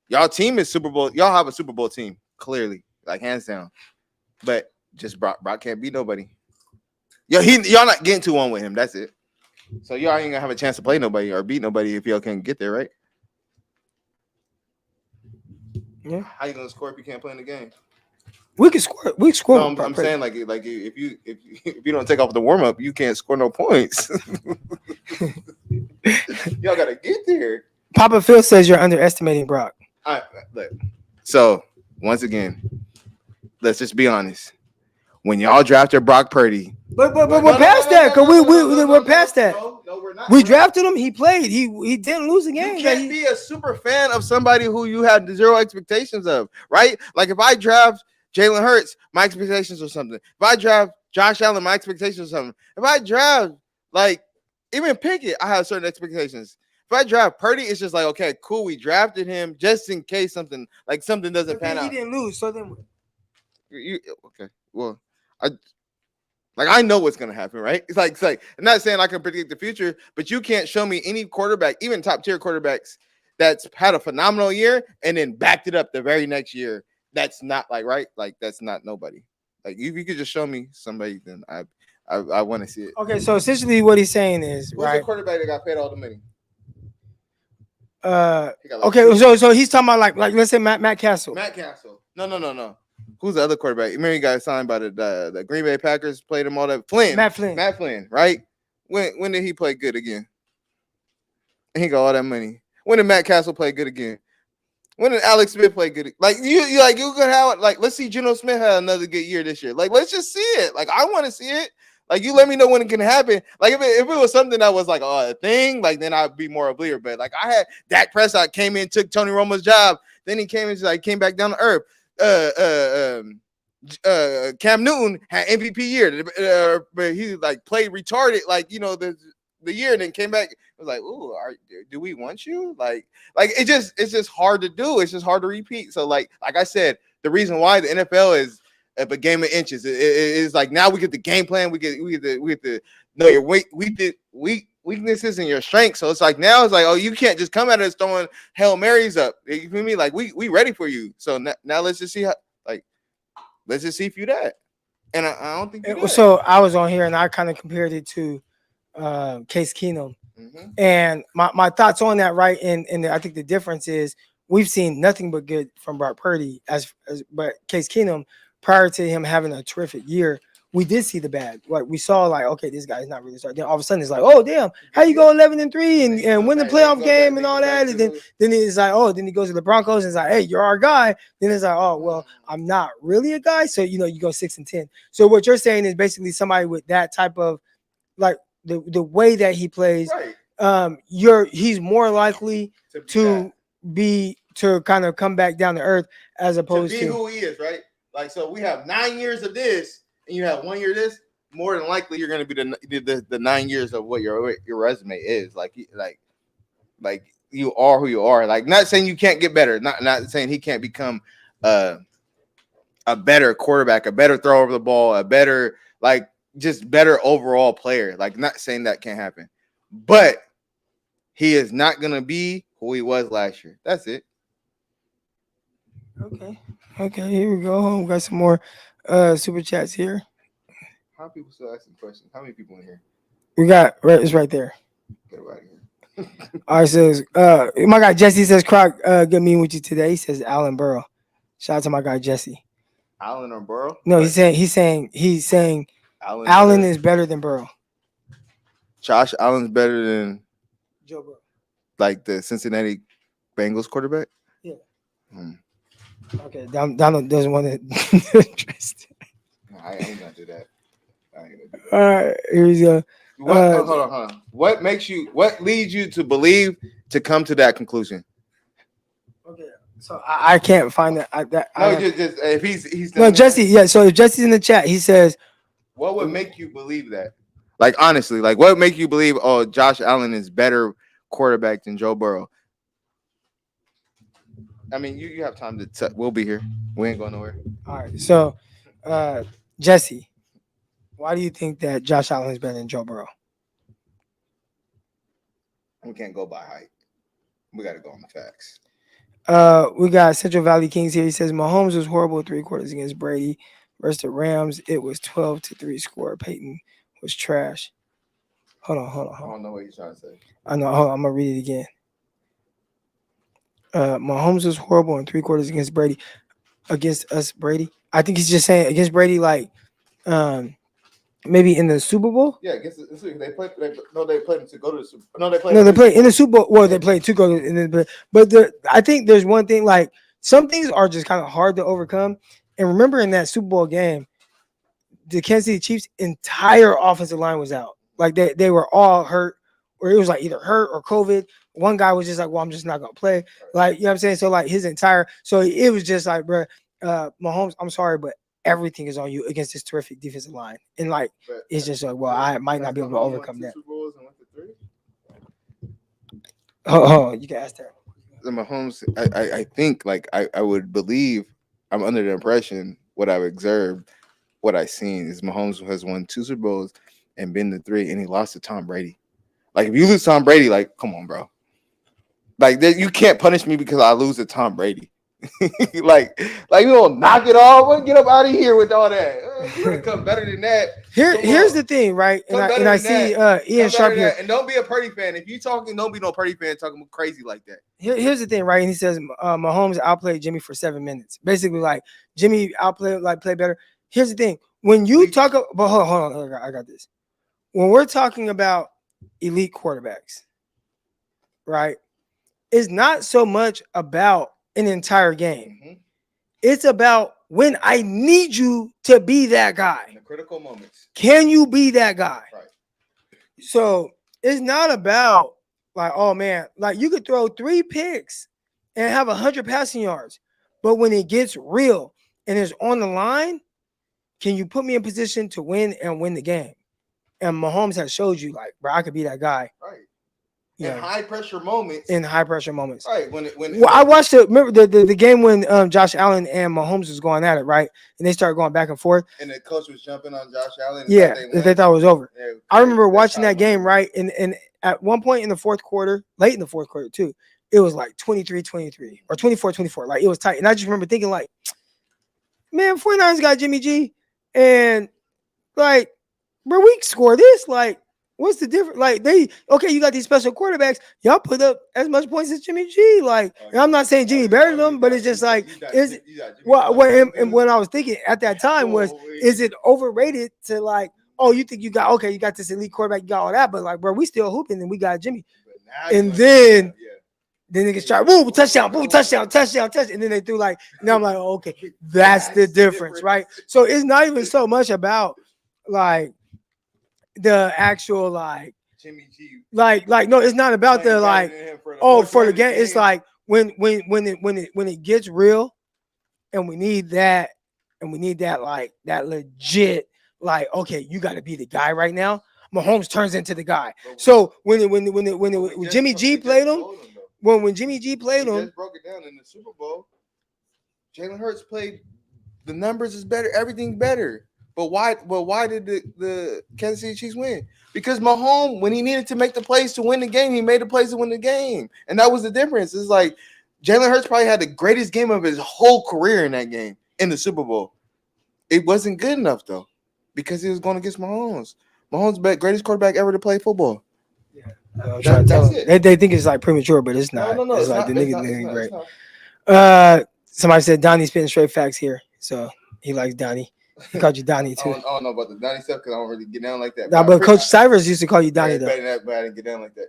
y'all team is Super Bowl. Y'all have a Super Bowl team clearly, like hands down. But just Brock can't beat nobody. Y'all not getting 2-1 with him. That's it. So y'all ain't gonna have a chance to play nobody or beat nobody if y'all can't get there, right? Yeah. How you gonna score if you can't play in the game? We can score. We can score. No, I'm saying like if you don't take off the warm up, you can't score no points. Y'all gotta get there. Papa Phil says you're underestimating Brock. All right, look. So once again, let's just be honest. When y'all drafted Brock Purdy, but we're past that because we're past that. No, we're not. We drafted him. He played. He didn't lose a game. You can't be a super fan of somebody who you had 0 expectations of, right? Like if I draft Jalen Hurts, my expectations are something. If I draft Josh Allen, my expectations are something. If I draft like even Pickett, I have certain expectations. If I draft Purdy, it's just like, okay, cool. We drafted him just in case something doesn't pan out. He didn't lose, so then okay. Well, I know what's gonna happen, right? It's like I'm not saying I can predict the future, but you can't show me any quarterback, even top tier quarterbacks, that's had a phenomenal year and then backed it up the very next year. That's not like right. Like that's not nobody. Like if you could just show me somebody, then I want to see it. Okay, so essentially what he's saying is, Who's the right? quarterback that got paid all the money? He got Okay, so he's talking about like let's say Matt Castle. Matt Castle. No. Who's the other quarterback? Remember he got signed by the Green Bay Packers, played him all that. Matt Flynn. Matt Flynn, right? When did he play good again? And he got all that money. When did Matt Castle play good again? When did Alex Smith play good? Like you could have like let's see Geno Smith have another good year this year. Like let's just see it. Like I want to see it. Like you let me know when it can happen. Like if it was something that was like a thing, like then I'd be more oblivious. But like I had Dak Prescott came in, took Tony Romo's job, then he came in, like came back down to earth. Cam Newton had MVP year, but he like played retarded, like the year, and then came back. It was like, ooh, do we want you? Like it's just hard to do. It's just hard to repeat. So like I said, the reason why the NFL is a game of inches. It is like now we get the game plan. We get to know your weaknesses and your strengths. So it's like now it's like, oh, you can't just come at us throwing Hail Marys up. You feel me? Like we ready for you. So now let's just see how. Like let's just see if you that. And I don't think. So I was on here and I kind of compared it to Case Keenum. Mm-hmm. And my thoughts on that, right? And I think the difference is we've seen nothing but good from Brock Purdy but Case Keenum, prior to him having a terrific year, we did see the bad. Like we saw, like, okay, this guy's not really starting. Then all of a sudden it's like, oh damn, how you go 11-3 and win the playoff game and all that? And then it's like, oh, then he goes to the Broncos and it's like, hey, you're our guy. Then it's like, oh well, I'm not really a guy. So you go 6-10. So what you're saying is basically somebody with that type of like the way that he plays, right. He's more likely to kind of come back down to earth as opposed to who he is, right? Like, so we have 9 years of this, and you have 1 year of this. More than likely, you're going to be the 9 years of what your resume is. Like you are who you are. Like, not saying you can't get better. Not saying he can't become a better quarterback, a better thrower of the ball, a better just better overall player. Like, not saying that can't happen, but he is not going to be who he was last year. That's it. Okay, here we go. We got some more super chats here. How people still asking questions? How many people in here? We got it's right there. Get out of here. All right, says my guy Jesse says Crock, good meeting with you today. He says Allen Burrow. Shout out to my guy Jesse. Allen or Burrow? No, he's saying Allen is better than Burrow. Josh Allen's better than Joe Burrow. Like the Cincinnati Bengals quarterback? Yeah. Okay, Donald doesn't want to address that. No, I ain't gonna do that. All right, here we go. Hold on. What leads you to believe to come to that conclusion? Okay, so I can't find that. Just if he's no Jesse. Yeah, so if Jesse's in the chat, he says, what would make you believe that? Like honestly, like what would make you believe? Oh, Josh Allen is better quarterback than Joe Burrow. I mean, you have time to. We'll be here. We ain't going nowhere. All right. So, Jesse, why do you think that Josh Allen is better than Joe Burrow? We can't go by height. We got to go on the facts. We got Central Valley Kings here. He says Mahomes was horrible 3 quarters against Brady versus the Rams. It was 12-3 score. Peyton was trash. Hold on. I don't know what you're trying to say. I know. Hold on, I'm gonna read it again. Mahomes was horrible in 3 quarters against Brady. Against us, Brady. I think he's just saying against Brady, like maybe in the Super Bowl. Yeah, against they played. They played to go to the Super. No, they played. No, they played in the Super Bowl. Well, they played to go in the. But I think there's one thing. Like some things are just kind of hard to overcome. And remember, in that Super Bowl game, the Kansas City Chiefs' entire offensive line was out. Like they were all hurt, or it was like either hurt or COVID. One guy was just like, well, I'm just not going to play. Like, you know what I'm saying? So, like, so it was just like, bro, Mahomes, I'm sorry, but everything is on you against this terrific defensive line. And, like, it's just like, well, I might not be able to overcome that. Oh, you can ask that. The Mahomes, I think, like, I would believe, I'm under the impression, what I've observed, what I've seen is Mahomes has won 2 Super Bowls and been to 3, and he lost to Tom Brady. Like, if you lose Tom Brady, like, come on, bro. Like, you can't punish me because I lose to Tom Brady. like you gonna knock it off? Get up out of here with all that. You gotta come better than that. Here's the thing, right? And Come I better than see that. Ian Come Sharp better than here. that. And don't be a Purdy fan. If you talking, don't be no Purdy fan talking crazy like that. Here's the thing, right? And he says Mahomes outplayed Jimmy for 7 minutes. Basically, like Jimmy outplayed, like played better. Here's the thing: when you talk about, but hold on, I got this. When we're talking about elite quarterbacks, right? It's not so much about an entire game. Mm-hmm. It's about when I need you to be that guy. In the critical moments. Can you be that guy? Right. So it's not about like, oh man, like you could throw 3 picks and have 100 passing yards, but when it gets real and it's on the line, can you put me in position to win and win the game? And Mahomes has showed you, like, bro, I could be that guy. Right. In high pressure moments. In high pressure moments. Right. I watched it. Remember the game when Josh Allen and Mahomes was going at it, right? And they started going back and forth. And the coach was jumping on Josh Allen. Yeah, they thought it was over. Yeah, I remember watching that game, right? And at one point in the fourth quarter, late in the fourth quarter too, it was like 23-23 or 24-24. Like it was tight. And I just remember thinking, like, man, 49ers got Jimmy G. And like, bro, we score this. Like, what's the difference? Like, you got these special quarterbacks. Y'all put up as much points as Jimmy G. Like, and I'm not saying Jimmy better than them, but it's just like, what I was thinking at that time was, is it overrated to like, oh, you think you got this elite quarterback, you got all that, but like, bro, we still hooping and we got Jimmy. And then niggas try, boom, touchdown, and then they threw like, now I'm like, oh, okay, that's the difference, right? So it's not even so much about like the actual like Jimmy G, like no, it's not about the like for the game. It's like when it gets real, and we need that like that legit, like, okay, you got to be the guy right now. Mahomes turns into the guy. So when Jimmy G played him, when Jimmy G played him, just broke it down in the Super Bowl. Jalen Hurts played. The numbers is better. Everything's better. But why? Well, why did the Kansas City Chiefs win? Because Mahomes, when he needed to make the plays to win the game, he made the plays to win the game, and that was the difference. It's like Jalen Hurts probably had the greatest game of his whole career in that game in the Super Bowl. It wasn't good enough though, because he was going against Mahomes. Mahomes, greatest quarterback ever to play football. Yeah, that's it. They think it's like premature, but it's not. No, it's like the nigga great. Somebody said Donnie's spitting straight facts here, so he likes Donnie. He called you Donnie too. I don't know about the Donnie stuff because I don't really get down like that. Nah, but Coach Cyrus used to call you Donnie though. But I didn't get down like that.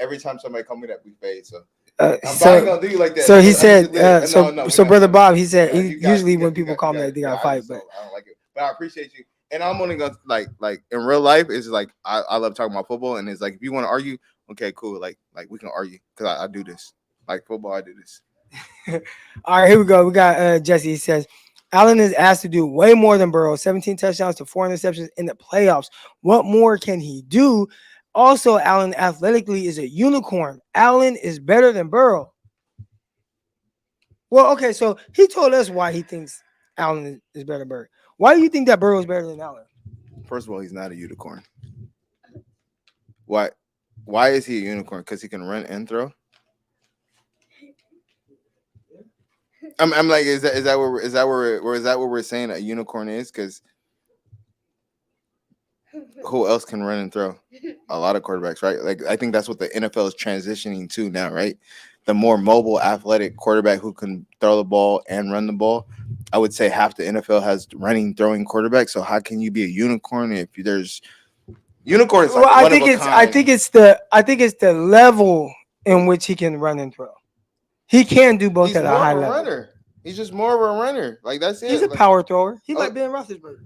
Every time somebody call me that, we fade. So I'm gonna do you like that. So he said. So brother Bob, he said usually when people call me, they gotta fight. But I don't like it. But I appreciate you. And I'm only gonna like in real life, it's like I love talking about football, and it's like if you want to argue, okay, cool. Like we can argue because I do this. Like football, I do this. All right, here we go. We got Jesse. He says Allen is asked to do way more than Burrow. 17 touchdowns to 4 interceptions in the playoffs. What more can he do? Also, Allen athletically is a unicorn. Allen is better than Burrow. Well, okay, so he told us why he thinks Allen is better than Burrow. Why do you think that Burrow is better than Allen? First of all, he's not a unicorn. Why? Why is he a unicorn? Because he can run and throw. I'm like, is that what we're saying a unicorn is? Because who else can run and throw? A lot of quarterbacks, right? Like I think that's what the NFL is transitioning to now, right? The more mobile, athletic quarterback who can throw the ball and run the ball. I would say half the NFL has running, throwing quarterbacks. So how can you be a unicorn if there's unicorns? Like I think it's the level in which he can run and throw. He can do both at a high level. Runner. He's just more of a runner. Like that's it. He's a power thrower. He's like Ben Roethlisberger.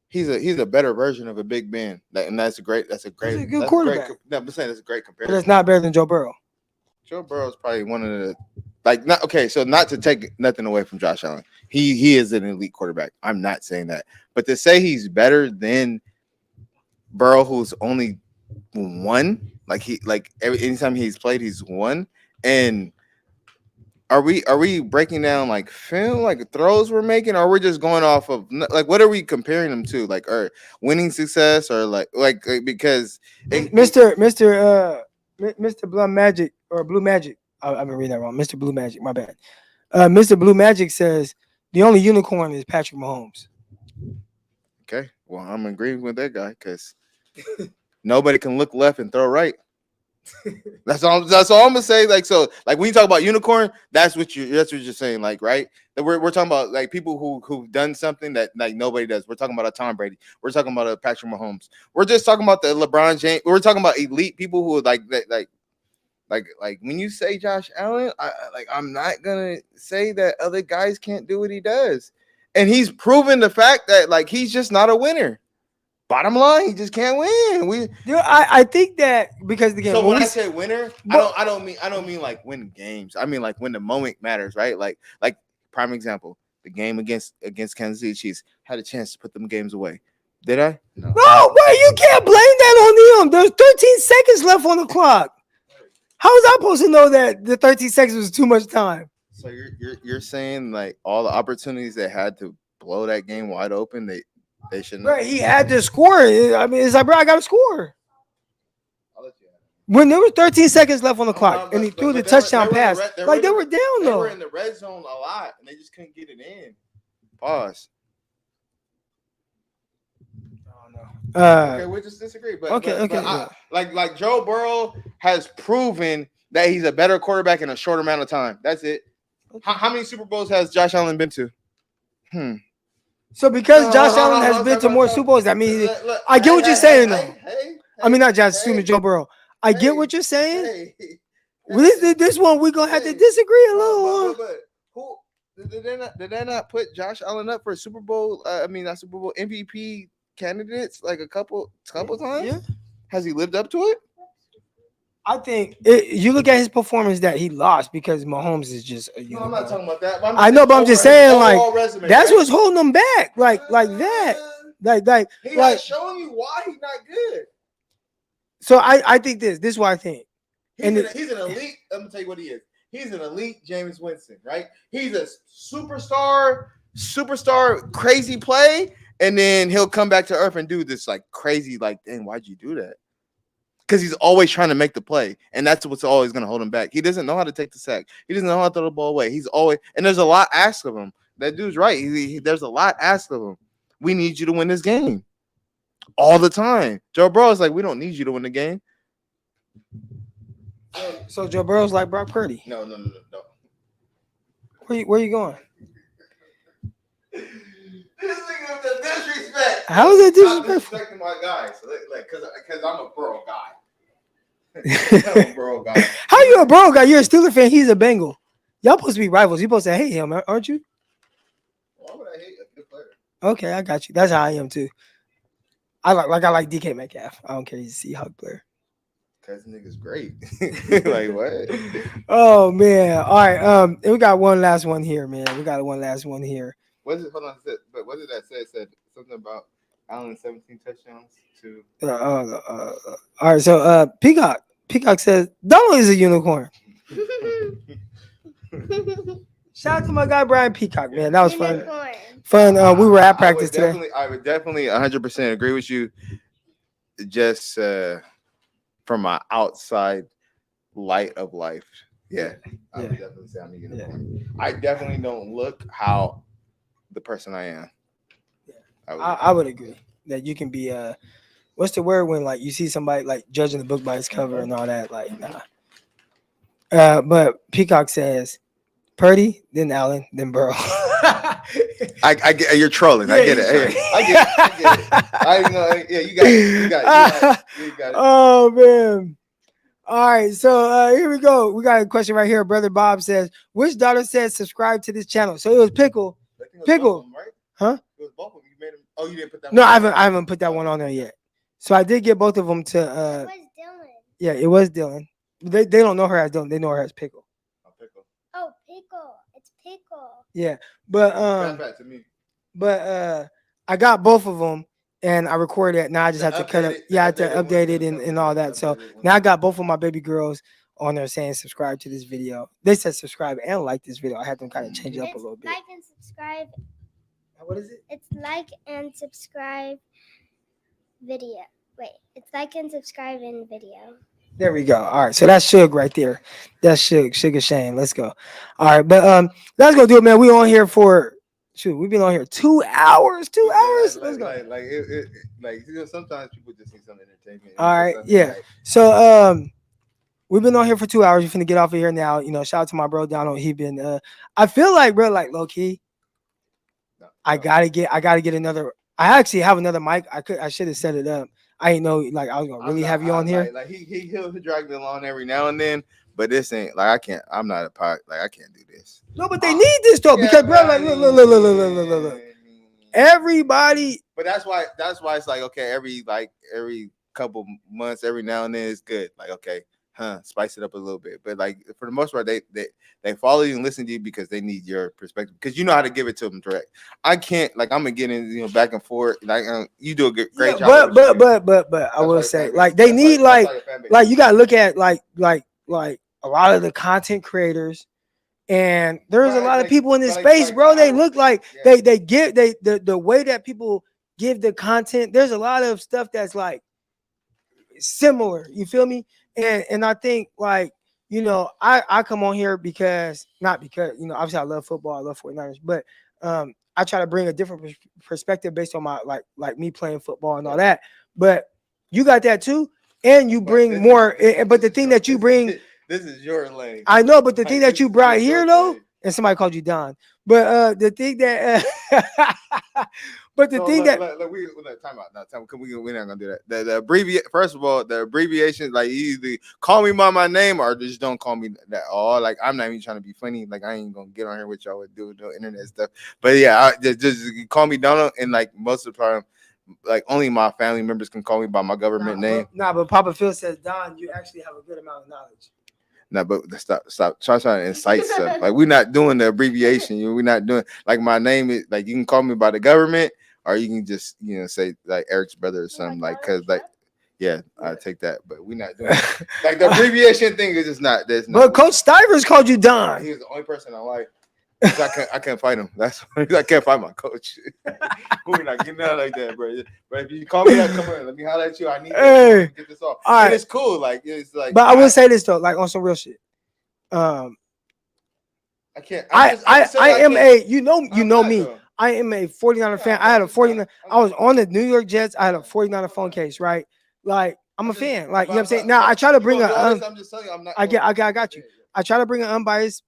He's a better version of a Big Ben. And that's a good quarterback. I'm saying that's a great comparison. But it's not better than Joe Burrow. Joe Burrow is probably one of the so not to take nothing away from Josh Allen. He is an elite quarterback. I'm not saying that. But to say he's better than Burrow, who's only won, anytime he's played, he's won. And are we breaking down like film, like throws we're making, or we're just going off of like what are we comparing them to, like or winning success, or like because Mr. Blue Magic or Blue Magic, I've been reading that wrong. Mr. Blue Magic, my bad. Mr. Blue Magic says the only unicorn is Patrick Mahomes. Okay, well, I'm agreeing with that guy because nobody can look left and throw right. That's all. That's all I'm gonna say. Like so, like when you talk about unicorn, that's what you're saying. Like right, that we're talking about like people who've done something that like nobody does. We're talking about a Tom Brady. We're talking about a Patrick Mahomes. We're just talking about the LeBron James. We're talking about elite people who like when you say Josh Allen, I'm not gonna say that other guys can't do what he does, and he's proven the fact that like he's just not a winner. Bottom line, he just can't win. I think that because again, So when I say winner, I don't mean like win games. I mean like when the moment matters, right? Like prime example, the game against Kansas City Chiefs had a chance to put them games away. Did I? No, bro, you can't blame that on them. There's 13 seconds left on the clock. How was I supposed to know that the 13 seconds was too much time? So you're saying like all the opportunities they had to blow that game wide open, they shouldn't. Right, he had to score. I mean, it's like, bro, I got to score. I'll let you have it. When there was 13 seconds left on the clock, and he threw the touchdown pass, they were down though. They were in the red zone a lot, and they just couldn't get it in. Pause. Okay, we just disagree, but like Joe Burrow has proven that he's a better quarterback in a short amount of time. That's it. How many Super Bowls has Josh Allen been to? So because Josh Allen has been to more Super Bowls, that means I get what you're saying though. I mean, not Josh, excuse me, Joe Burrow. I get what you're saying. This one we're gonna have to disagree a little. But who did they not put Josh Allen up for a Super Bowl? Not Super Bowl MVP candidates like a couple times. Yeah. Has he lived up to it? I think you look at his performance that he lost because Mahomes is just a No, I'm not talking about that. I know, but I'm just saying like resume, that's what's holding him back. Like that. Like he's not showing you why he's not good. So I think this is what I think. He's an elite. I'm gonna tell you what he is. He's an elite Jameis Winston, right? He's a superstar, crazy play, and then he'll come back to earth and do this like crazy, like, dang, why'd you do that? Because he's always trying to make the play, and that's what's always going to hold him back. He doesn't know how to take the sack. He doesn't know how to throw the ball away. He's always, and there's a lot asked of him. That dude's right. There's a lot asked of him. We need you to win this game all the time. Joe Burrow's like, we don't need you to win the game. So Joe Burrow's like Brock Purdy. No. Where you going? This nigga with the disrespect. How is that disrespectful? I'm disrespecting my guy, so because I'm a Burrow guy. I'm a Burrow guy. How you a Burrow guy? You're a Steeler fan. He's a Bengal. Y'all supposed to be rivals. You supposed to hate him, aren't you? Why would I hate a good player? Okay, I got you. That's how I am too. I like DK Metcalf. I don't care. He's a Seahawks player. Cause nigga's great. Like what? Oh man. All right. We got one last one here, man. We got one last one here. What is it? Hold on. But what did that say? It said something about Allen 17 touchdowns to. All right. So Peacock says Donald is a unicorn. Shout out to my guy Brian Peacock, man. That was fun. We were at practice today. I would definitely 100% agree with you. Just from my outside light of life, I would definitely say I'm a unicorn. Yeah. I definitely don't look how the person I am. I would agree that you can be what's the word when like you see somebody like judging the book by its cover and all that, like nah. But Peacock says Purdy, then Allen, then Burrow. I get you're trolling. I get it. I get it. I know. Yeah, you got it. Oh man. All right, so here we go. We got a question right here. Brother Bob says, which daughter said subscribe to this channel? So it was Pickle. Pickle, them, right? Huh? It was both of them. You made them. Oh, you didn't put that. No, I haven't put that one on there yet. So I did get both of them to. It was Dylan. Yeah, it was Dylan. They don't know her as Dylan. They know her as Pickle. Oh, Pickle. It's Pickle. Yeah, but back to me. But I got both of them. And I recorded it. Now I just have to cut it. Yeah, I have to update it and all that. So now I got both of my baby girls on there saying subscribe to this video. They said subscribe and like this video. I had them kind of change it up a little bit. Like and subscribe. What is it? It's like and subscribe video. Wait, it's like and subscribe in video. There we go. All right, so that's Suge right there. That's Sugar Shane. Let's go. All right, but let's go do it, man. We on here for shoot. We've been on here 2 hours. 2 hours. Let's go. Like sometimes people just need some entertainment. All right, yeah. So we've been on here for 2 hours. We're finna get off of here now. Shout out to my bro Donald. He been I feel like, bro, like low key. I gotta get another. I actually have another mic. I should have set it up. I ain't know like I was gonna really have you on here. Like he'll drag me along every now and then, but this ain't like I can't. I'm not a pot. Like I can't do this. No, but they need this though because bro, like look. Everybody. But that's why it's like okay, every couple months, every now and then it's good. Like okay, spice it up a little bit. But like for the most part, they follow you and listen to you because they need your perspective because you know how to give it to them direct. I can't like I'm gonna get in back and forth. Like you do a great job. But I will say like they need like you gotta look at like a lot of the content creators. And there's a lot of people in this space, bro. They look like they give the way that people give the content. There's a lot of stuff that's like similar. You feel me? And I think like I come on here because not because obviously I love football, I love 49ers, but I try to bring a different perspective based on my like me playing football and all that. But you got that too, and you bring more. But the thing that you bring. This is your lane. I know, but the thing that you brought here though, and somebody called you Don, but the thing that, but the thing that, we time out. We're not gonna do that. The abbreviation. First of all, the abbreviations like you either call me by my name or just don't call me that all. Like I'm not even trying to be funny. Like I ain't gonna get on here with y'all with do no internet stuff. But yeah, just call me Donald, and like most of the time. Like only my family members can call me by my government name. But Papa Phil says, Don, you actually have a good amount of knowledge. No, but stop trying to incite stuff. Like we're not doing the abbreviation. We're not doing like my name is like you can call me by the government or you can just say like Eric's brother or something like because like yeah, I take that. But we're not doing like the abbreviation thing is just not. But Coach Stivers called you Don. He was the only person I like. I can't fight him. That's I can't fight my coach. We're not getting out like that, bro. But if you call me that, come on, let me holler at you. I need to get this off. All right. It's cool. Like it's like. But I will say this though, like on some real shit. I can't. I am a you know me. Though. I am a 49er fan. I had a 49. I was on the New York Jets. I had a 49er phone case, right? Like I'm a fan. Like you know what I'm saying. Now I try to bring I'm just telling you, I'm not. I got you. I try to bring an unbiased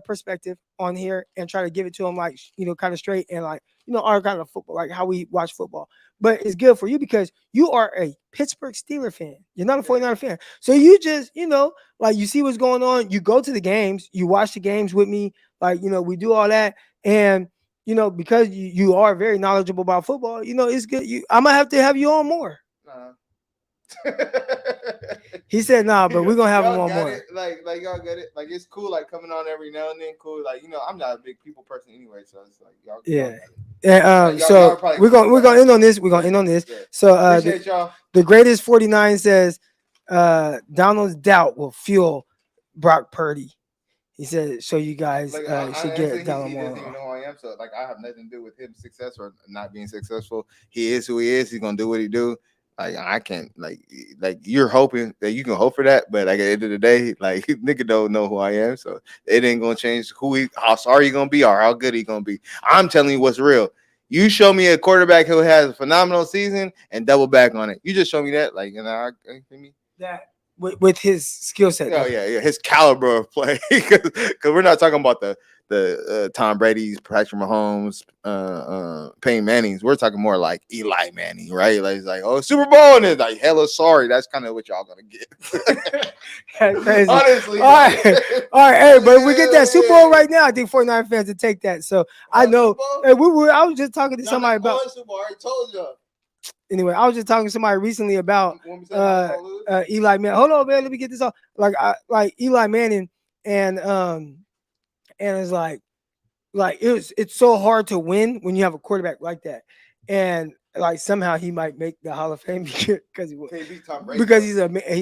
perspective on here and try to give it to them like kind of straight and like our kind of football, like how we watch football. But it's good for you because you are a Pittsburgh Steelers fan. You're not a 49er fan. So you just like you see what's going on. You go to the games. You watch the games with me. Like we do all that and because you are very knowledgeable about football. It's good. I'm gonna have to have you on more. He said, "Nah, but we're gonna have him on more." Like y'all get it. Like it's cool. Like coming on every now and then. Cool. Like I'm not a big people person anyway, so it's like y'all. Yeah. And so we're gonna end on this. We're gonna end on this. So appreciate y'all. The greatest 49 says, Donald's doubt will fuel Brock Purdy. He said, "So you guys should get Donald more." He doesn't even know who I am, so like I have nothing to do with him success or not being successful. He is who he is. He's gonna do what he do. Like I can't like you're hoping that you can hope for that, but like at the end of the day, like nigga don't know who I am, so it ain't gonna change how sorry he gonna be or how good he gonna be. I'm telling you what's real. You show me a quarterback who has a phenomenal season and double back on it. You just show me that, like that with his skill set. Oh yeah, his caliber of play, because we're not talking about the Tom Brady's, Patrick Mahomes, Peyton Manning's. We're talking more like Eli Manning, right? Like it's like, oh, Super Bowl, and it's like hella sorry. That's kind of what y'all gonna get. Crazy. Honestly, all right. Hey, but if we get that Super Bowl right now, I think 49 fans would take that. So I know. Hey, I was just talking to somebody about. Super Bowl, I already told you. Anyway, I was just talking to somebody recently about Eli Manning. Hold on, man. Let me get this off. Like Eli Manning and it's like it's so hard to win when you have a quarterback like that, and like somehow he might make the Hall of Fame because he's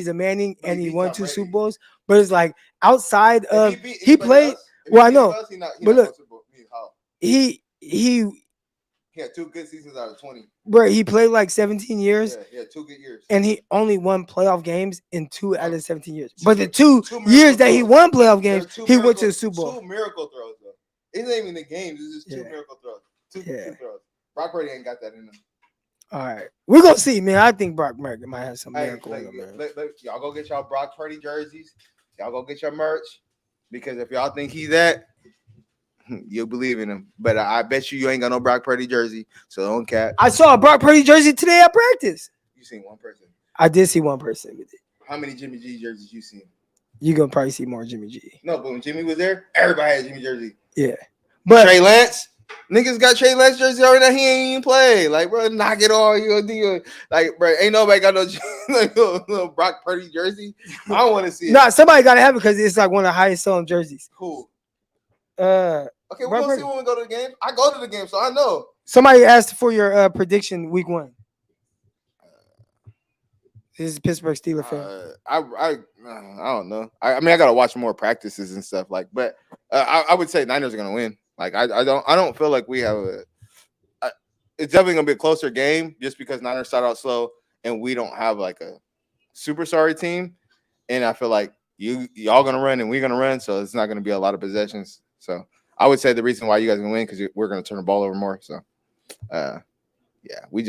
a Manning and he won 2 Super Bowls. But it's like outside of he played. Well, I know, but look, he He had 2 good seasons out of 20. Bro, he played like 17 years. Yeah, he had 2 good years. And he only won playoff games in 2 out of 17 years. Two- But the 2 two years that he miracle won playoff There games, are 2 he went to miracle- the Super Bowl. 2 miracle throws though. It ain't even the games. It's just 2 Yeah. miracle throws. Two Yeah. throws. Brock Purdy ain't got that in him. All right. We're going to see, man. I think Brock might have some Hey, miracle in him, man. y'all go get y'all Brock Purdy jerseys. Y'all go get your merch. Because if y'all think he's that, you'll believe in him. But I bet you ain't got no Brock Purdy jersey. So don't cap. I saw a Brock Purdy jersey today at practice. You seen one person. I did see one person with it. How many Jimmy G jerseys you seen? You're going to probably see more Jimmy G. No, but when Jimmy was there, everybody had Jimmy jersey. Yeah. But Trey Lance, niggas got Trey Lance jersey already. Now he ain't even play. Like, bro, knock it all. You like, bro, ain't nobody got no like, little Brock Purdy jersey. I don't want to see it. nah, somebody got to have it because it's like one of the highest selling jerseys. Cool. Uh, Okay, we're Brock gonna Purdy. see when we go to the game. I go to the game, so I know. Somebody asked for your prediction week 1. This is a Pittsburgh Steelers fan. I don't know. I mean, I gotta watch more practices and stuff. Like, but I would say Niners are gonna win. Like, I don't feel like we have it's definitely gonna be a closer game just because Niners start out slow and we don't have like a super sorry team. And I feel like y'all gonna run and we're gonna run, so it's not gonna be a lot of possessions. So I would say the reason why you guys can win because we're gonna turn the ball over more. So, yeah, you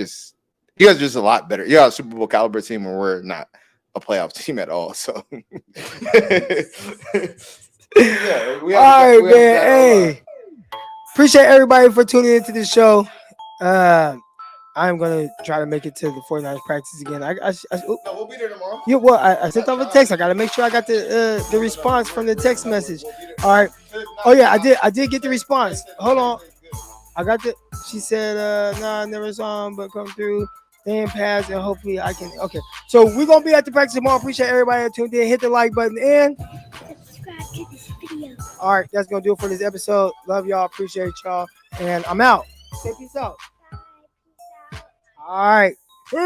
guys are just a lot better. You're a Super Bowl caliber team, and we're not a playoff team at all. So, yeah, All right, man. Hey, appreciate everybody for tuning into the show. I'm gonna try to make it to the 49ers practice again. No, we'll be there tomorrow. Yeah, well, I sent off a text. I gotta make sure I got the response from the text message. All right. Oh yeah, I did get the response. Hold on. I got the. She said, "Nah, I never saw him, but come through. Then pass, and hopefully I can." Okay, so we're gonna be at the practice tomorrow. Appreciate everybody that tuned in. Hit the like button and Subscribe to this video. all right, that's gonna do it for this episode. Love y'all. Appreciate y'all, and I'm out. Say peace out. Bye. Peace out. All right. Peace.